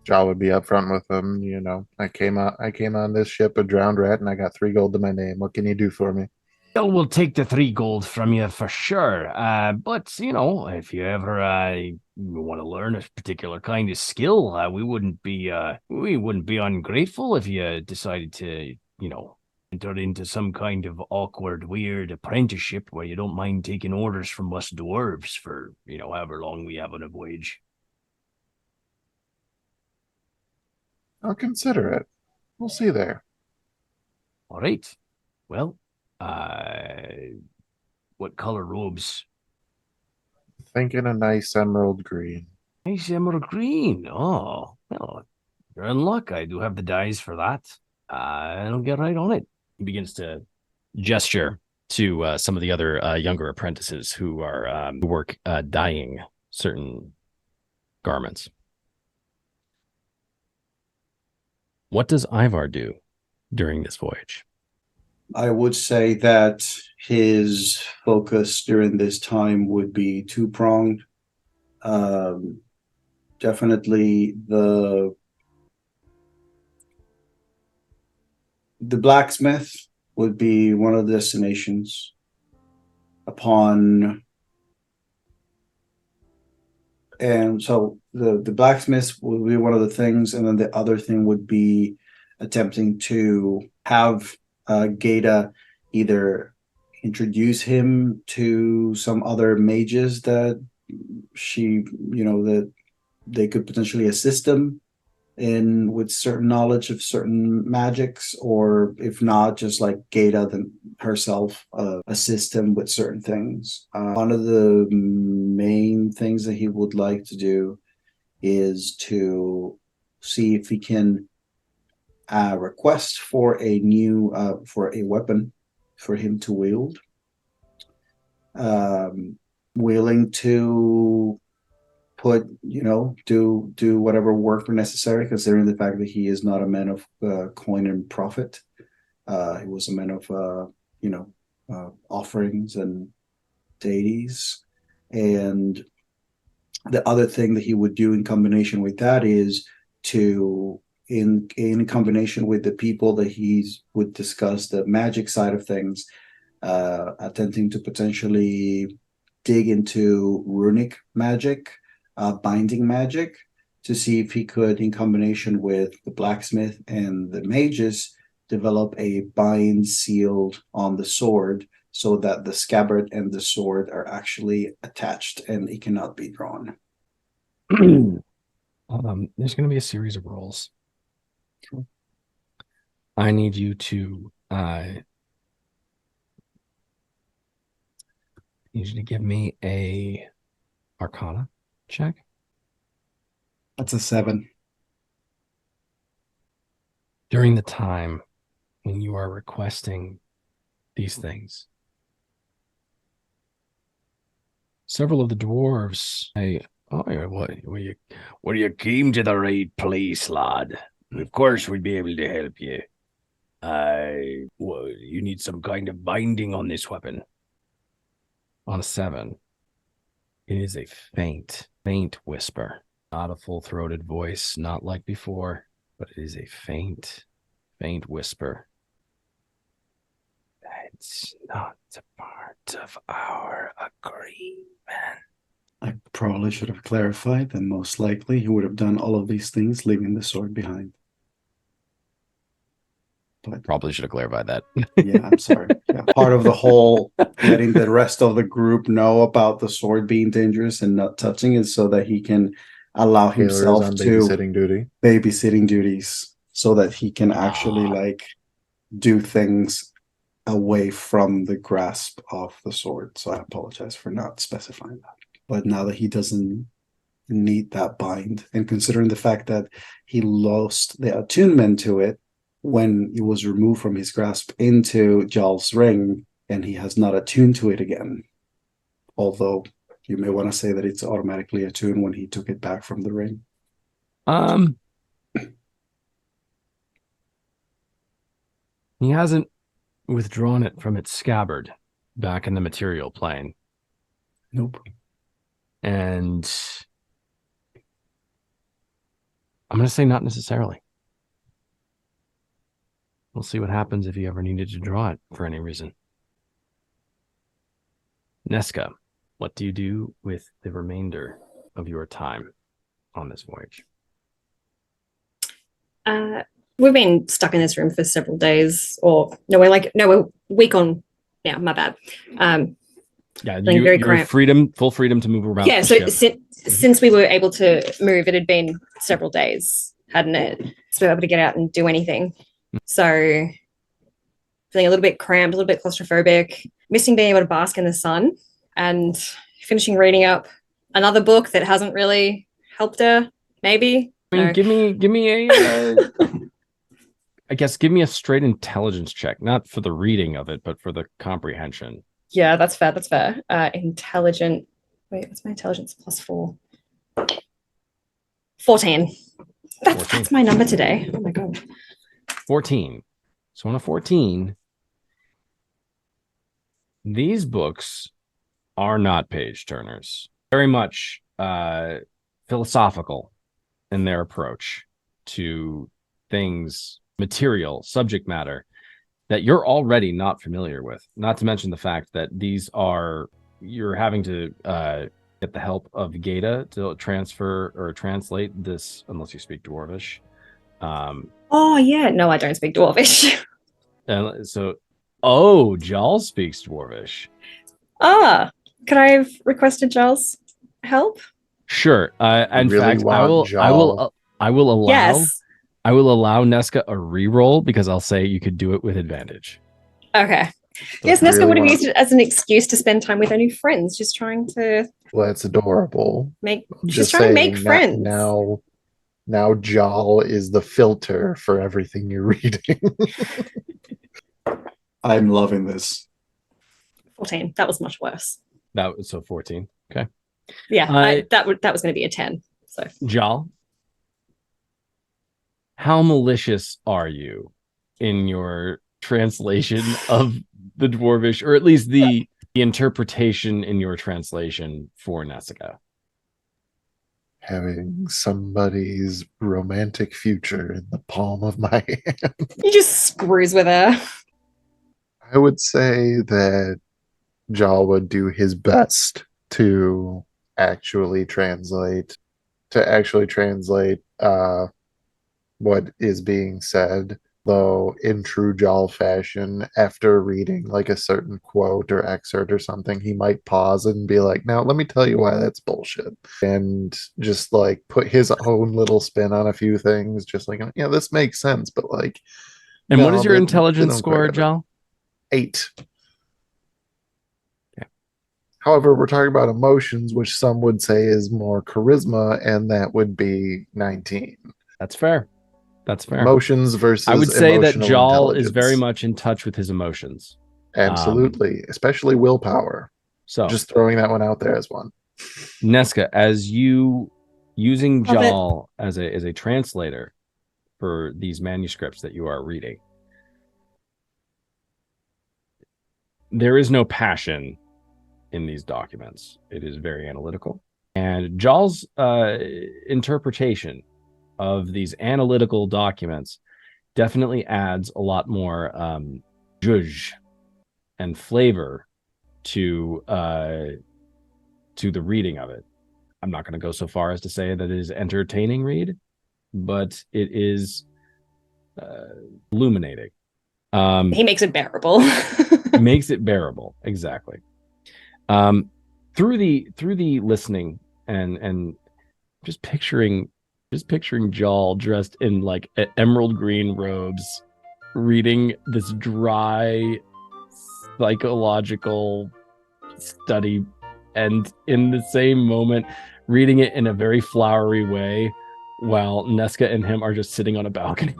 S2: Jal would be upfront with them. You know, I came on this ship a drowned rat, and I got 3 gold to my name. What can you do for me?
S1: Well, we'll take the 3 gold from you for sure. But if you ever want to learn a particular kind of skill, we wouldn't be ungrateful if you decided to, enter into some kind of awkward, weird apprenticeship where you don't mind taking orders from us dwarves for, however long we have on a voyage.
S2: I'll consider it. We'll see there.
S1: All right. Well, what color robes?
S2: Thinking a nice emerald green.
S1: Nice emerald green. Oh, well, you're in luck. I do have the dyes for that. I'll get right on it. He begins to gesture to some of the other younger apprentices who are who work dyeing certain garments. What does Ivar do during this voyage?
S6: I would say that his focus during this time would be two-pronged. Definitely the blacksmith would be one of the destinations. And so the blacksmith would be one of the things, and then the other thing would be attempting to have Gata either introduce him to some other mages that that they could potentially assist him in with certain knowledge of certain magics, or if not, just like Gata herself assist him with certain things. One of the main things that he would like to do is to see if he can request for a new for a weapon for him to wield. Willing to put do whatever work necessary, considering the fact that he is not a man of coin and profit. He was a man of offerings and deities. And the other thing that he would do in combination with that is to in combination with the people that he would discuss the magic side of things, attempting to potentially dig into runic magic, binding magic, to see if he could, in combination with the blacksmith and the mages, develop a bind sealed on the sword so that the scabbard and the sword are actually attached and it cannot be drawn.
S1: There's going to be a series of rolls. I need you to give me a Arcana check.
S6: That's a 7.
S1: During the time when you are requesting these things, several of the dwarves say, "Oh, you came to the right place, lad. Of course, we'd be able to help you. You need some kind of binding on this weapon." On a 7, it is a faint whisper, not a full-throated voice, not like before, but it is a faint whisper. It's not a part of our agreement.
S6: I probably should have clarified that most likely he would have done all of these things leaving the sword behind. But
S1: probably should have clarified that.
S6: Yeah, I'm sorry. Yeah, part of the whole letting the rest of the group know about the sword being dangerous and not touching it, so that he can allow himself
S2: on
S6: to
S2: babysitting
S6: duties, so that he can actually do things away from the grasp of the sword. So I apologize for not specifying that. But now that he doesn't need that bind, and considering the fact that he lost the attunement to it when it was removed from his grasp into Jarl's ring, and he has not attuned to it again. Although you may want to say that it's automatically attuned when he took it back from the ring.
S1: He hasn't withdrawn it from its scabbard back in the material plane.
S6: Nope.
S1: And I'm going to say not necessarily. We'll see what happens if he ever needed to draw it for any reason. Nesca, what do you do with the remainder of your time on this voyage?
S3: We've been stuck in this room for several days, or we're a week on. Yeah, my bad.
S1: Yeah,
S3: very
S1: you're
S3: cramped.
S1: full freedom to move around.
S3: Yeah, so since we were able to move, it had been several days, hadn't it? So we were able to get out and do anything. So feeling a little bit cramped, a little bit claustrophobic, missing being able to bask in the sun, and finishing reading up another book that hasn't really helped her. Maybe.
S1: I mean, give me a. I guess give me a straight intelligence check, not for the reading of it, but for the comprehension.
S3: Yeah, that's fair. That's fair. Intelligent. Wait, what's my intelligence +4? 14.
S1: 14.
S3: That's my number today. Oh my god.
S1: 14. So on a 14, these books are not page turners. Very much philosophical in their approach to things, material, subject matter that you're already not familiar with. Not to mention the fact that you're having to get the help of Gata to transfer or translate this, unless you speak Dwarvish.
S3: Oh yeah, no, I don't speak Dwarvish.
S1: And so, Jal speaks Dwarvish.
S3: Could I have requested Giles' help?
S1: Sure. In
S2: really
S1: fact,
S2: want
S1: I will allow.
S3: Yes.
S1: I will allow Nesca a reroll because I'll say you could do it with advantage.
S3: Okay. Yes, Nesca would have used it as an excuse to spend time with her new friends. She's trying to
S2: Well, that's adorable.
S3: She's trying to make friends.
S2: Now Jal is the filter for everything you're reading.
S4: I'm loving this.
S3: 14. That was much worse.
S1: That was so 14. Okay.
S3: Yeah, that was going to be a 10. So
S1: Jal, how malicious are you in your translation of the Dwarvish, or at least the interpretation in your translation for Nesca?
S2: Having somebody's romantic future in the palm of my hand.
S3: he just screws with her.
S2: I would say that Jal would do his best to actually translate what is being said, though in true Jal fashion, after reading like a certain quote or excerpt or something, he might pause and be like, now let me tell you why that's bullshit, and just like put his own little spin on a few things, just like, yeah, this makes sense, but like.
S1: And
S2: no,
S1: what is your
S2: they
S1: intelligence
S2: don't
S1: score,
S2: quite get it.
S1: Jal?
S2: 8.
S1: Okay.
S2: However, we're talking about emotions, which some would say is more charisma, and that would be 19.
S1: That's fair. That's fair.
S2: Emotions versus
S1: I would say that
S2: emotional
S1: Jal is
S2: intelligence.
S1: very much in touch with his emotions.
S2: Absolutely, especially willpower.
S1: So
S2: Just throwing that one out there as one.
S1: Nesca, as you using
S3: Love it.
S1: Jal as a translator for these manuscripts that you are reading, there is no passion in these documents. It is very analytical. And Jal's interpretation of these analytical documents definitely adds a lot more zhuzh and flavor to the reading of it. I'm not going to go so far as to say that it is entertaining read, but it is illuminating.
S3: He makes it bearable.
S1: Makes it bearable, exactly. Through the listening and just picturing Jal dressed in like emerald green robes, reading this dry psychological study, and in the same moment reading it in a very flowery way, while Nesca and him are just sitting on a balcony.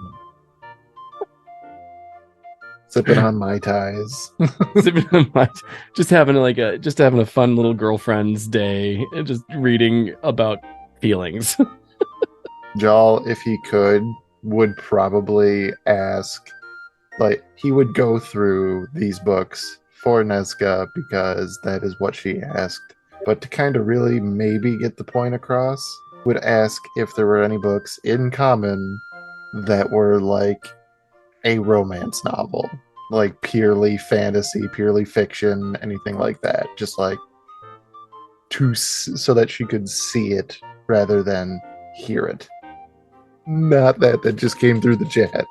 S2: Sipping on Mai Tais.
S1: just having a fun little girlfriend's day, and just reading about feelings.
S2: Jal, if he could, would probably ask Like, he would go through these books for Nezca because that is what she asked. But to kind of really maybe get the point across, would ask if there were any books in common that were like a romance novel, like purely fantasy, purely fiction, anything like that. Just like so that she could see it rather than hear it. Not that just came through the chat.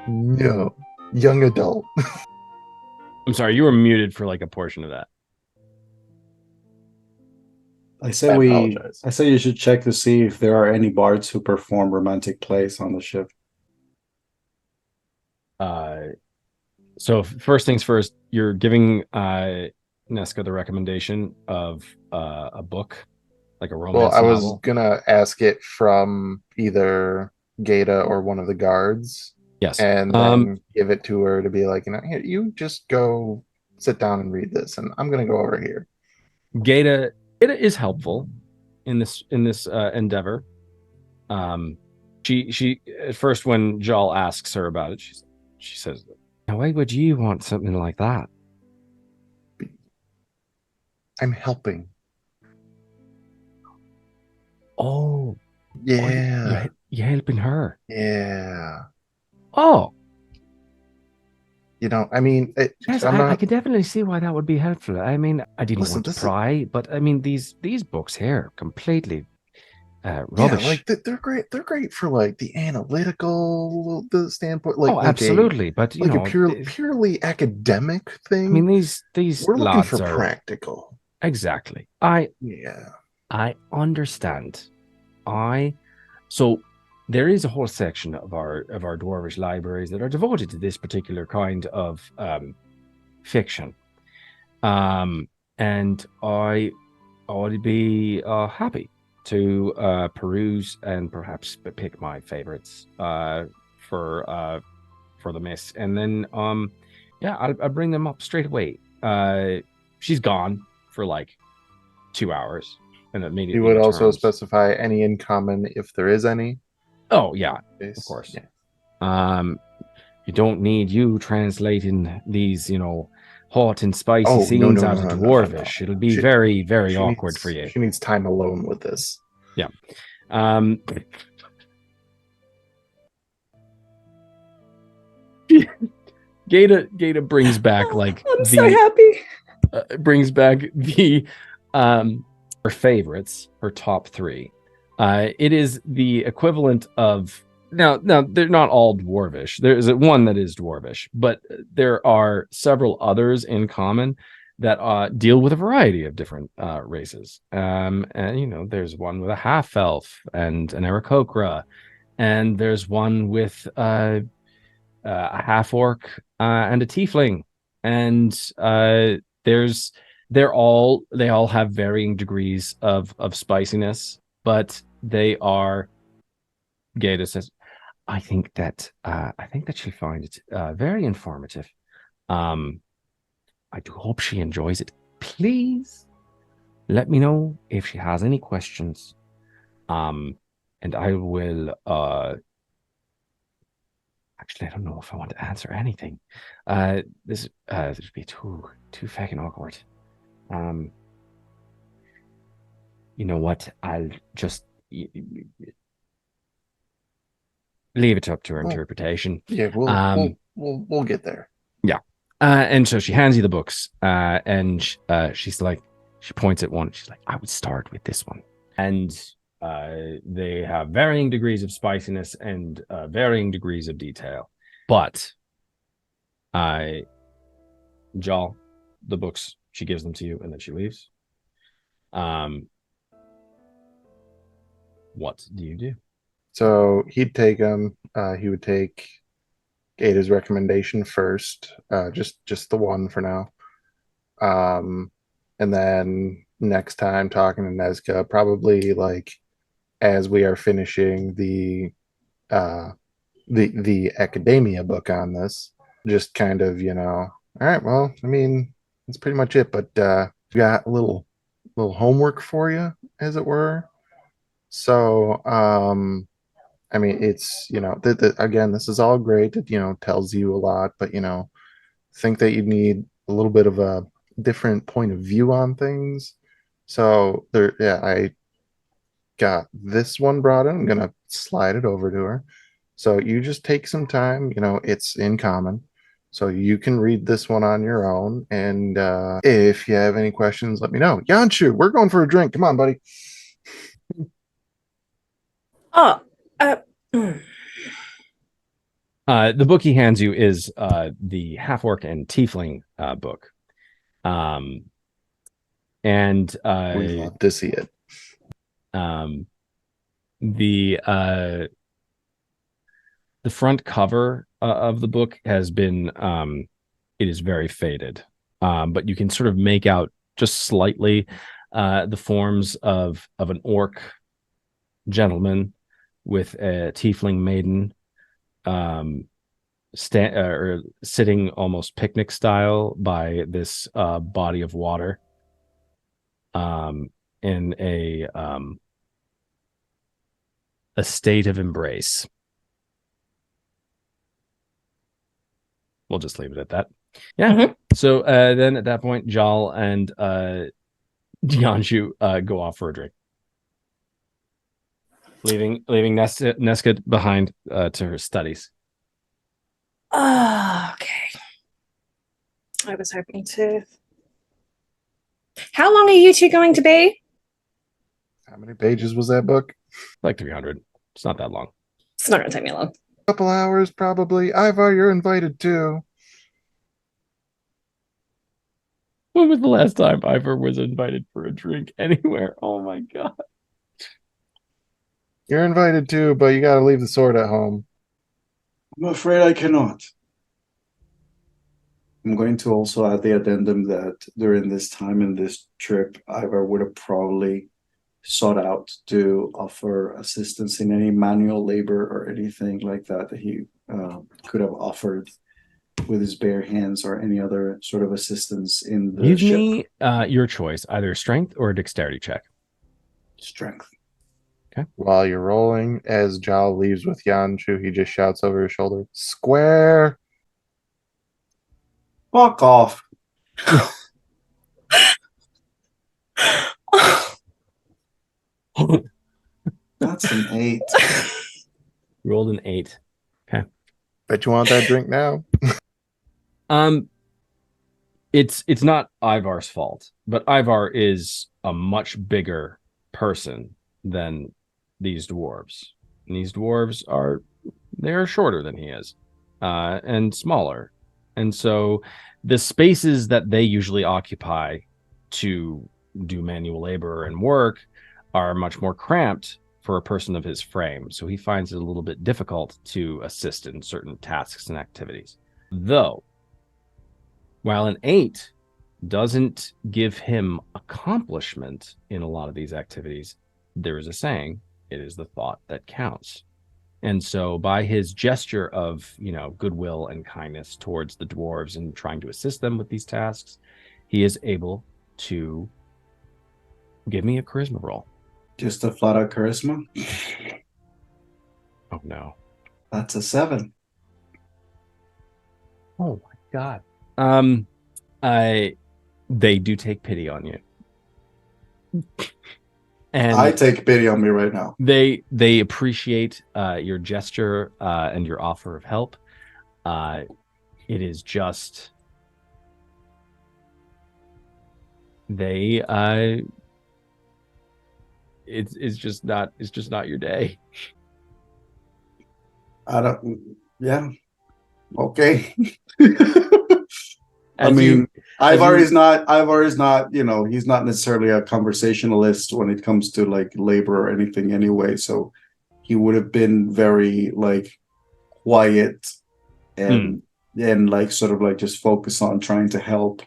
S2: No, young adult.
S1: I'm sorry, you were muted for like a portion of that.
S4: I say
S2: apologize.
S4: I say you should check to see if there are any bards who perform romantic plays on the ship.
S1: So first things first, you're giving Nezca the recommendation of a book, like a romance
S2: Well, I was
S1: novel.
S2: gonna ask it from either Gata or one of the guards,
S1: Yes.
S2: and then give it to her to be like, here, you just go sit down and read this, and I'm gonna go over here.
S1: Gata is helpful in this endeavor. She at first, when Jal asks her about it, she says, "Now, why would you want something like that?"
S2: I'm helping.
S1: Oh,
S2: Yeah.
S1: you're helping her.
S2: Yeah.
S1: Oh,
S2: I mean,
S1: yes,
S2: I'm
S1: I
S2: not.
S1: can definitely see why that would be helpful. I mean, I didn't
S2: Listen,
S1: want to
S2: this is-
S1: pry, but I mean, these books here completely
S2: Yeah,
S1: rubbish.
S2: like they're great. They're great for like the analytical the standpoint.
S1: Oh, absolutely. But you
S2: like a
S1: know,
S2: purely accomic thing.
S1: I mean, these
S2: we're looking for
S1: lads are
S2: practical.
S1: exactly.
S2: Yeah.
S1: I understand. So there is a whole section of our dwarvish libraries that are devoted to this particular kind of fiction. And I would be happy to peruse and perhaps pick my favorites for the miss, and then yeah, I'll bring them up straight away. She's gone for like 2 hours and immediately
S2: You would also
S1: returns.
S2: specify any in common if there is any.
S1: Oh yeah, of course.
S2: Yeah.
S1: You don't need you translating these, hot and spicy
S2: Oh,
S1: scenes
S2: no,
S1: out of
S2: no,
S1: dwarvish.
S2: no.
S1: It'll be very, very
S2: She
S1: awkward
S2: needs,
S1: for you.
S2: She needs time alone with this.
S1: Yeah. Gata brings back like
S3: I'm so happy.
S1: Brings back the her favorites, her top 3. It is the equivalent of now they're not all dwarvish. There's one that is dwarvish, but there are several others in common that deal with a variety of different races. And there's one with a half elf and an Aarakocra, and there's one with a half orc and a tiefling, and they all have varying degrees of spiciness, but they are. Gata says, I think that she'll find it very informative. I do hope she enjoys it. Please let me know if she has any questions. And I will actually, I don't know if I want to answer anything. This would be too fucking awkward. You know what? I'll just leave it up to her interpretation.
S2: Yeah, we'll get there.
S1: Yeah. And so she hands you the books, and she's like, she points at one. She's like, I would start with this one. And they have varying degrees of spiciness and varying degrees of detail. But Jal, the books, she gives them to you, and then she leaves. What do you do?
S2: So he'd take them. He would take Gata's recommendation first, just the one for now. And then next time talking to Nezca, probably like as we are finishing the academia book on this, just kind of, all right, well, I mean, that's pretty much it, but we got a little homework for you, as it were. So I mean, it's, again, this is all great. It, tells you a lot, but, think that you need a little bit of a different point of view on things. So there, yeah, I got this one brought in. I'm going to slide it over to her. So you just take some time, it's in common. So you can read this one on your own. And if you have any questions, let me know. Yanshu, we're going for a drink. Come on, buddy.
S3: Oh, mm.
S1: The book he hands you is the half-orc and tiefling book. And
S2: We love to see it.
S1: The front cover of the book has been it is very faded, but you can sort of make out just slightly the forms of an orc gentleman with a tiefling maiden or sitting almost picnic style by this body of water in a state of embrace. We'll just leave it at that. Yeah.
S3: Mhm.
S1: So then at that point, Jal and Yanshu go off for a drink, leaving Nesca behind to her studies.
S3: Oh, okay. I was hoping to. How long are you two going to be?
S2: How many pages was that book?
S1: Like 300. It's not that long.
S3: It's not going to take me long.
S2: A couple hours, probably. Ivar, you're invited too.
S1: When was the last time Ivor was invited for a drink anywhere? Oh my god.
S2: You're invited too, but you got to leave the sword at home.
S6: I'm afraid I cannot. I'm going to also add the addendum that during this time in this trip, Ivar would have probably sought out to offer assistance in any manual labor or anything like that he could have offered with his bare hands or any other sort of assistance in the
S1: Give
S6: ship.
S1: me your choice, either strength or a dexterity check.
S6: Strength.
S1: Okay.
S2: While you're rolling, as Jal leaves with Yanshu, he just shouts over his shoulder, "Square!"
S6: Fuck off. That's an 8.
S1: Rolled an 8. Okay.
S2: Bet you want that drink now?
S1: It's not Ivar's fault, but Ivar is a much bigger person than these dwarves. And these dwarves they're shorter than he is, and smaller. And so the spaces that they usually occupy to do manual labor and work are much more cramped for a person of his frame. So he finds it a little bit difficult to assist in certain tasks and activities. Though, while an 8 doesn't give him accomplishment in a lot of these activities, there is a saying, it is the thought that counts. And so by his gesture of, goodwill and kindness towards the dwarves and trying to assist them with these tasks, he is able to give me a charisma roll.
S6: Just a flat out charisma?
S1: Oh, no.
S6: That's a 7.
S1: Oh, my God. They do take pity on you. And
S6: I take pity on me right now.
S1: They appreciate your gesture and your offer of help. It is just it's just not your day.
S6: Yeah. Okay. Ivar is not, he's not necessarily a conversationalist when it comes to like labor or anything anyway. So he would have been very like quiet and like sort of like just focus on trying to help.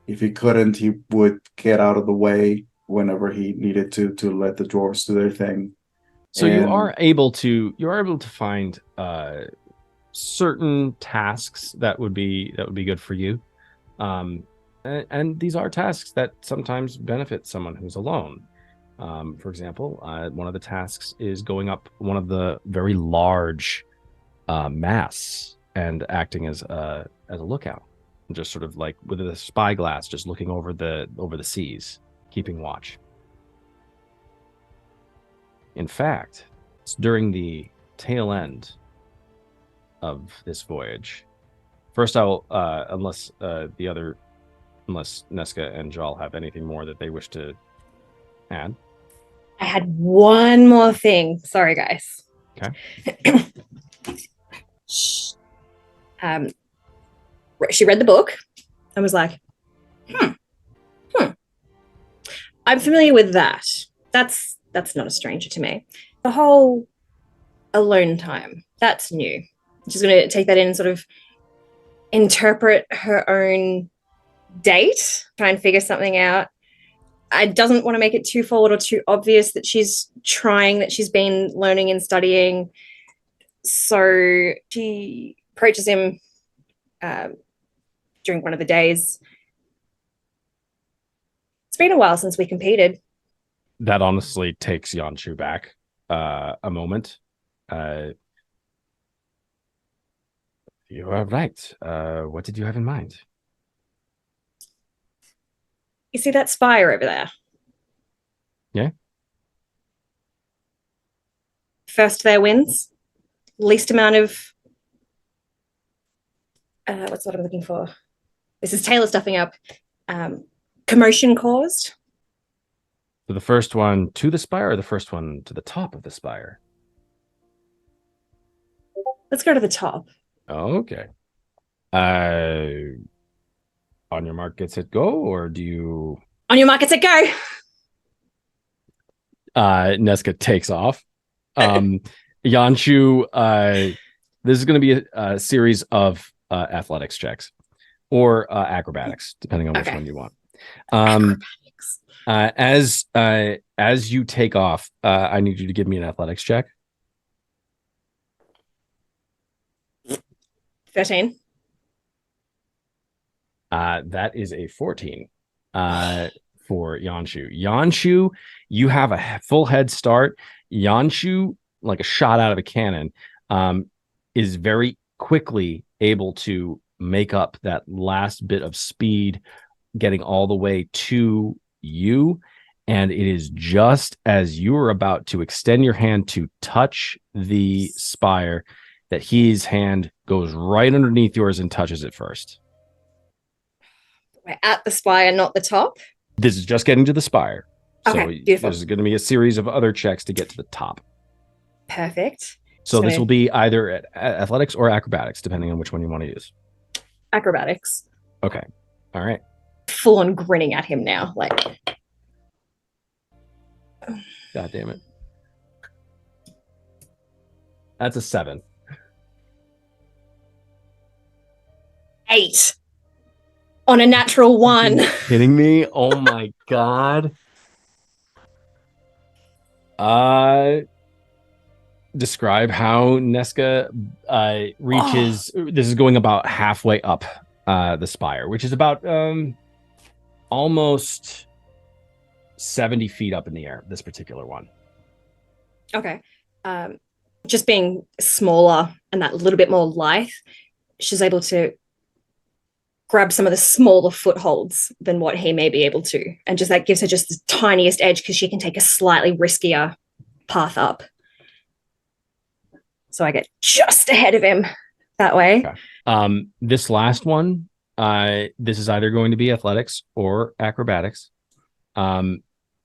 S6: If he couldn't, he would get out of the way whenever he needed to let the dwarves do their thing.
S1: So you are able to find certain tasks that would be good for you. And these are tasks that sometimes benefit someone who's alone. For example, one of the tasks is going up one of the very large masts and acting as a lookout, and just sort of like with a spyglass, just looking over the seas, keeping watch. In fact, it's during the tail end of this voyage. First, I'll unless Nesca and Jal have anything more that they wish to add.
S3: I had one more thing. Sorry, guys.
S1: Okay.
S3: She read the book and was like, I'm familiar with that. That's not a stranger to me. The whole alone time, that's new. She's going to take that in and sort of interpret her own date, try and figure something out. I doesn't want to make it too forward or too obvious that she's trying, that she's been learning and studying. So she approaches him during one of the days. It's been a while since we competed.
S1: That honestly takes Yanshu back a moment. You are right. What did you have in mind?
S3: You see that spire over there?
S1: Yeah.
S3: First there wins. Least amount of what's what I'm looking for? This is Taylor stuffing up. Commotion caused.
S1: So the first one to the spire, or the first one to the top of the spire?
S3: Let's go to the top.
S1: Okay. On your mark, get set, go, or do you?
S3: On your mark, set, go.
S1: Nesca takes off. Yanshu, this is going to be a series of athletics checks or acrobatics, depending on which one you want. As you take off, I need you to give me an athletics check.
S3: 13.
S1: That is a 14 for Yanshu. Yanshu, you have a full head start. Yanshu, like a shot out of a cannon, is very quickly able to make up that last bit of speed, getting all the way to you. And it is just as you are about to extend your hand to touch the spire that his hand goes right underneath yours and touches it first.
S3: We're at the spire, not the top.
S1: This is just getting to the spire.
S3: Okay,
S1: so
S3: beautiful.
S1: There's going to be a series of other checks to get to the top.
S3: Perfect.
S1: So this will be either at athletics or acrobatics, depending on which one you want to use.
S3: Acrobatics.
S1: Okay. All right.
S3: Full on grinning at him now. Like,
S1: God damn it. That's a 7.
S3: 8 on a natural 1.
S1: Are you kidding me? Oh my God. Describe how Nesca reaches. This is going about halfway up the spire, which is about almost 70 feet up in the air, this particular one.
S3: Okay. Just being smaller and that little bit more lithe, she's able to grab some of the smaller footholds than what he may be able to. And just that gives her just the tiniest edge because she can take a slightly riskier path up. So I get just ahead of him that way.
S1: Okay. This last one, this is either going to be athletics or acrobatics.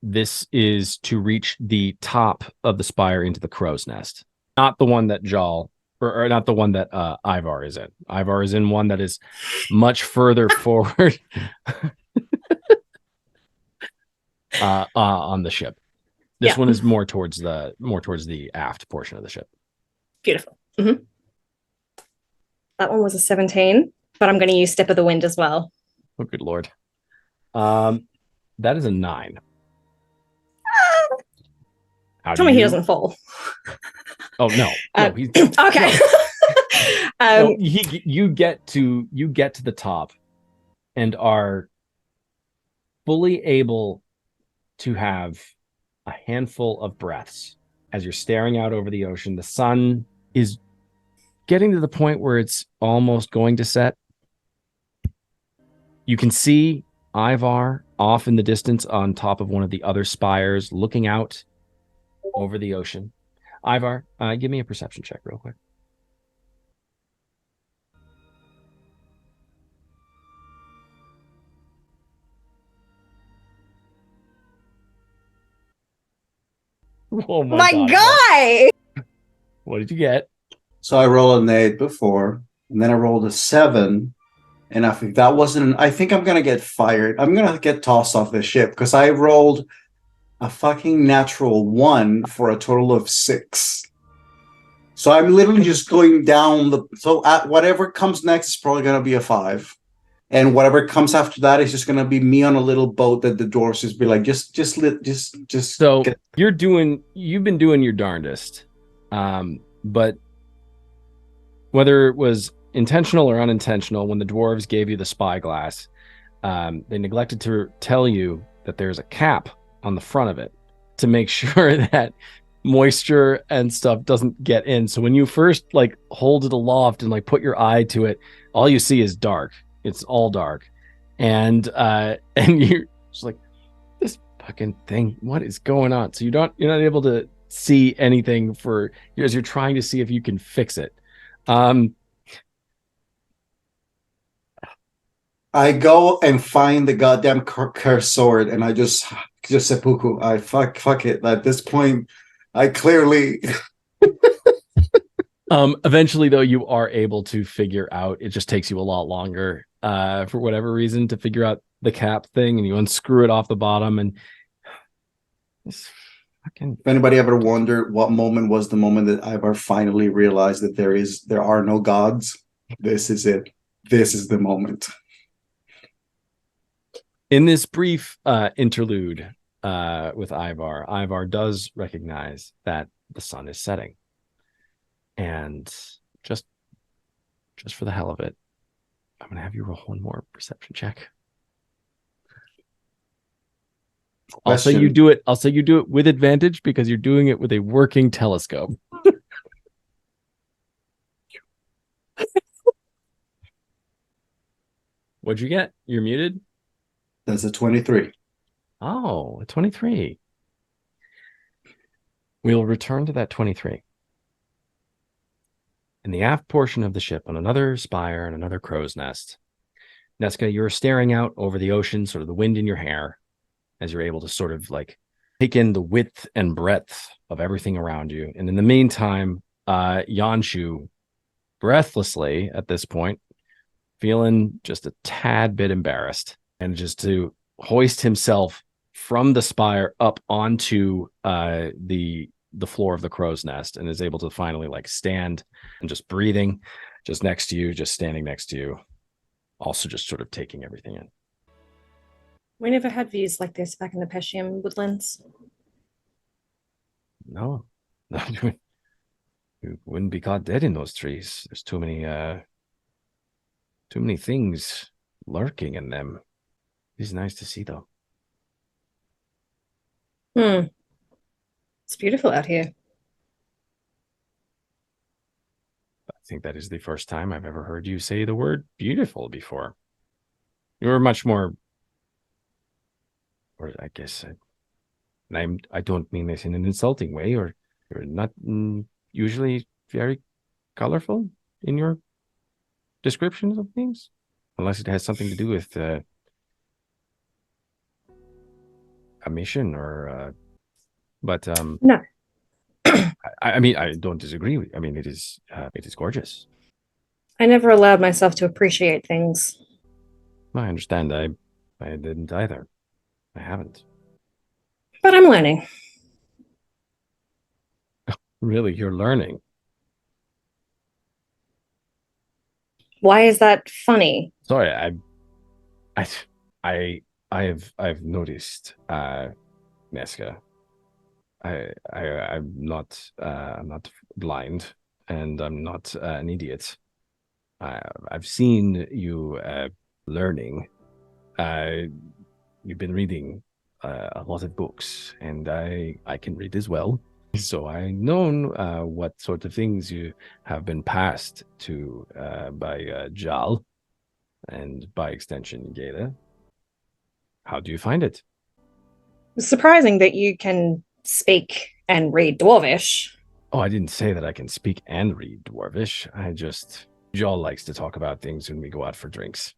S1: This is to reach the top of the spire into the crow's nest. Not the one that Jal, or not the one that Ivar is in. Ivar is in one that is much further forward on the ship. This one is more towards the aft portion of the ship.
S3: Beautiful. Mm-hmm. That one was a 17, but I'm going to use Step of the Wind as well.
S1: Oh, good Lord. That is a 9.
S3: Tell me he doesn't fall.
S1: Oh no, he's
S3: okay.
S1: No. You get to the top and are fully able to have a handful of breaths as you're staring out over the ocean. The sun is getting to the point where it's almost going to set. You can see Ivar off in the distance on top of one of the other spires looking out over the ocean. Ivar, give me a perception check real quick. Oh
S3: My
S1: God.
S3: guy!
S1: What did you get?
S4: So I rolled an 8 before, and then I rolled a 7. And I think that wasn't. I think I'm gonna get fired. I'm gonna get tossed off the ship because I rolled a fucking natural 1 for a total of 6. So I'm literally just going down the. So at whatever comes next is probably gonna be a 5, and whatever comes after that is just gonna be me on a little boat that the dwarves just be like, just.
S1: So you've been doing your darndest, but whether it was intentional or unintentional, when the dwarves gave you the spyglass, they neglected to tell you that there's a cap on the front of it to make sure that moisture and stuff doesn't get in. So when you first like hold it aloft and like put your eye to it, all you see is dark. It's all dark, and you're just like, this fucking thing, what is going on? So you're not able to see anything as you're trying to see if you can fix it.
S4: I go and find the goddamn cursed sword, and I just seppuku. I fuck it. At this point, I clearly.
S1: Eventually, though, you are able to figure out. It just takes you a lot longer, for whatever reason, to figure out the cap thing, and you unscrew it off the bottom, and this fucking.
S4: If anybody ever wondered what moment was the moment that Ivar finally realized that there are no gods, this is it. This is the moment.
S1: In this brief interlude with Ivar does recognize that the sun is setting. And just for the hell of it, I'm going to have you roll one more perception check. I'll say you do it with advantage because you're doing it with a working telescope. What'd you get? You're muted?
S4: That's a 23.
S1: Oh, a 23. We'll return to that 23. In the aft portion of the ship, on another spire and another crow's nest, Nesca, you're staring out over the ocean, sort of the wind in your hair, as you're able to sort of like take in the width and breadth of everything around you. And in the meantime, Yanshu, breathlessly at this point, feeling just a tad bit embarrassed, and just to hoist himself from the spire up onto the floor of the crow's nest, and is able to finally like stand and just breathing just next to you, just standing next to you, also just sort of taking everything in.
S3: We never had views like this back in the Peshium woodlands.
S1: No. You wouldn't be caught dead in those trees. There's too many things lurking in them. It's nice to see, though.
S3: It's beautiful out here.
S1: I think that is the first time I've ever heard you say the word beautiful before. You're much more, or I guess, I don't mean this in an insulting way, or you're not usually very colorful in your descriptions of things, unless it has something to do with a mission or but
S3: No.
S1: I mean, I don't disagree with, I mean, it is gorgeous.
S3: I never allowed myself to appreciate things.
S1: I understand. I didn't either. I haven't.
S3: But I'm learning.
S1: Really, you're learning.
S3: Why is that funny?
S1: Sorry, I've noticed, Nesca. I'm not blind, and I'm not an idiot. I've seen you learning. You've been reading a lot of books, and I can read as well. So I know what sort of things you have been passed to by Jal, and by extension, Geda. How do you find it?
S3: It's surprising that you can speak and read Dwarvish.
S1: Oh, I didn't say that I can speak and read Dwarvish. Jal likes to talk about things when we go out for drinks.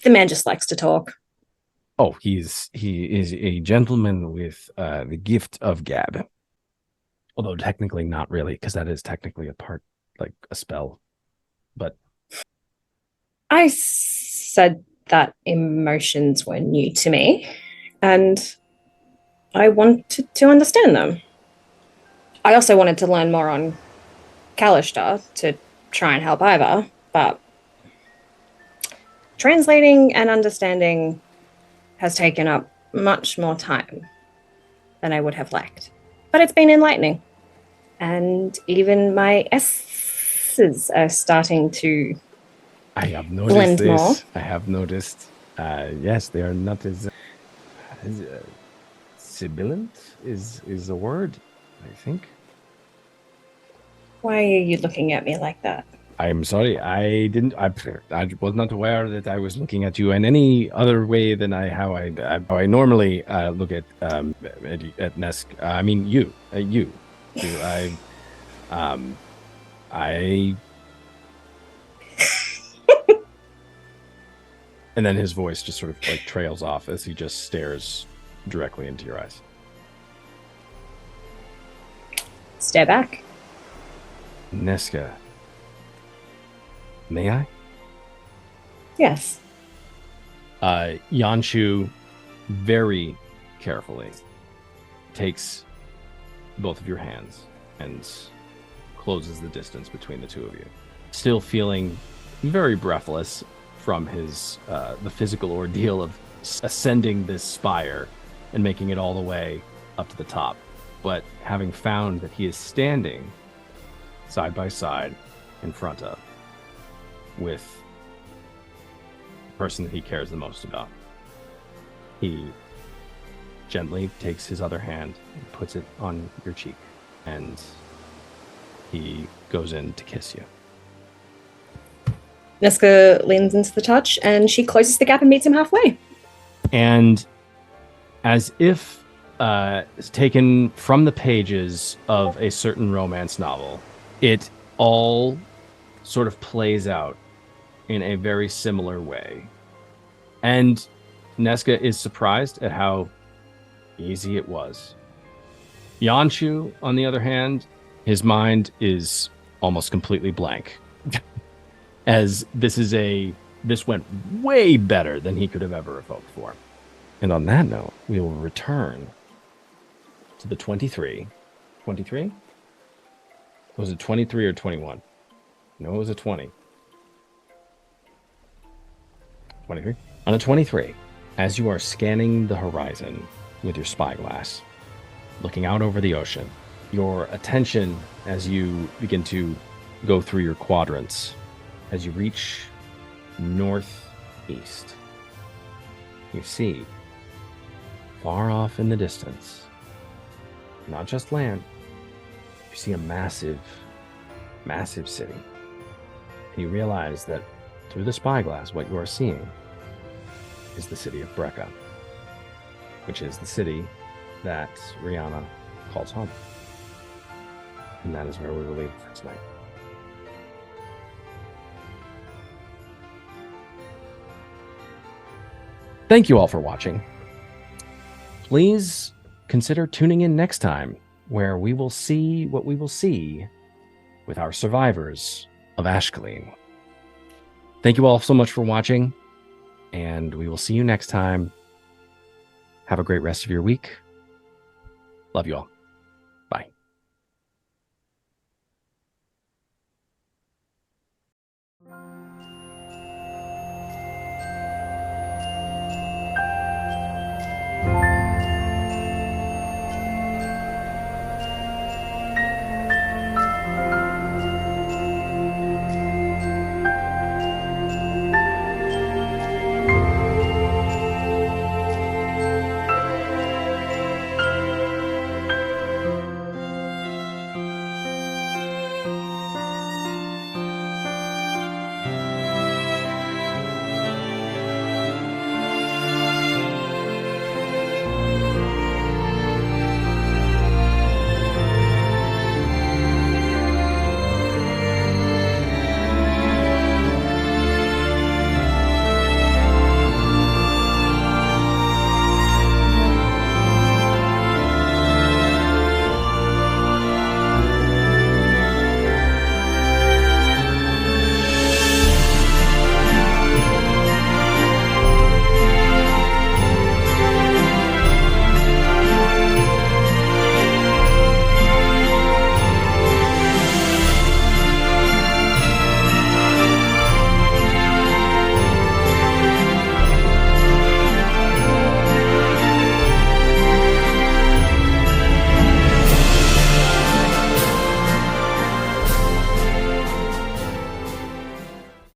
S3: The man just likes to talk.
S1: Oh, he is a gentleman with the gift of gab. Although technically not really, because that is technically a part, like a spell. But
S3: I said that emotions were new to me, and I wanted to understand them. I also wanted to learn more on Kalishtar to try and help Iva, but translating and understanding has taken up much more time than I would have liked. But it's been enlightening. And even my S's are starting to
S1: I have noticed
S3: blend
S1: this.
S3: more.
S1: I have noticed. Yes, they are not as sibilant is the word, I think.
S3: Why are you looking at me like that?
S1: I'm sorry. I was not aware that I was looking at you in any other way than how I normally look at Nesk. I mean you. And then his voice just sort of like trails off as he just stares directly into your eyes.
S3: Stare back.
S1: Neska, may I?
S3: Yes.
S1: Yanshu very carefully takes both of your hands and closes the distance between the two of you. Still feeling very breathless from his the physical ordeal of ascending this spire and making it all the way up to the top, but having found that he is standing side by side in front of with the person that he cares the most about. He gently takes his other hand and puts it on your cheek, and he goes in to kiss you.
S3: Neska leans into the touch and she closes the gap and meets him halfway.
S1: And as if taken from the pages of a certain romance novel, it all sort of plays out in a very similar way. And Neska is surprised at how easy it was. Yanshu, on the other hand, his mind is almost completely blank. As this went way better than he could have ever hoped for. And on that note, we will return to the 23. 23? Was it 23 or 21? No, it was a 20. 23? On a 23, as you are scanning the horizon with your spyglass, looking out over the ocean, your attention as you begin to go through your quadrants, as you reach northeast, you see, far off in the distance, not just land, you see a massive, massive city. And you realize that through the spyglass, what you are seeing is the city of Brekka, which is the city that Rihanna calls home. And that is where we will leave for tonight. Thank you all for watching. Please consider tuning in next time, where we will see what we will see with our survivors of Ashcaleen. Thank you all so much for watching, and we will see you next time. Have a great rest of your week. Love you all.